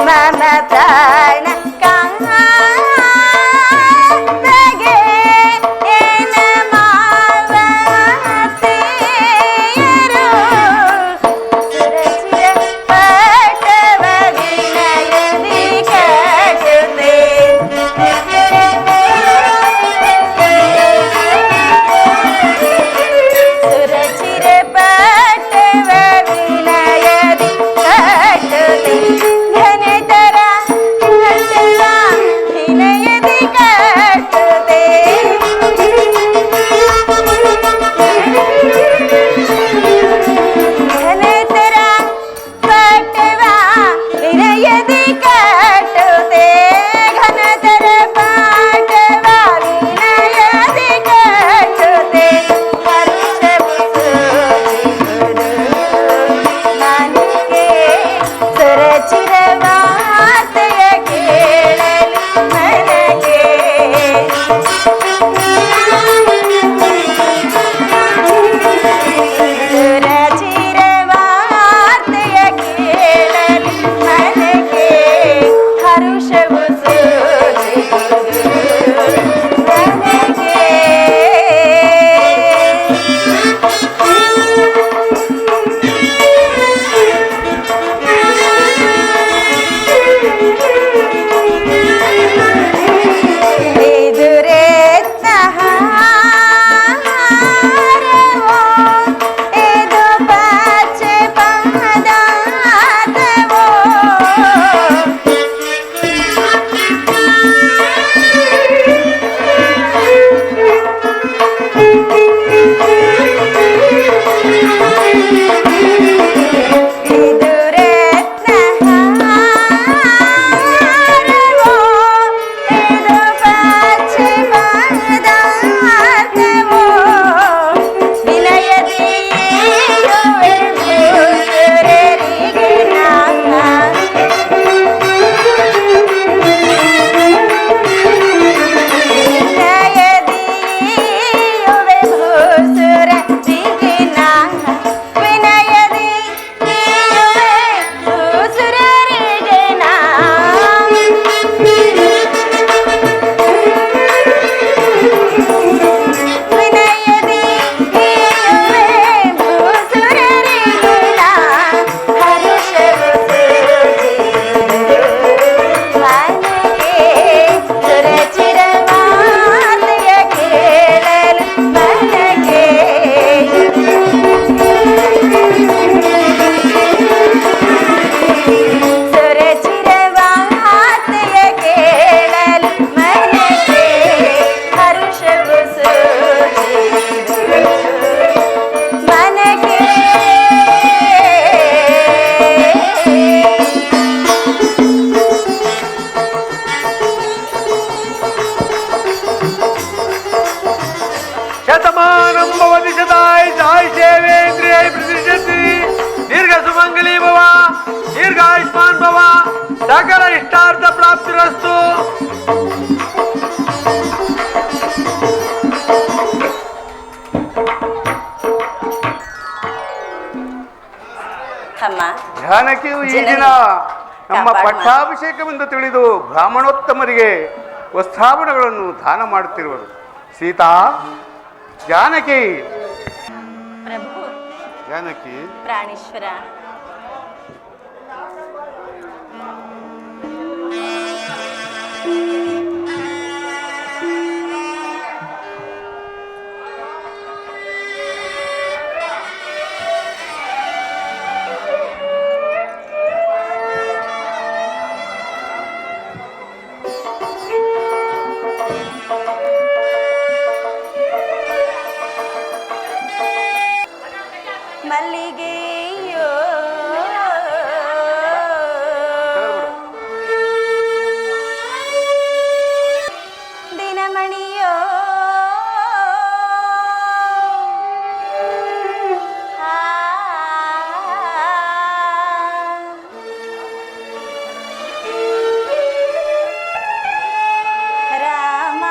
ಮಮ ಪ್ರಾಣ ಕಾಂತಗೆ ನಮಸ್ತೆಯರು. ಸುರಚಿರ ಪಟವ ವಿನಯದಿ ಕಟುತೆ. ಸುರಚಿರ ಪಟವ ವಿನಯದಿ ಕಟುತೆ. ಘನತರ ಪಟವ ವಿನಯದಿ ಕಟುತೆ. ಘನತರ ಪಟವ ವಿನಯದಿ ಕಟುತೆ. ಘನತರ ಪಟವ ವಿನಯದಿ ಕಟುತೆ. ಹರ್ಷವು ಸೂಚಿಸುವುದು ನನಗೆ ಸುರಚಿರ ವಾರ್ತೆಯ ಕೇಳಲು ನನಗೆ. ಸುರಚಿರ ವಾರ್ತೆಯ ಕೇಳಲು ನನಗೆ ಹರುಷವು ಸೂಚಿಸುವುದು ನನಗೆ. ಎದುರೆತ್ತ ಹಾರವೋ, ಇದು ಪಚ್ಚೆ ಪದಾರ್ಥವೋ. ಎದುರೆತ್ತ ಹಾರವೋ, ಇದು ಪಚ್ಚೆ ಪದಾರ್ಥವೋ. ವಿನಯದಿ ಇರುವೆ ಭೂಸುರರಿಗೆ ನಾನ. ವಿನಯದಿ ಇರುವೆ ಭೂಸುರರಿಗೆ ನಾನ. ವಿನಯದಿ ಇರುವೆ ಭೂಸುರರಿಗೆ ನಾನ. ವಿನಯದಿ ಇರುವೆ ಭೂಸುರರಿಗೆ ನಾನ. ಹರುಷವು ಸೂಚಿಸುವುದು ನನಗೆ. ಸುರಚಿರ ವಾರ್ತೆಯ ಕೇಳಲು ನನಗೆ. ಸುರಚಿರ ವಾರ್ತೆಯ ಕೇಳಲು ನನಗೆ. ಹರುಷವು ಸೂಚಿಸುವುದು ನನಗೆ. ಶತಮಾನಂ ಭವತಿ ಶತಾಯ ಆಯುಷೇವೇಂದ್ರಿಯೈ ಪ್ರತಿಷ್ಠತಿ. ದೀರ್ಘ ಸುಮಂಗಲಿ ಭವ, ದೀರ್ಘಾಯುಷ್ಮಾನ್ ಭವ, ಸಕಲ ಇಷ್ಟಾರ್ಥ ಪ್ರಾಪ್ತಿರಸ್ತು. ಅಮ್ಮ, ಜಾನಕಿಯು ಈ ದಿನ ನಮ್ಮ ಪಟ್ಟಾಭಿಷೇಕವೆಂದು ತಿಳಿದು ಬ್ರಾಹ್ಮಣೋತ್ತಮರಿಗೆ ವಸ್ತ್ರಾಭರಣಗಳನ್ನು ದಾನ ಮಾಡುತ್ತಿರುವರು. ಸೀತಾ, ಜಾನಕಿ ಪ್ರಭು ಜಾನಕಿ ಪ್ರಾಣೇಶ್ವರ ಮಲ್ಲಿಗೆಯೋ ದಿನಮಣಿಯೋ ರಾಮ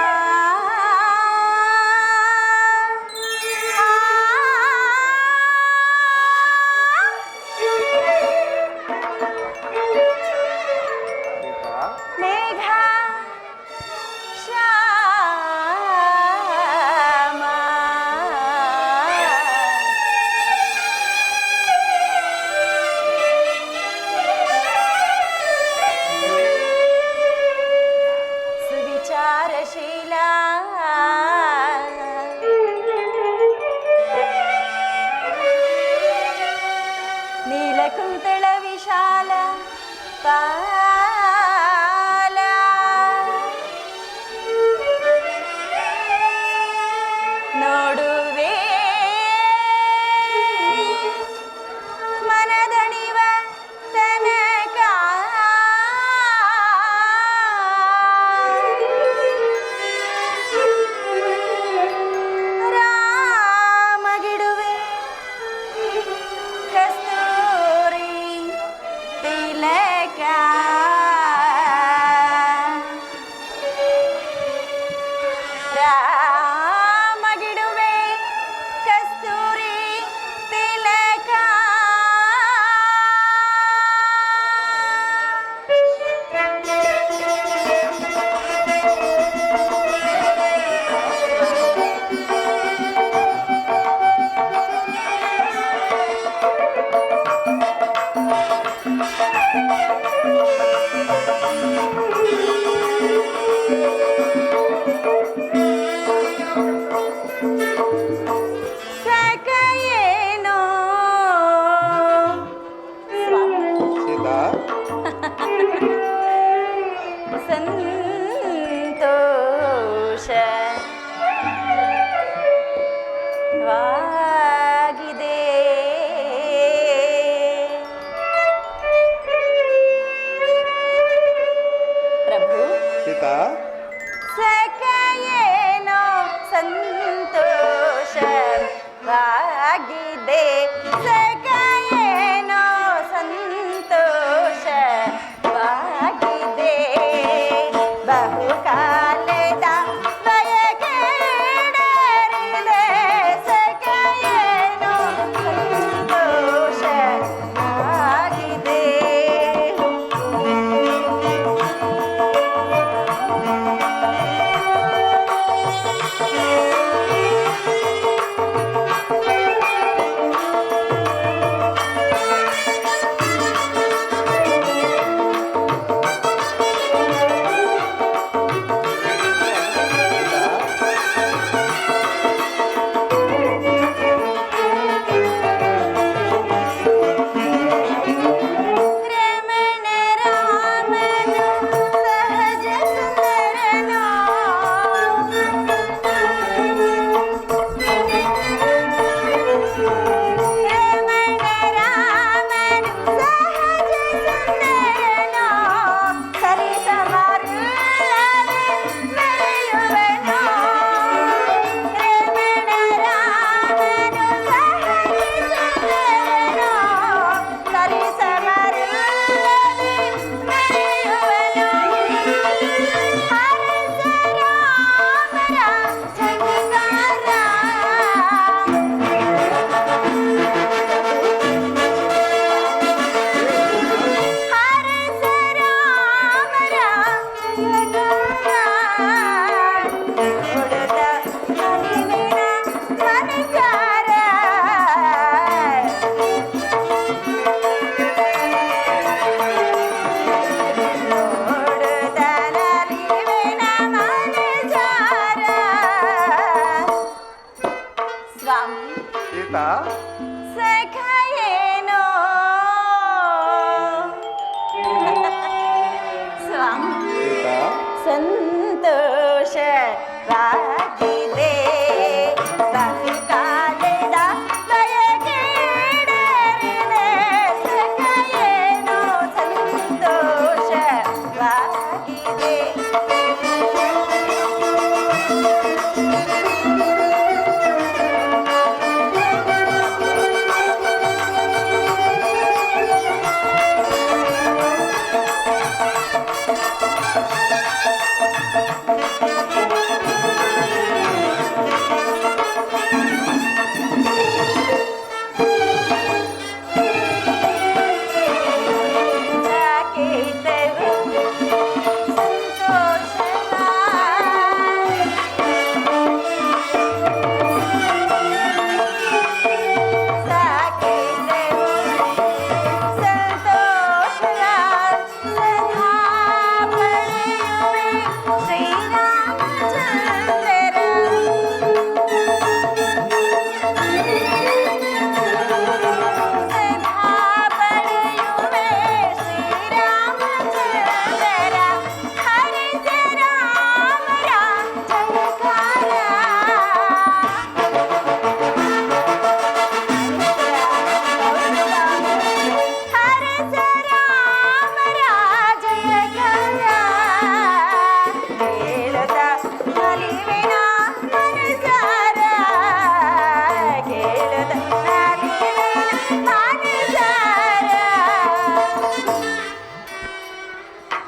ಮೇಘ ಶ್ಯಾಮ ಸುವಿಚಾರಶೀಲ ನೀಲಕುಂತಳ ವಿಶಾಲ ಪಾಲ ನೋಡುವೆ ಮನದಣಿವ ತನಕ ರಾಮಗಿಡುವೆ ಕಸ್ತೂರಿ ತಿಲಕ ರಾಮಗಿಡುವೆ ಕಸ್ತೂರಿ ತಿಲಕ ಸಾಕೇನೋ ಸೀತಾ ಸಂತೋಷ ವಾಗಿದೆ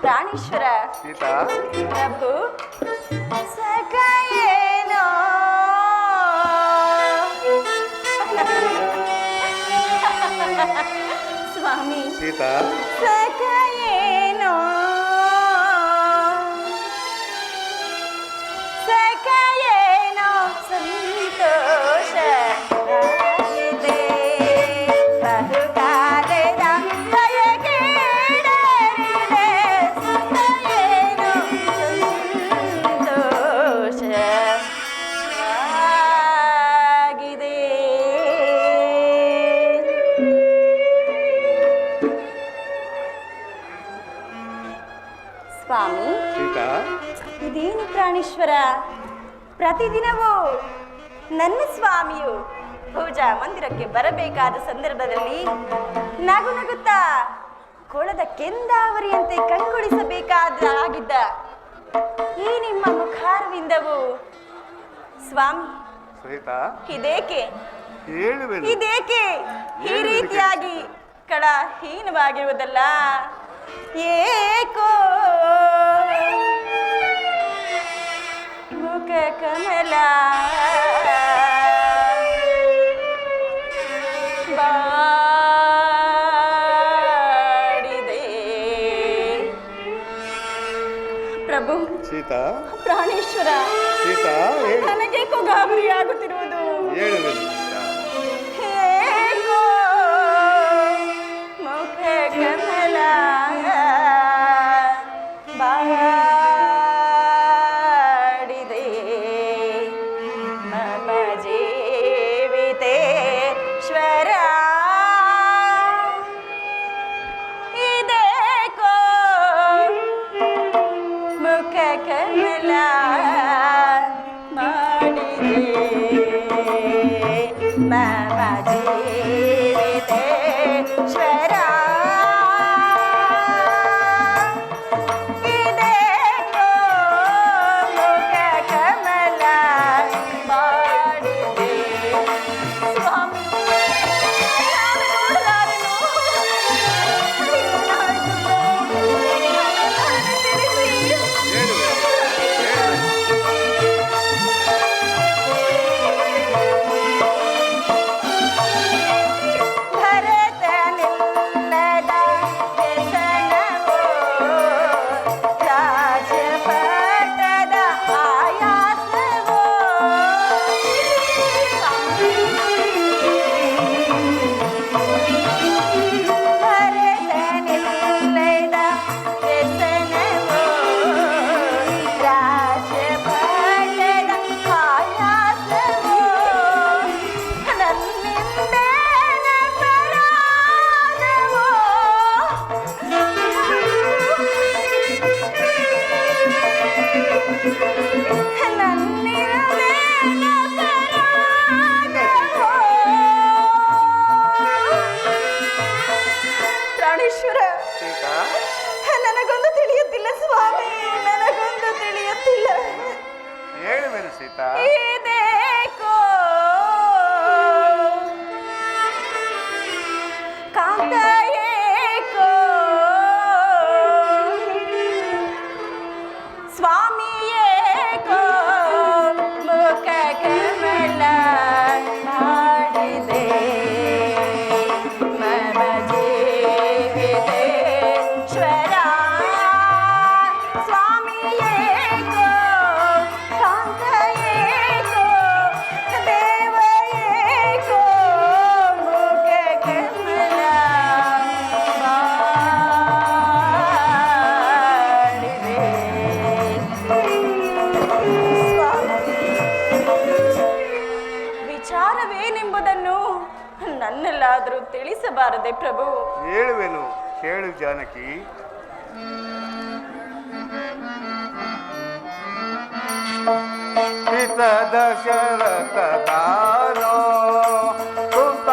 ಪ್ರಾಣೇಶ್ವರ ಸೀತಾ ಪ್ರಭು ಸಖಯೇನೋ ಸ್ವಾಮಿ ಸೀತಾ ಸಖಯೇನೋ ಸಖಯೇನೋ ಸಂತೋಷವಾಗಿದೆ ಬಹುಕಾಲದ ಬಯಕೆಡರಿದೆ ಸಖಯೇನೋ ಸಂತೋಷವಾಗಿದೆ. ಸ್ವಾಮಿ ಸೀತಾ ಇದೇನು ಪ್ರಾಣೇಶ್ವರ, ಪ್ರತಿದಿನವೂ ನನ್ನ ಸ್ವಾಮಿಯು ಪೂಜಾ ಮಂದಿರಕ್ಕೆ ಬರಬೇಕಾದ ಸಂದರ್ಭದಲ್ಲಿ ನಗು ನಗುತ್ತಾ ಕೊಳದ ಕೆಂದಾವರಿಯಂತೆ ಕಂಗೊಳಿಸಬೇಕಾಗಿದ್ದ ಈ ನಿಮ್ಮ ಮುಖಾರವಿಂದವು ಸ್ವಾಮಿ ಸೀತಾ ಇದೇಕೆ ಹೇಳುವೆನು ಇದೇಕೆ ಈ ರೀತಿಯಾಗಿ ಕಳಹೀನವಾಗಿರುವುದಲ್ಲ, ಏಕೋ ಮುಖ ಕಮಲ ಬಾಡಿದೆ. ಪ್ರಭು ಸೀತಾ ಪ್ರಾಣೇಶ್ವರ, ಸೀತಾ ನನಗೇಕೋ ಗಾಬರಿ ಆಗುತ್ತಿರುವುದು. ಹೇಳುವೆನು ಸೀತಾ ಹೇಗೋ ಮುಖ ಕಮಲ ಬಾಡಿದೆ ಮಮ ಜೀವಿತೇಶ್ವರ ಇದೇಕೋ ಮುಖ ಕಮಲ ಮಾಡಿದೆ ಮಮ ಜೀವಿತೇಶ್ವರ ಇದೇಕೋ ಮುಖ ಕಮಲ ಮಾಡಿದೆ. ಸ್ವಾಮಿ ನಾನು ನೋಡಲಾರೆನು. ಭರತನಿಲ್ಲದ ವ್ಯಸನವೋ ರಾಜಪಟದ ಆಯಾಸವೋ ಭರತನಿಲ್ಲದ ವ್ಯಸನವೋ ರಾಜಪಟದ ಆಯಾಸವೋ ನನ್ನಿಂದೇನ ಪರಾಧವೋ ನನ್ನಿಂದೇನ ಪರಾಧವೋ. ಪ್ರಾಣೇಶ್ವರ, ಸೀತಾ ನನಗೊಂದು ತಿಳಿಯುತ್ತಿಲ್ಲ ಸ್ವಾಮಿ, ನನಗೊಂದು ತಿಳಿಯುತ್ತಿಲ್ಲ. ಹೇಳುವೆನು ಸೀತಾ ಇದೇಕೋ ಕಾಂತ ಏಕೋ ಸ್ವಾಮಿ ಏಕೋ ಮುಖ ಕಮಲ ಮಾಡಿದೆ ಮಮ ಜೀವಿತೇಶ್ವರ ಸ್ವಾಮಿ ಏಕೋ ಕಾಂತ ಏಕೋ ದೇವ ಏಕೋ ಮುಖ ಕಮಲ ಮಾಡಿದೆ. ಸ್ವಾಮಿ ವಿಚಾರವೇನೆಂಬುದನ್ನು ನನ್ನೆಲ್ಲಾದರೂ ತಿಳಿಸಬಾರದೆ ಪ್ರಭು? ಹೇಳುವೆನು ಕೇಳು ಜಾನಕಿ. ಹಿತ ದಶರಥ ತಾನೋ ಸುತ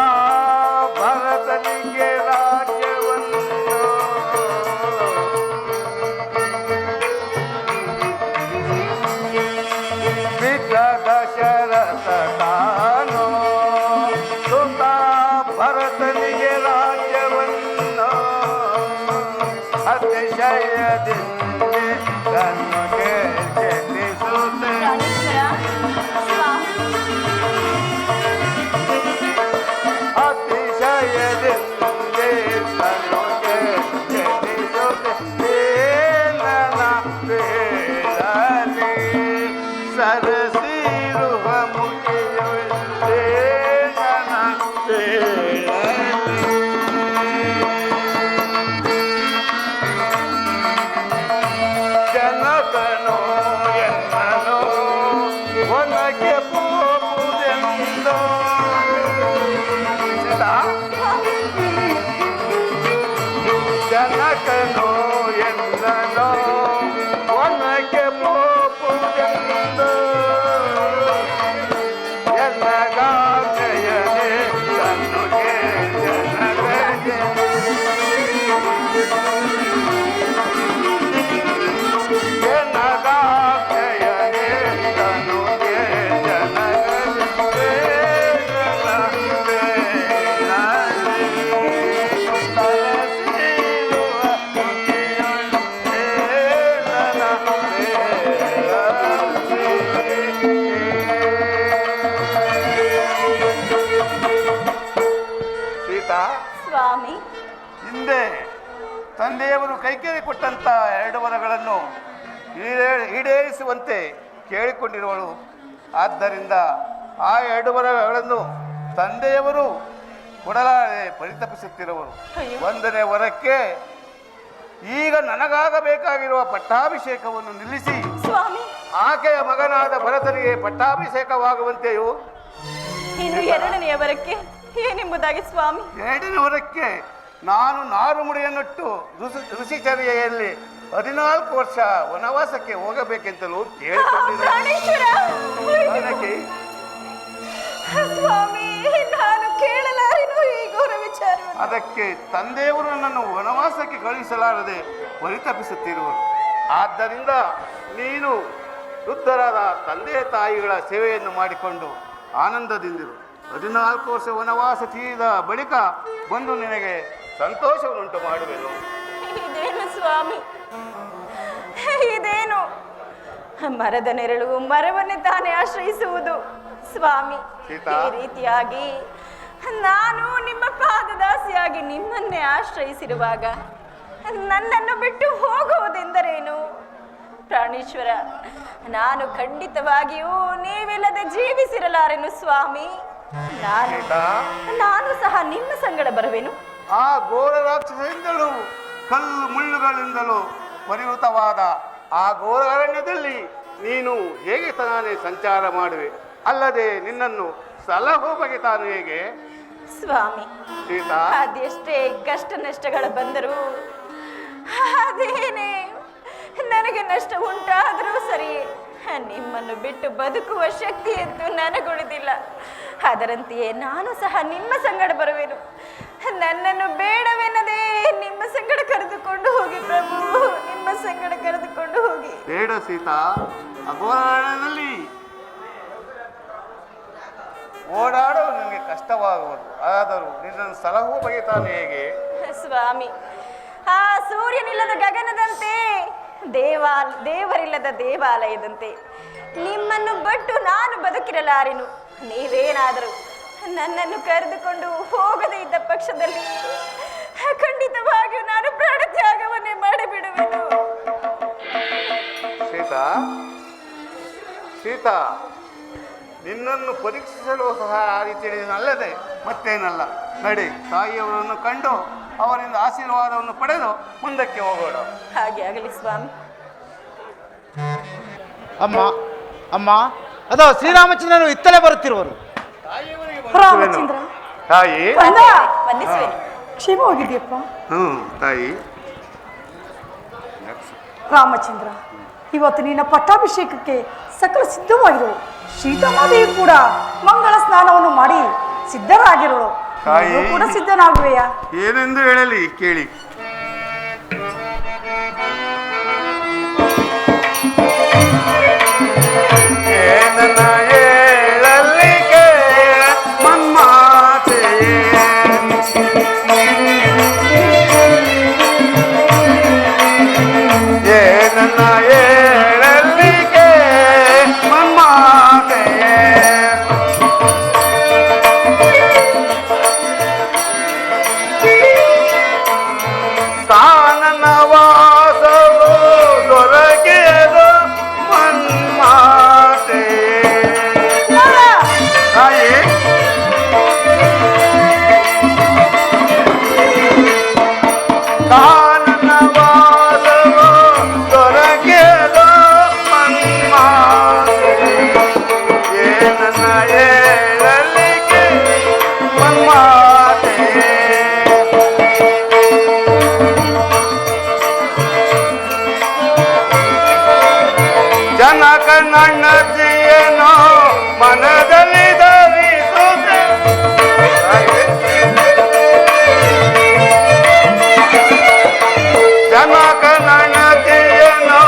ಭರತನಿಗೆ ರಾಜ್ಯವನ್ನು ಹಿತ ದಶರಥ ತಾನೋ ಸುತ ಭರತನಿಗೆ ರಾಜ್ಯವನ್ನು ಅತ್ಯ ಅತಿಶಯದಿಂದ ತನ್ನುಗೆ ಚೆಲ್ಲಿಸುತ್ತೆ. ಅತಿಶಯದಿಂದ ತನ್ನುಗೆ ಚೆಲ್ಲಿಸುತ್ತೆ. ನನ್ನ ಬೇಡಲಿ ಸರಸಿರುವ ಮುಗಿಯು ನನ್ನ ಬೇಡಲಿ. ಜನಕನೋ ಎನ್ನನೋ ಒನಗೆ ಹೋಗುವುದೆಂದೋ. ಜನಕನೋ ಎನ್ನನೋ ಒನಗೆ ಹೋಗುವುದೆಂದೋ. ಎನ್ನಗಾಯನೆ ತನ್ನುಗೆ ಜನಗೆ ಸ್ವಾಮಿ, ಹಿಂದೆ ತಂದೆಯವರು ಕೈಕೇರಿ ಕೊಟ್ಟಂತ 2 ವರಗಳನ್ನು ಈಡೇರಿಸುವಂತೆ ಕೇಳಿಕೊಂಡಿರುವಳು. ಆದ್ದರಿಂದ ಆ 2 ವರಗಳನ್ನು ತಂದೆಯವರು ಕೊಡಲಾರೆ ಪರಿತಪಿಸುತ್ತಿರುವರು. 1ನೇ ವರಕ್ಕೆ ಈಗ ನನಗಾಗಬೇಕಾಗಿರುವ ಪಟ್ಟಾಭಿಷೇಕವನ್ನು ನಿಲ್ಲಿಸಿ ಸ್ವಾಮಿ, ಆಕೆಯ ಮಗನಾದ ಭರತನಿಗೆ ಪಟ್ಟಾಭಿಷೇಕವಾಗುವಂತೆಯೂ, ಇನ್ನು 2ನೇ ವರಕ್ಕೆ ಏನೆಂಬುದಾಗಿ ಸ್ವಾಮಿ? 2ನೇ ವರಕ್ಕೆ ನಾನು ನಾರುಮುಡಿಯನ್ನುಟ್ಟು ಋಷಿಚರ್ಯೆಯಲ್ಲಿ 14 ವರ್ಷ ವನವಾಸಕ್ಕೆ ಹೋಗಬೇಕೆಂತಲೂ ಕೇಳಿಕೊಂಡಿದ್ದೆ. ಸ್ವಾಮಿ, ನಾನು ಕೇಳಲಾರೆನು ಈ ಘೋರ ವಿಚಾರ. ಅದಕ್ಕೆ ತಂದೆಯವರು ನನ್ನನ್ನು ವನವಾಸಕ್ಕೆ ಕಳುಹಿಸಲಾರದೆ ಪರಿತಪಿಸುತ್ತಿರುವರು. ಆದ್ದರಿಂದ ನೀನು ವೃದ್ಧರಾದ ತಂದೆ ತಾಯಿಗಳ ಸೇವೆಯನ್ನು ಮಾಡಿಕೊಂಡು ಆನಂದದಿಂದಿರು. 14 ವರ್ಷ ವನವಾಸ ತೀರಿದ ಬಳಿಕ ಬಂದು ನಿನಗೆ ಸಂತೋಷವನ್ನುಂಟು ಮಾಡುವೆನು. ಇದೇನು ಸ್ವಾಮಿ, ಇದೇನು? ಮರದ ನೆರಳು ಮರವನ್ನೇ ತಾನೇ ಆಶ್ರಯಿಸುವುದು ಸ್ವಾಮಿ. ಸೀತಾ, ಈ ರೀತಿಯಾಗಿ ನಾನು ನಿಮ್ಮ ಪಾದದಾಸಿಯಾಗಿ ನಿಮ್ಮನ್ನೇ ಆಶ್ರಯಿಸಿರುವಾಗ ನನ್ನನ್ನು ಬಿಟ್ಟು ಹೋಗುವುದೆಂದರೇನು? ಪ್ರಾಣೇಶ್ವರ, ನಾನು ಖಂಡಿತವಾಗಿಯೂ ನೀವಿಲ್ಲದೆ ಜೀವಿಸಿರಲಾರೆನು ಸ್ವಾಮಿ. ನಾನು ಸಹ ನಿಮ್ಮ ಸಂಗಡ ಬರುವೆನು. ಆ ಘೋರ ರಾಕ್ಷಸರಿಂದಲೂ ಕಲ್ಲು ಮುಳ್ಳುಗಳಿಂದಲೂ ಪರಿವೃತವಾದ ಆ ಘೋರ ಅರಣ್ಯದಲ್ಲಿ ನೀನು ಹೇಗೆ ತಾನೇ ಸಂಚಾರ ಮಾಡುವೆ? ಅಲ್ಲದೆ ನಿನ್ನನ್ನು ಸಲಹೋ ಬಗೆ ತಾನು ಹೇಗೆ? ಸ್ವಾಮಿ, ಸೀತಾ, ಅದೆಷ್ಟೇ ಕಷ್ಟ ನಷ್ಟಗಳು ಬಂದರೂ, ಅದೇನೇ ನನಗೆ ನಷ್ಟ ಉಂಟಾದರೂ ಸರಿ, ನಿಮ್ಮನ್ನು ಬಿಟ್ಟು ಬದುಕುವ ಶಕ್ತಿ ಎದ್ದು ನನಗುಳಿದಿಲ್ಲ. ಅದರಂತೆಯೇ ನಾನು ಸಹ ನಿಮ್ಮ ಸಂಗಡ ಬರುವೆನು. ನನ್ನನ್ನು ಬೇಡವೆನ್ನದೇ ನಿಮ್ಮ ಸಂಗಡ ಕರೆದುಕೊಂಡು ಹೋಗಿ ಪ್ರಭು, ನಿಮ್ಮ ಸಂಗಡ ಕರೆದುಕೊಂಡು ಹೋಗಿ. ಬೇಡ ಸೀತಾ, ಅಘೋರದಲ್ಲಿ ಓಡಾಡಲು ನಿನಗೆ ಕಷ್ಟವಾಗುವುದು. ಆದರೂ ನಿನ್ನನ್ನು ಸಲಹೋ ಬಗೆ ತಾನು ಹೇಗೆ? ಸ್ವಾಮಿ, ಆ ಸೂರ್ಯನಿಲ್ಲದ ಗಗನದಂತೆ, ದೇವರಿಲ್ಲದ ದೇವಾಲಯದಂತೆ ನಿಮ್ಮನ್ನು ಬಿಟ್ಟು ನಾನು ಬದುಕಿರಲಾರೆನು. ನೀವೇನಾದರೂ ನನ್ನನ್ನು ಕರೆದುಕೊಂಡು ಹೋಗದೇ ಇದ್ದ ಪಕ್ಷದಲ್ಲಿ ಖಂಡಿತವಾಗಿಯೂ ನಾನು ಪ್ರಾಣತ್ಯಾಗವನ್ನೇ ಮಾಡಿಬಿಡುವೆನು. ಸೀತಾ, ಸೀತಾ, ನಿನ್ನನ್ನು ಪರೀಕ್ಷಿಸಲು ಸಹ ಆ ರೀತಿಯಲ್ಲಿ ಅಲ್ಲದೆ ಮತ್ತೇನಲ್ಲ. ನಡಿ, ತಾಯಿಯವರನ್ನು ಕಂಡು ಅವರಿಂದ ಆಶೀರ್ವಾದವನ್ನು ಪಡೆದು ಮುಂದಕ್ಕೆ ಹೋಗೋಣ. ಹಾಗೆ ಆಗಲಿ ಸ್ವಾಮಿ. ಅಮ್ಮ ಅಮ್ಮ, ಅದೋ ಶ್ರೀರಾಮಚಂದ್ರನು ಇತ್ತಲೇ ಬರುತ್ತಿರುವರು. ರಾಮಚಂದ್ರ, ತಾಯಿ, ವಂದಿಸುವೆನು. ಕ್ಷೇಮವಾಗಿದೆಯಪ್ಪ? ತಾಯಿ. ರಾಮಚಂದ್ರ, ಇವತ್ತು ನಿನ್ನ ಪಟ್ಟಾಭಿಷೇಕಕ್ಕೆ ಸಕಲ ಸಿದ್ಧವಾಗಿರು. ಸೀತಾಮಾದೇವಿ ಕೂಡ ಮಂಗಳ ಸ್ನಾನವನ್ನು ಮಾಡಿ ಸಿದ್ಧರಾಗಿರೋಳು. ತಾಯಿ ಕೂಡ ಸಿದ್ಧನಾಗುವೆಯಾ? ಏನೆಂದು ಹೇಳಲಿ ಕೇಳಿ. ಏನನ್ನ ಹೇಳಲಿಕ್ಕೆ ಮನ್ಮಾತೆಯೇ, ನನ್ನತಿಯನೋ ಮನದಲ್ಲಿ ಧರಿಸುತ್ತೆ ಜನಕ ನನ್ನತಿಯನೋ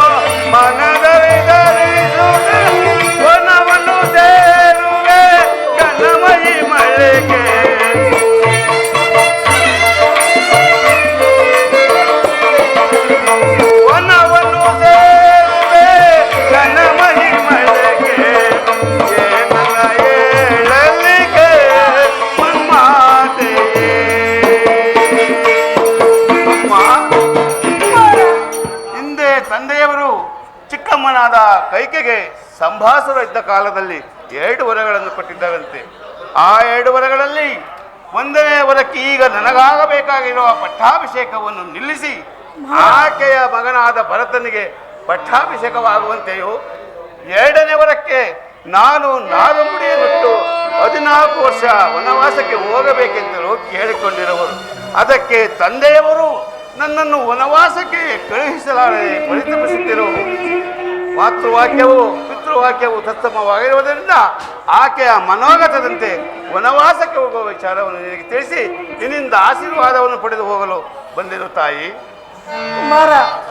ಮನದಲ್ಲಿ ಧರಿಸುತ್ತೆ ವನವನ್ನು ಸೇರುವೆ ಕನ್ನಮಯಿ ಮಳೆಗೆ ವನವನ್ನು ಸೇರುವೆ ಕನ್ನಮಯಿ ಮಳೆಗೆ ಏನನ್ನ ಹೇಳಲಿಕ್ಕೆ ಮನ್ಮಾತೆಯೇ ಹಿಂದೆ ತಂದೆಯವರು ಚಿಕ್ಕಮ್ಮನಾದ ಕೈಕೆಗೆ ಸಂಭಾಸುರ ಇದ್ದ ಕಾಲದಲ್ಲಿ 2 ವರಗಳನ್ನು ಕೊಟ್ಟಿದ್ದರಂತೆ. ಆ 2 ವರಗಳಲ್ಲಿ 1ನೇ ವರಕ್ಕೆ ಈಗ ನನಗಾಗಬೇಕಾಗಿರುವ ಪಟ್ಟಾಭಿಷೇಕವನ್ನು ನಿಲ್ಲಿಸಿ ಆಕೆಯ ಮಗನಾದ ಭರತನಿಗೆ ಪಟ್ಟಾಭಿಷೇಕವಾಗುವಂತೆಯೂ 2ನೇ ವರಕ್ಕೆ ನಾನು ನಾರುಮುಡಿಯನ್ನಿಟ್ಟು 14 ವರ್ಷ ವನವಾಸಕ್ಕೆ ಹೋಗಬೇಕೆಂತಲೂ ಕೇಳಿಕೊಂಡಿರುವರು. ಅದಕ್ಕೆ ತಂದೆಯವರು ನನ್ನನ್ನು ವನವಾಸಕ್ಕೆ ಕಳುಹಿಸಲಾರದೆ ಪರಿತಪಿಸುತ್ತಿರುವರು. ಮಾತೃವಾಕ್ಯವು ಪಿತೃವಾಕ್ಯವು ತತ್ಸಮವಾಗಿರುವುದರಿಂದ ಆಕೆಯ ಮನೋಗತದಂತೆ ವನವಾಸಕ್ಕೆ ಹೋಗುವ ವಿಚಾರವನ್ನು ನಿನಗೆ ತಿಳಿಸಿ ನಿನ್ನಿಂದ ಆಶೀರ್ವಾದವನ್ನು ಪಡೆದು ಹೋಗಲು ಬಂದಿರು ತಾಯಿ. ಕುಮಾರ,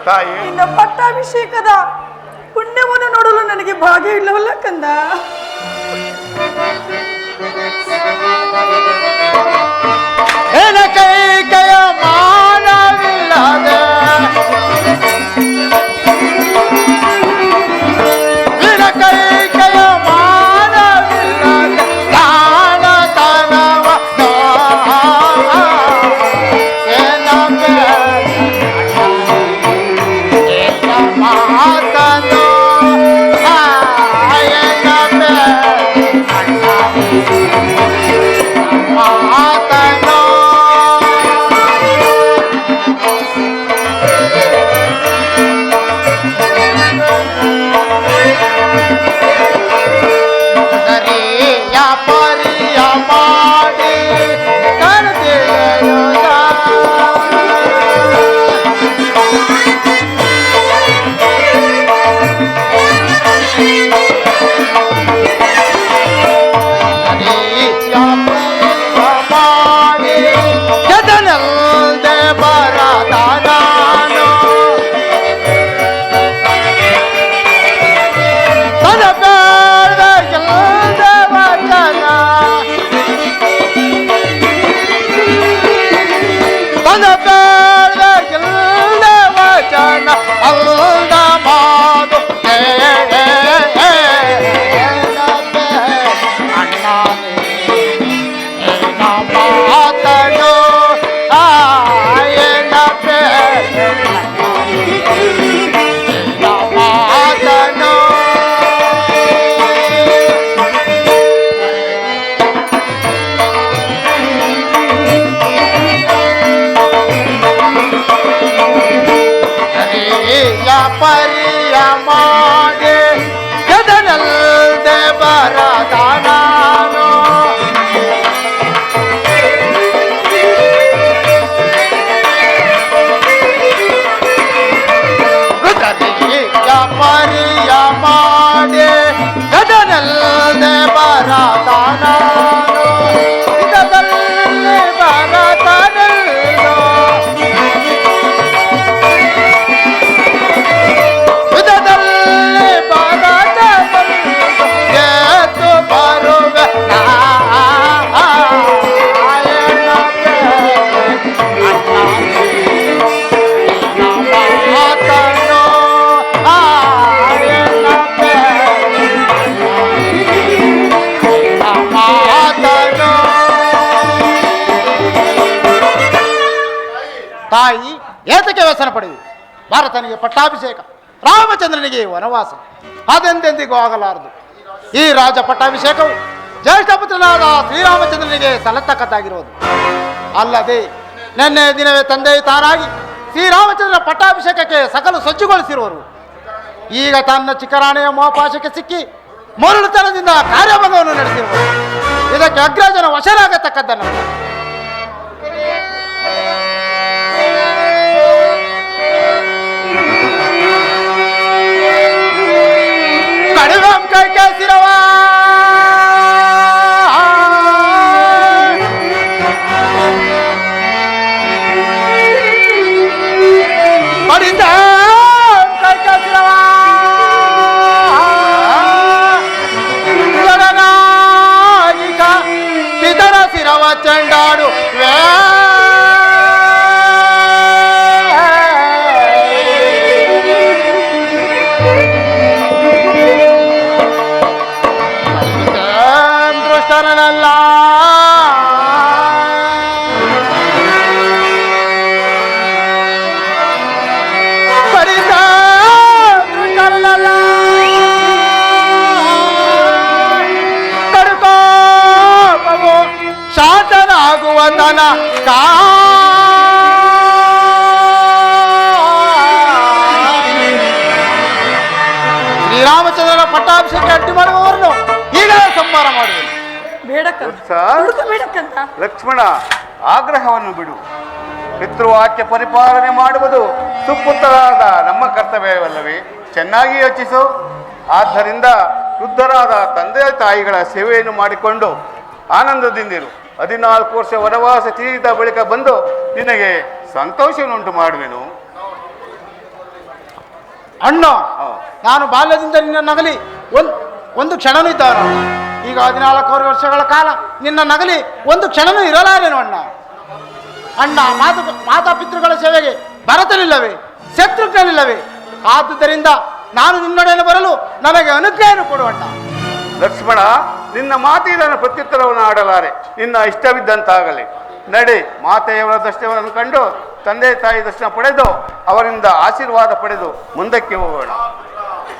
ತಾಯಿ, ನಿನ್ನ ಪಟ್ಟಾಭಿಷೇಕದ ಪುಣ್ಯವನ್ನು ನೋಡಲು ನನಗೆ ಭಾಗ್ಯ ಇಲ್ಲವಲ್ಲ ಕಂದ. ಕೈಕೆಯ ಮಾನವಿಲ್ಲದ ಕೈಕೆಯ ಮಾನವಿಲ್ಲದ ದಾನತನವ ಮಾತನು ಮಾತನು ಸರಿಯ ಪರಿಯ ಮಾಡಿ ಕರೆದಿಳೆಯುತ್ತ ಸರಿಯ ಪರಿಯ ಮಾಡಿ ಜಗನಲ್ದೆ ಬರದ ನಾನು ತನ ಬೇಡ ಎಲ್ಲದ ವಚನ ತನ ಬೇಡ ಎಲ್ಲ ವಚನ ಅಲ್ದ ಮಾದು ಮಾತನು ಆಯನ ಮಾತನು ಹರಿಯ ಪರಿಯ ಮಾಡಿ ಗದನಲ್ದೆ ಬರದ ನಾನು ಹರಿಯ ಪರಿಯ ಮಾಡಿ ಗದನಲ್ದೆ ಬರದ ನಾನು ಗದನಲ್ಲಿ ಬರದನಲ್ಲೋ ವಿಧದಲ್ಲಿ ಬರದನಲ್ಲೋ ಎದ್ದು ಬರುವೆ ಮಾತನು ಮಾತನು ತಾಯಿ ಏತಕ್ಕೆ ವ್ಯಸನ ಪಡೆಯುವಿ? ಭಾರತನಿಗೆ ಪಟ್ಟಾಭಿಷೇಕ, ರಾಮಚಂದ್ರನಿಗೆ ವನವಾಸ ಅದೆಂದೆಂದಿಗೂ ಆಗಲಾರದು. ಈ ರಾಜ ಪಟ್ಟಾಭಿಷೇಕವು ಜ್ಯೇಷ್ಠ ಪುತ್ರನಾದ ಶ್ರೀರಾಮಚಂದ್ರನಿಗೆ ಸಲ್ಲತಕ್ಕದ್ದಾಗಿರುವುದು. ಅಲ್ಲದೆ ನಿನ್ನೆ ದಿನವೇ ತಂದೆ ತಾನಾಗಿ ಶ್ರೀರಾಮಚಂದ್ರನ ಪಟ್ಟಾಭಿಷೇಕಕ್ಕೆ ಸಕಲ ಸಜ್ಜುಗೊಳಿಸಿರುವರು. ಈಗ ತನ್ನ ಚಿಕ್ಕರಾಣೆಯ ಮೋಪಾಶಕ್ಕೆ ಸಿಕ್ಕಿ ಮರುಳುತನದಿಂದ ಕಾರ್ಯಭಂಗವನ್ನು ನಡೆಸಿರುವರು. ಇದಕ್ಕೆ ಅಗ್ರಜನ ವಶರಾಗತಕ್ಕದ್ದನ್ನು ಕಡಿಮೆ ತನ ಶ್ರೀರಾಮಚಂದ್ರನ ಪಟ್ಟಾಭಿಷೇಕ ಅಡ್ಡಿ ಮಾಡುವವರನ್ನು ಈಗಲೇ ಸಂಹಾರ ಮಾಡುವುದು. ಬೇಡಕ್ಕಂತ ಬೇಡಕ್ಕಂತ. ಲಕ್ಷ್ಮಣ, ಆಗ್ರಹವನ್ನು ಬಿಡು. ಪಿತೃವಾಕ್ಯ ಪರಿಪಾಲನೆ ಮಾಡುವುದು ಸುಪುತ್ರರಾದ ನಮ್ಮ ಕರ್ತವ್ಯವಲ್ಲವೇ? ಚೆನ್ನಾಗಿ ಯೋಚಿಸು. ಆದ್ದರಿಂದ ವೃದ್ಧರಾದ ತಂದೆ ತಾಯಿಗಳ ಸೇವೆಯನ್ನು ಮಾಡಿಕೊಂಡು ಆನಂದದಿಂದಿರು. 14 ವರ್ಷ ವನವಾಸ ತೀರಿದ ಬಳಿಕ ಬಂದು ನಿನಗೆ ಸಂತೋಷವನ್ನುಂಟು ಮಾಡುವೆನು. ಅಣ್ಣ, ನಾನು ಬಾಲ್ಯದಿಂದ ನಿನ್ನ ನಗಲಿ ಒಂದು ಕ್ಷಣನೂ ಇದ್ದವನು. ಈಗ 14 ವರ್ಷಗಳ ಕಾಲ ನಿನ್ನ ನಗಲಿ ಒಂದು ಕ್ಷಣನೂ ಇರಲಾರೇನು ಅಣ್ಣ. ಅಣ್ಣ, ಮಾತಾಪಿತೃಗಳ ಸೇವೆಗೆ ಭರತನಿಲ್ಲವೇ, ಶತ್ರುಘ್ನನಿಲ್ಲವೇ? ಆದುದರಿಂದ ನಾನು ನಿನ್ನೊಡನೆ ಬರಲು ನನಗೆ ಅನುಜ್ಞೆಯನ್ನು ಕೊಡುವಣ್ಣ. ಲಕ್ಷ್ಮಣ, ನಿನ್ನ ಮಾತಿಗೆ ನಾನು ಪ್ರತ್ಯುತ್ತರವನ್ನು ಆಡಲಾರೆ. ನಿನ್ನ ಇಷ್ಟವಿದ್ದಂತಾಗಲಿ. ನಡೆ, ಮಾತೆಯವರ ದರ್ಶನವನ್ನು ಕಂಡು ತಂದೆ ತಾಯಿ ದರ್ಶನ ಪಡೆದು ಅವರಿಂದ ಆಶೀರ್ವಾದ ಪಡೆದು ಮುಂದಕ್ಕೆ ಹೋಗೋಣ.